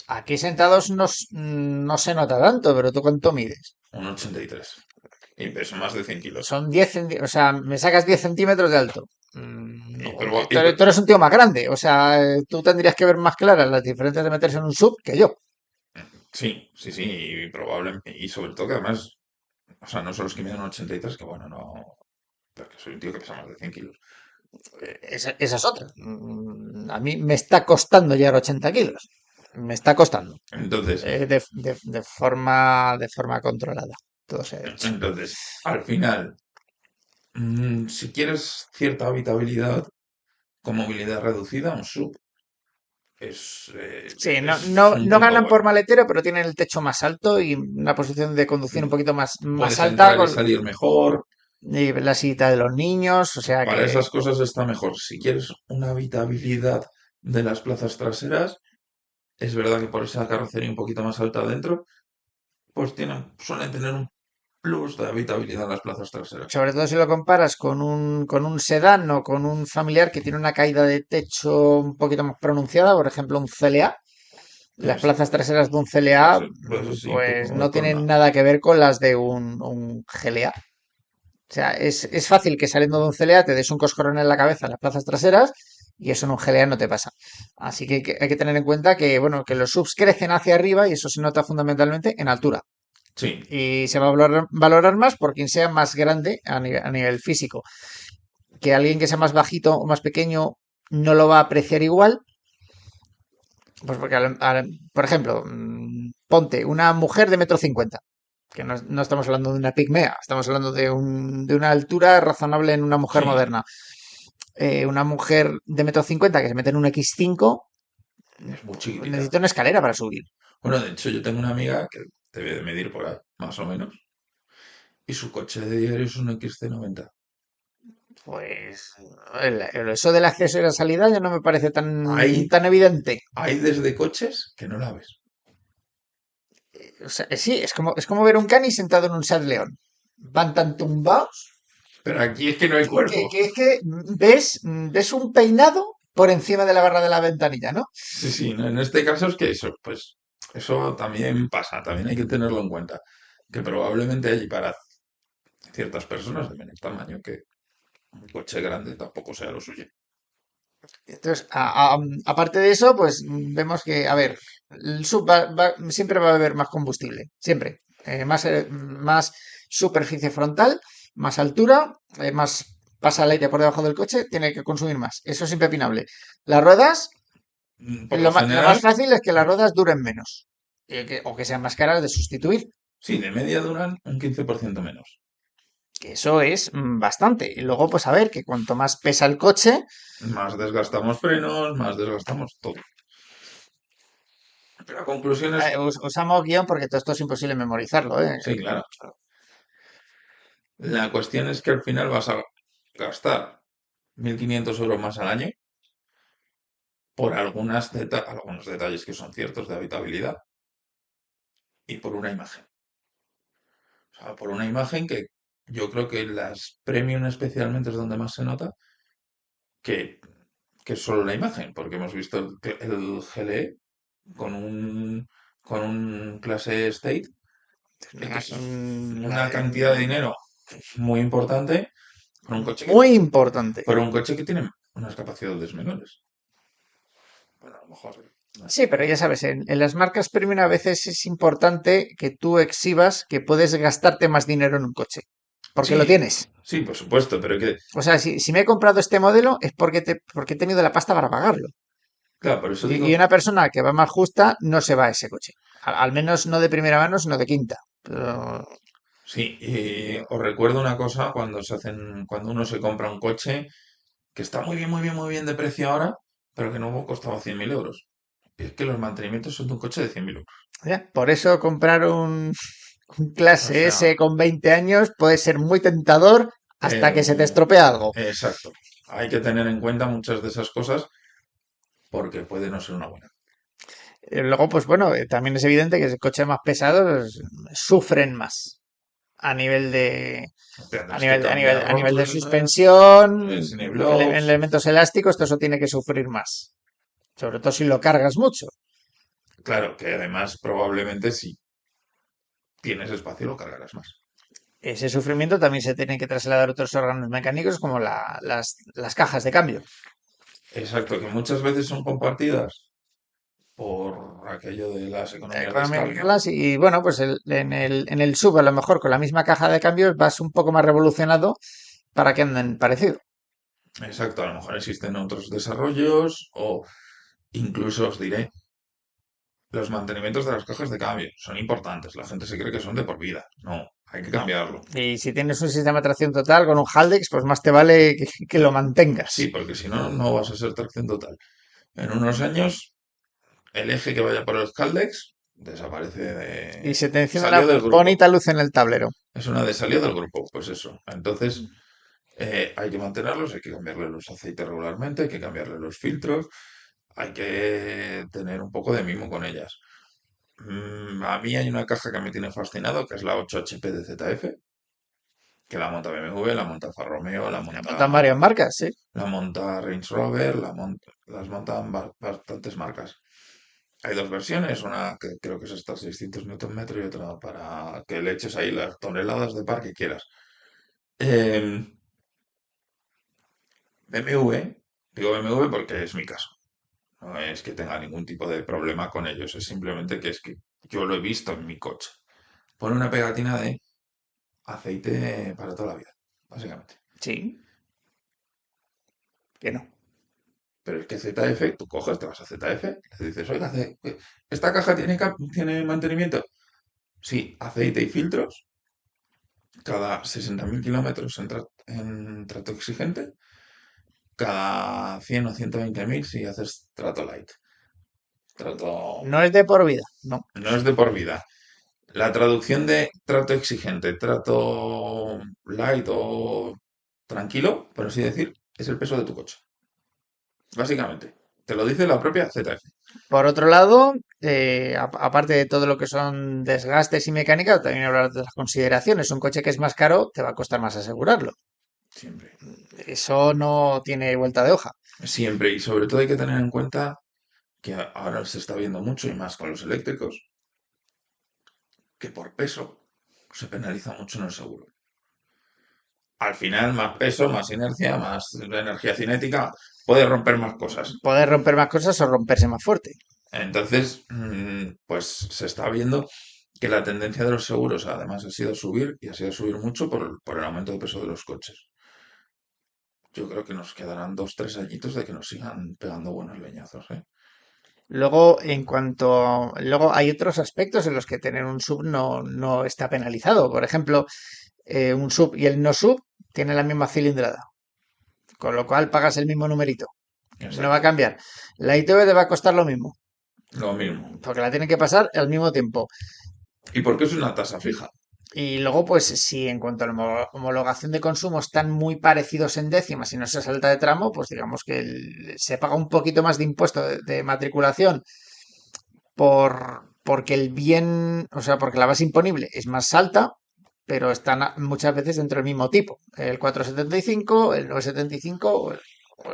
aquí sentados no se nota tanto, pero ¿tú cuánto mides? Un 83 y peso más de 100 kilos. Son 10 o sea, me sacas 10 centímetros de alto. Y, Joder, tú eres un tío más grande, o sea, tú tendrías que ver más claras las diferencias de meterse en un sub que yo. sí, sí, sí, y probablemente, y sobre todo que además, o sea, no solo es que me dan un 83, que bueno, no, pero que soy un tío que pesa más de 100 kilos. Esa es otra. A mí me está costando llegar a 80 kilos. Me está costando. Entonces, De forma controlada. Todo se ha hecho. al final, si quieres cierta habitabilidad con movilidad reducida, un sub Sí, es un no punto ganan por bueno. maletero, pero tienen el techo más alto y una posición de conducción un poquito más Puedes alta entrar y salir mejor. y la sillita de los niños. O sea Para que, esas cosas está mejor. Si quieres una habitabilidad de las plazas traseras, es verdad que por esa carrocería un poquito más alta adentro, pues suelen tener un plus de habitabilidad en las plazas traseras. sobre todo si lo comparas con un sedán o con un familiar que tiene una caída de techo un poquito más pronunciada, por ejemplo, un CLA. Las Es- plazas traseras de un CLA, pues es pues incluso no mejor tienen una. nada que ver con las de un GLA. O sea, es fácil que saliendo de un CLA te des un coscorrón en la cabeza en las plazas traseras y eso en un GLA no te pasa. Así que hay que tener en cuenta que, bueno, que los subs crecen hacia arriba y eso se nota fundamentalmente en altura. Sí, Y se va a valorar más por quien sea más grande a nivel físico. Que alguien que sea más bajito o más pequeño no lo va a apreciar igual. Pues porque, por ejemplo, ponte una mujer de 1,50 m, que no estamos hablando de una pigmea, estamos hablando de una altura razonable en una mujer sí, moderna. Una mujer de 1,50 m que se mete en un X5 es muy chiquitita. necesita una escalera para subir. Bueno, de hecho yo tengo una amiga que debe de medir por ahí, más o menos, y su coche de diario es un XC90. Pues eso del acceso y la salida ya no me parece Hay, tan evidente. hay desde coches que no la ves. O sea, sí, es como ver un cani sentado en un Seat León. Van tan tumbados Pero aquí es que no hay cuerpo. que es que ves un peinado por encima de la barra de la ventanilla, ¿no? Sí, sí, no, en este caso es que eso, pues eso también pasa, también hay que tenerlo en cuenta, que probablemente allí para ciertas personas de menor tamaño que un coche grande tampoco sea lo suyo. Entonces, aparte de eso, pues vemos que, a ver, el sub siempre va a haber más combustible, siempre. Más superficie frontal, más altura, más pasa el aire por debajo del coche, tiene que consumir más. Eso es impepinable. Las ruedas, Por lo lo más general, fácil es que las ruedas duren menos o que sean más caras de sustituir. sí, de media duran un 15% menos. Que eso es bastante. Y luego, pues a ver, que cuanto más pesa el coche, Más desgastamos frenos, más desgastamos todo. La conclusión es, usamos guión porque todo esto es imposible memorizarlo, ¿eh? sí, claro, la cuestión es que al final vas a gastar 1.500 euros más al año por algunos detalles que son ciertos de habitabilidad y por una imagen. O sea, por una imagen que yo creo que en las premium especialmente es donde más se nota que, que es solo la imagen, porque hemos visto el GLE con un clase State, que Es es una cantidad de dinero muy importante por un coche muy importante. que tiene unas capacidades menores. Bueno, a lo mejor. No sé. Sí, pero ya sabes, en las marcas premium a veces es importante que tú exhibas que puedes gastarte más dinero en un coche, porque lo Sí, tienes. sí, por supuesto, pero que, O sea, si me he comprado este modelo es porque he tenido la pasta para pagarlo. claro, por eso Y digo, una persona que va más justa no se va a ese coche. Al menos no de primera mano, sino de quinta. Pero, sí, y os recuerdo una cosa cuando uno se compra un coche que está muy bien, muy bien, muy bien de precio ahora, pero que no costaba 100.000 euros. Y es que los mantenimientos son de un coche de 100.000 euros. ya, por eso comprar un O clase sea, S con 20 años puede ser muy tentador hasta que se te pero estropea algo. exacto. Hay que tener en cuenta muchas de esas cosas porque puede no ser una buena. Luego, pues bueno, también es evidente que los coches más pesados sufren más a nivel de, Tendrás que cambiar a nivel de roturas, suspensión, siniblocks. elementos elásticos, todo eso tiene que sufrir más. Sobre todo si lo cargas mucho. Claro, que además probablemente si tienes espacio lo cargarás más. Ese sufrimiento también se tiene que trasladar a otros órganos mecánicos como las cajas de cambio. Exacto, que muchas veces son compartidas por aquello de las economías de Economy escala. Class y bueno, pues en el sub a lo mejor con la misma caja de cambios vas un poco más revolucionado para que anden parecido. Exacto, a lo mejor existen otros desarrollos o incluso os diré, los mantenimientos de las cajas de cambio son importantes. La gente se cree que son de por vida. No, hay que No. cambiarlo. Y si tienes un sistema de tracción total con un Haldex, pues más te vale que lo Sí, mantengas. porque si no, no vas a ser tracción total. En unos años, el eje que vaya por el Caldex desaparece Y de... se te enciende Salió una del grupo. bonita luz en el tablero. Es una de salió del grupo, pues eso. Entonces, hay que mantenerlos, hay que cambiarle los aceites regularmente, hay que cambiarle los filtros, hay que tener un poco de mimo con ellas. A mí hay una caja que me tiene fascinado, que es la 8HP de ZF, que la monta BMW, la monta Alfa Romeo, Me montan varias marcas, sí. la monta Range Rover, las montan bastantes marcas. Hay dos versiones, una que creo que es hasta 600 Nm y otra para que le eches ahí las toneladas de par que quieras. Eh, BMW, digo BMW porque es mi caso. No es que tenga ningún tipo de problema con ellos, es simplemente que es que yo lo he visto en mi coche. Pone una pegatina de aceite para toda la vida, básicamente. Sí, que no. Pero es que ZF, tú coges, te vas a ZF, le dices, oiga, ¿esta caja tiene mantenimiento? Sí, aceite y filtros cada 60.000 kilómetros en trato exigente, cada 100 o 120.000 si haces trato light. Trato No es de por vida, no. no es de por vida. La traducción de trato exigente, trato light o tranquilo, por así decir, es el peso de tu coche. Básicamente. Te lo dice la propia ZF. Por otro lado, aparte de todo lo que son desgastes y mecánica, también hablar de las consideraciones. Un coche que es más caro te va a costar más asegurarlo. Siempre. Eso no tiene vuelta de hoja. Siempre. Y sobre todo hay que tener en cuenta que ahora se está viendo mucho y más con los eléctricos, que por peso se penaliza mucho en el seguro. Al final, más peso, más inercia, más energía cinética, puede romper más cosas. Poder romper más cosas o romperse más fuerte. Entonces, pues se está viendo que la tendencia de los seguros además ha sido subir y ha sido subir mucho por el aumento de peso de los coches. Yo creo que nos quedarán 2, 3 añitos de que nos sigan pegando buenos leñazos, ¿eh? Luego hay otros aspectos en los que tener un sub no está penalizado. Por ejemplo, un sub y el no sub tienen la misma cilindrada, con lo cual pagas el mismo numerito. No va a Exacto. cambiar. La ITV te va a costar lo mismo, Lo mismo. porque la tienen que pasar al mismo tiempo. ¿Y por qué es una tasa fija? Y luego, pues si en cuanto a la homologación de consumo están muy parecidos en décimas y no se salta de tramo, pues digamos que se paga un poquito más de impuesto de matriculación porque el bien, o sea, porque la base imponible es más alta, pero están muchas veces dentro del mismo tipo. El 475, el 975 o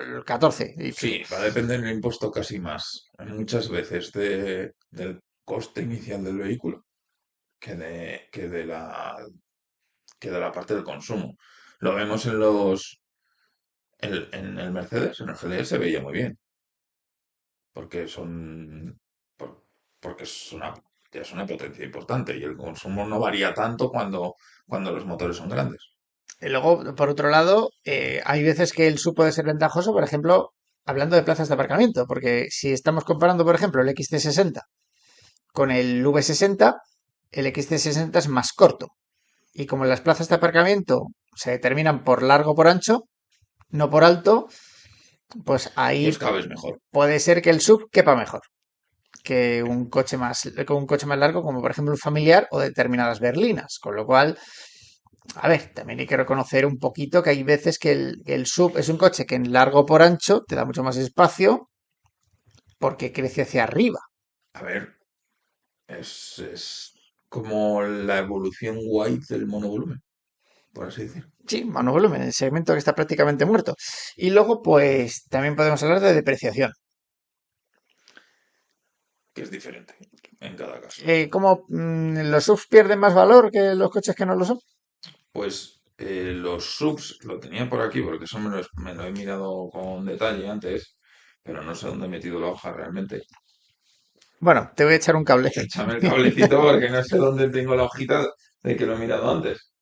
el 14. Sí, va a depender del impuesto casi más, muchas veces, del coste inicial del vehículo que de la parte del consumo. Lo vemos en el Mercedes, en el GLS se veía muy bien, porque por- porque es una potencia importante y el consumo no varía tanto cuando los motores son grandes. Y luego, por otro lado, hay veces que el sub puede ser ventajoso, por ejemplo, hablando de plazas de aparcamiento, porque si estamos comparando, por ejemplo, el XT60 con el V60, el XT60 es más corto. Y como las plazas de aparcamiento se determinan por largo o por ancho, no por alto, pues Pues ahí cabes mejor. puede ser que el sub quepa mejor que un coche más largo, como por ejemplo un familiar o determinadas berlinas. Con lo cual, a ver, también hay que reconocer un poquito que hay veces que el sub es un coche que en largo por ancho te da mucho más espacio porque crece hacia arriba. A ver, es como la evolución white del monovolumen, por así decir, Sí, monovolumen, el segmento que está prácticamente muerto. Y luego, pues también podemos hablar de depreciación. que es diferente en cada caso. ¿Cómo los subs pierden más valor que los coches que no lo son? Pues los subs lo tenía por aquí porque eso me lo he mirado con detalle antes, pero no sé dónde he metido la hoja realmente. Bueno, te voy a echar un cable. Échame el cablecito porque no sé dónde tengo la hojita de que lo he mirado antes.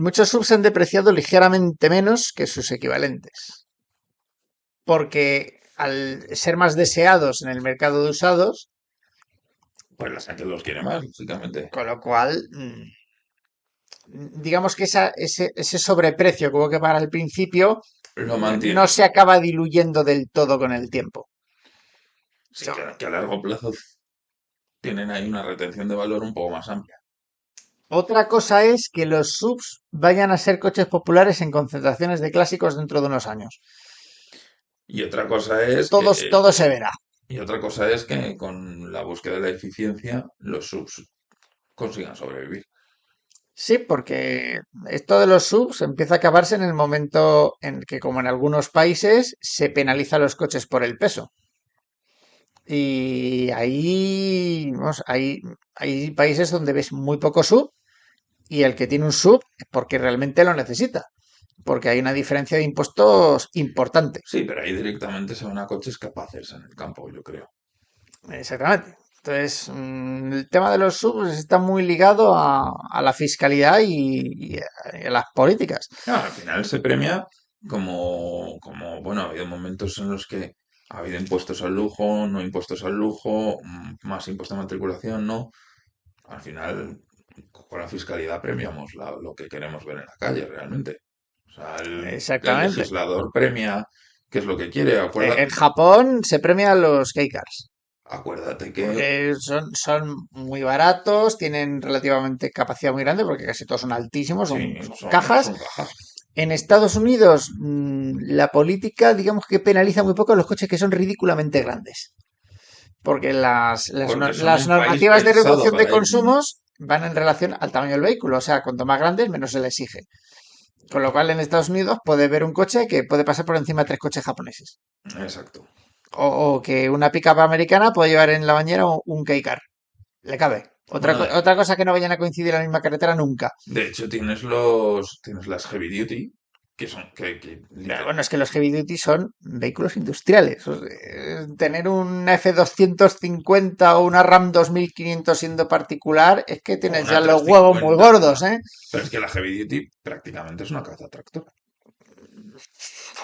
Muchos subs han depreciado ligeramente menos que sus equivalentes, porque al ser más deseados en el mercado de usados, Pues la gente los quiere más, básicamente. con lo cual, digamos que ese sobreprecio que hubo que pagar al principio Lo no mantiene. se acaba diluyendo del todo con el tiempo. Sí, So, que a largo plazo tienen ahí una retención de valor un poco más amplia. Otra cosa es que los subs vayan a ser coches populares en concentraciones de clásicos dentro de unos años. Y otra cosa es que, Todo se verá. y otra cosa es que con la búsqueda de la eficiencia, los subs consigan sobrevivir. Sí, porque esto de los subs empieza a acabarse en el momento en que, como en algunos países, se penaliza a los coches por el peso. Y ahí, vamos, hay países donde ves muy poco sub Y el que tiene un sub es porque realmente lo necesita. Porque hay una diferencia de impuestos importante. Sí, pero ahí directamente se van a coches capaces en el campo, yo creo. Exactamente. Entonces, el tema de los subs está muy ligado a la fiscalidad y a las políticas. Al final se premia bueno, ha habido momentos en los que ha habido impuestos al lujo, no impuestos al lujo, más impuesto a matriculación, no. Al final, con la fiscalidad premiamos lo que queremos ver en la calle, realmente. O sea, el Exactamente. legislador premia qué es lo que quiere. En Japón se premian los kei cars. Acuérdate que Porque son muy baratos, tienen relativamente capacidad muy grande, porque casi todos son altísimos, sí, son son, cajas. son cajas. En Estados Unidos, la política, digamos que penaliza muy poco los coches que son ridículamente grandes. Porque Porque son las un país normativas de pensado reducción de para ello, ¿no? consumos van en relación al tamaño del vehículo. O sea, cuanto más grande, menos se le exige. Con lo cual, en Estados Unidos puede ver un coche que puede pasar por encima de 3 coches japoneses. Exacto. O que una pickup americana puede llevar en la bañera un K-Car. Le cabe. Bueno, Otra cosa que no vayan a coincidir en la misma carretera nunca. de hecho tienes las heavy duty, que son, que Pero bueno, es que los heavy duty son vehículos industriales. O sea, tener un F-250 o una Ram 2500 siendo particular es que o tienes una ya los huevos muy 350, gordos, ¿eh? pero es que la heavy duty prácticamente es una caza tractora.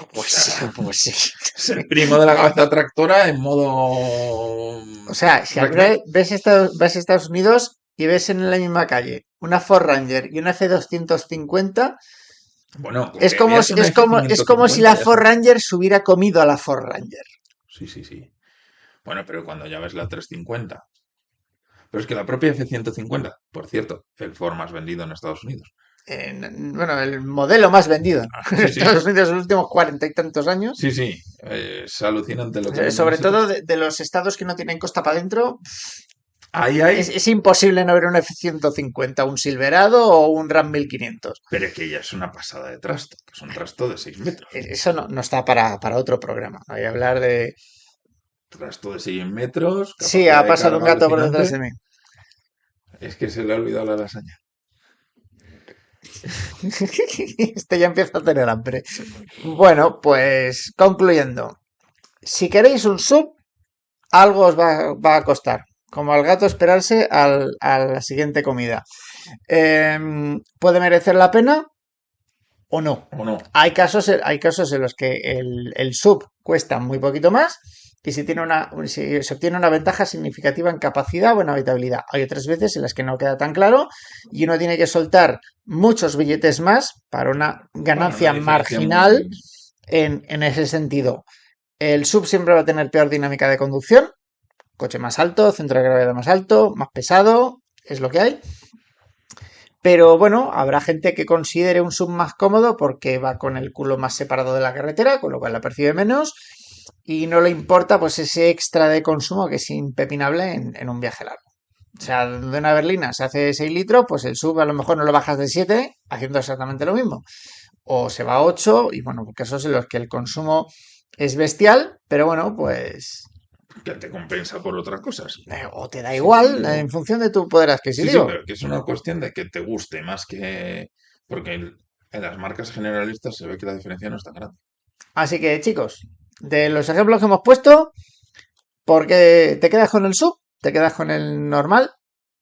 O Pues sí, sea, pues sí. es el primo de la caza tractora en modo O sea, si alguna recreativo. vez ves Estados Unidos y ves en la misma calle una Ford Ranger y una F-250, Bueno, que veas una es como si la F550 ya Ford está. Ranger se hubiera comido a la Ford Ranger. Sí, sí, sí. Bueno, pero cuando ya ves la 350. Pero es que la propia F-150, por cierto, el Ford más vendido en Estados Unidos. Bueno, el modelo más vendido en Sí, sí, Estados Unidos en los últimos 40 y tantos años. sí, sí. Es alucinante lo que venden Sobre ese todo coche. de los estados que no tienen costa para adentro, Ahí hay, es imposible no ver un F-150, un Silverado o un Ram 1500. pero es que ya es una pasada de trasto, que es un trasto de 6 metros. Eso no está para otro programa. Voy a hablar de... Trasto de 6 metros, Sí, capacidad ha de pasado un carga gato por detrás alucinante. de mí. Es que se le ha olvidado la lasaña. Este ya empieza a tener hambre. Bueno, pues concluyendo. Si queréis un sub, algo os va a costar. Como al gato esperarse a la siguiente comida. ¿Puede merecer la pena o no? ¿O no? Hay casos en los que el sub cuesta muy poquito más y si se obtiene una ventaja significativa en capacidad o en habitabilidad. Hay otras veces en las que no queda tan claro y uno tiene que soltar muchos billetes más para una Bueno, una ganancia diferencia marginal muy... en ese sentido. El sub siempre va a tener peor dinámica de conducción, coche más alto, centro de gravedad más alto, más pesado, es lo que hay. Pero bueno, habrá gente que considere un sub más cómodo porque va con el culo más separado de la carretera, con lo cual la percibe menos y no le importa pues ese extra de consumo que es impepinable en un viaje largo. O sea, de una berlina se hace 6 litros, pues el sub a lo mejor no lo bajas de 7 haciendo exactamente lo mismo. O se va a 8 y bueno, casos en los que el consumo es bestial, pero bueno, pues que te compensa por otras cosas. o te da Sí, igual sí, en función de tu poder sí, sí, adquisitivo. pero que es una cuestión de que te guste más que... Porque en las marcas generalistas se ve que la diferencia no es tan grande. Así que chicos, de los ejemplos que hemos puesto, ¿por qué te quedas con el sub? ¿Te quedas con el normal?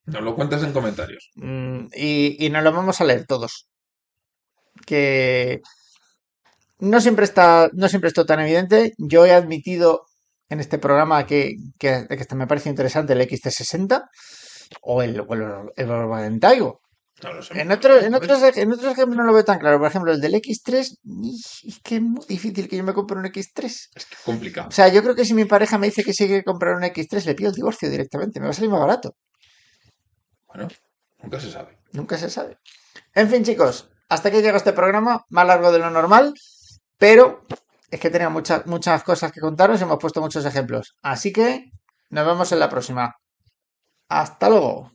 Nos lo cuentas en comentarios. Y nos lo vamos a leer todos. Que no siempre es todo tan evidente. Yo he admitido en este programa que me parece interesante el XT60 o el Volkswagen Taigo. No lo sé. En otros ejemplos no lo veo tan claro. Por ejemplo, el del X3, es que es muy difícil que yo me compre un X3. Es que es complicado. O sea, yo creo que si mi pareja me dice que sí quiere comprar un X3, le pido el divorcio directamente. Me va a salir más barato. Bueno, nunca se sabe. Nunca se sabe. En fin, chicos, hasta aquí llega este programa, más largo de lo normal, pero es que tenía muchas cosas que contaros y hemos puesto muchos ejemplos. Así que nos vemos en la próxima. Hasta luego.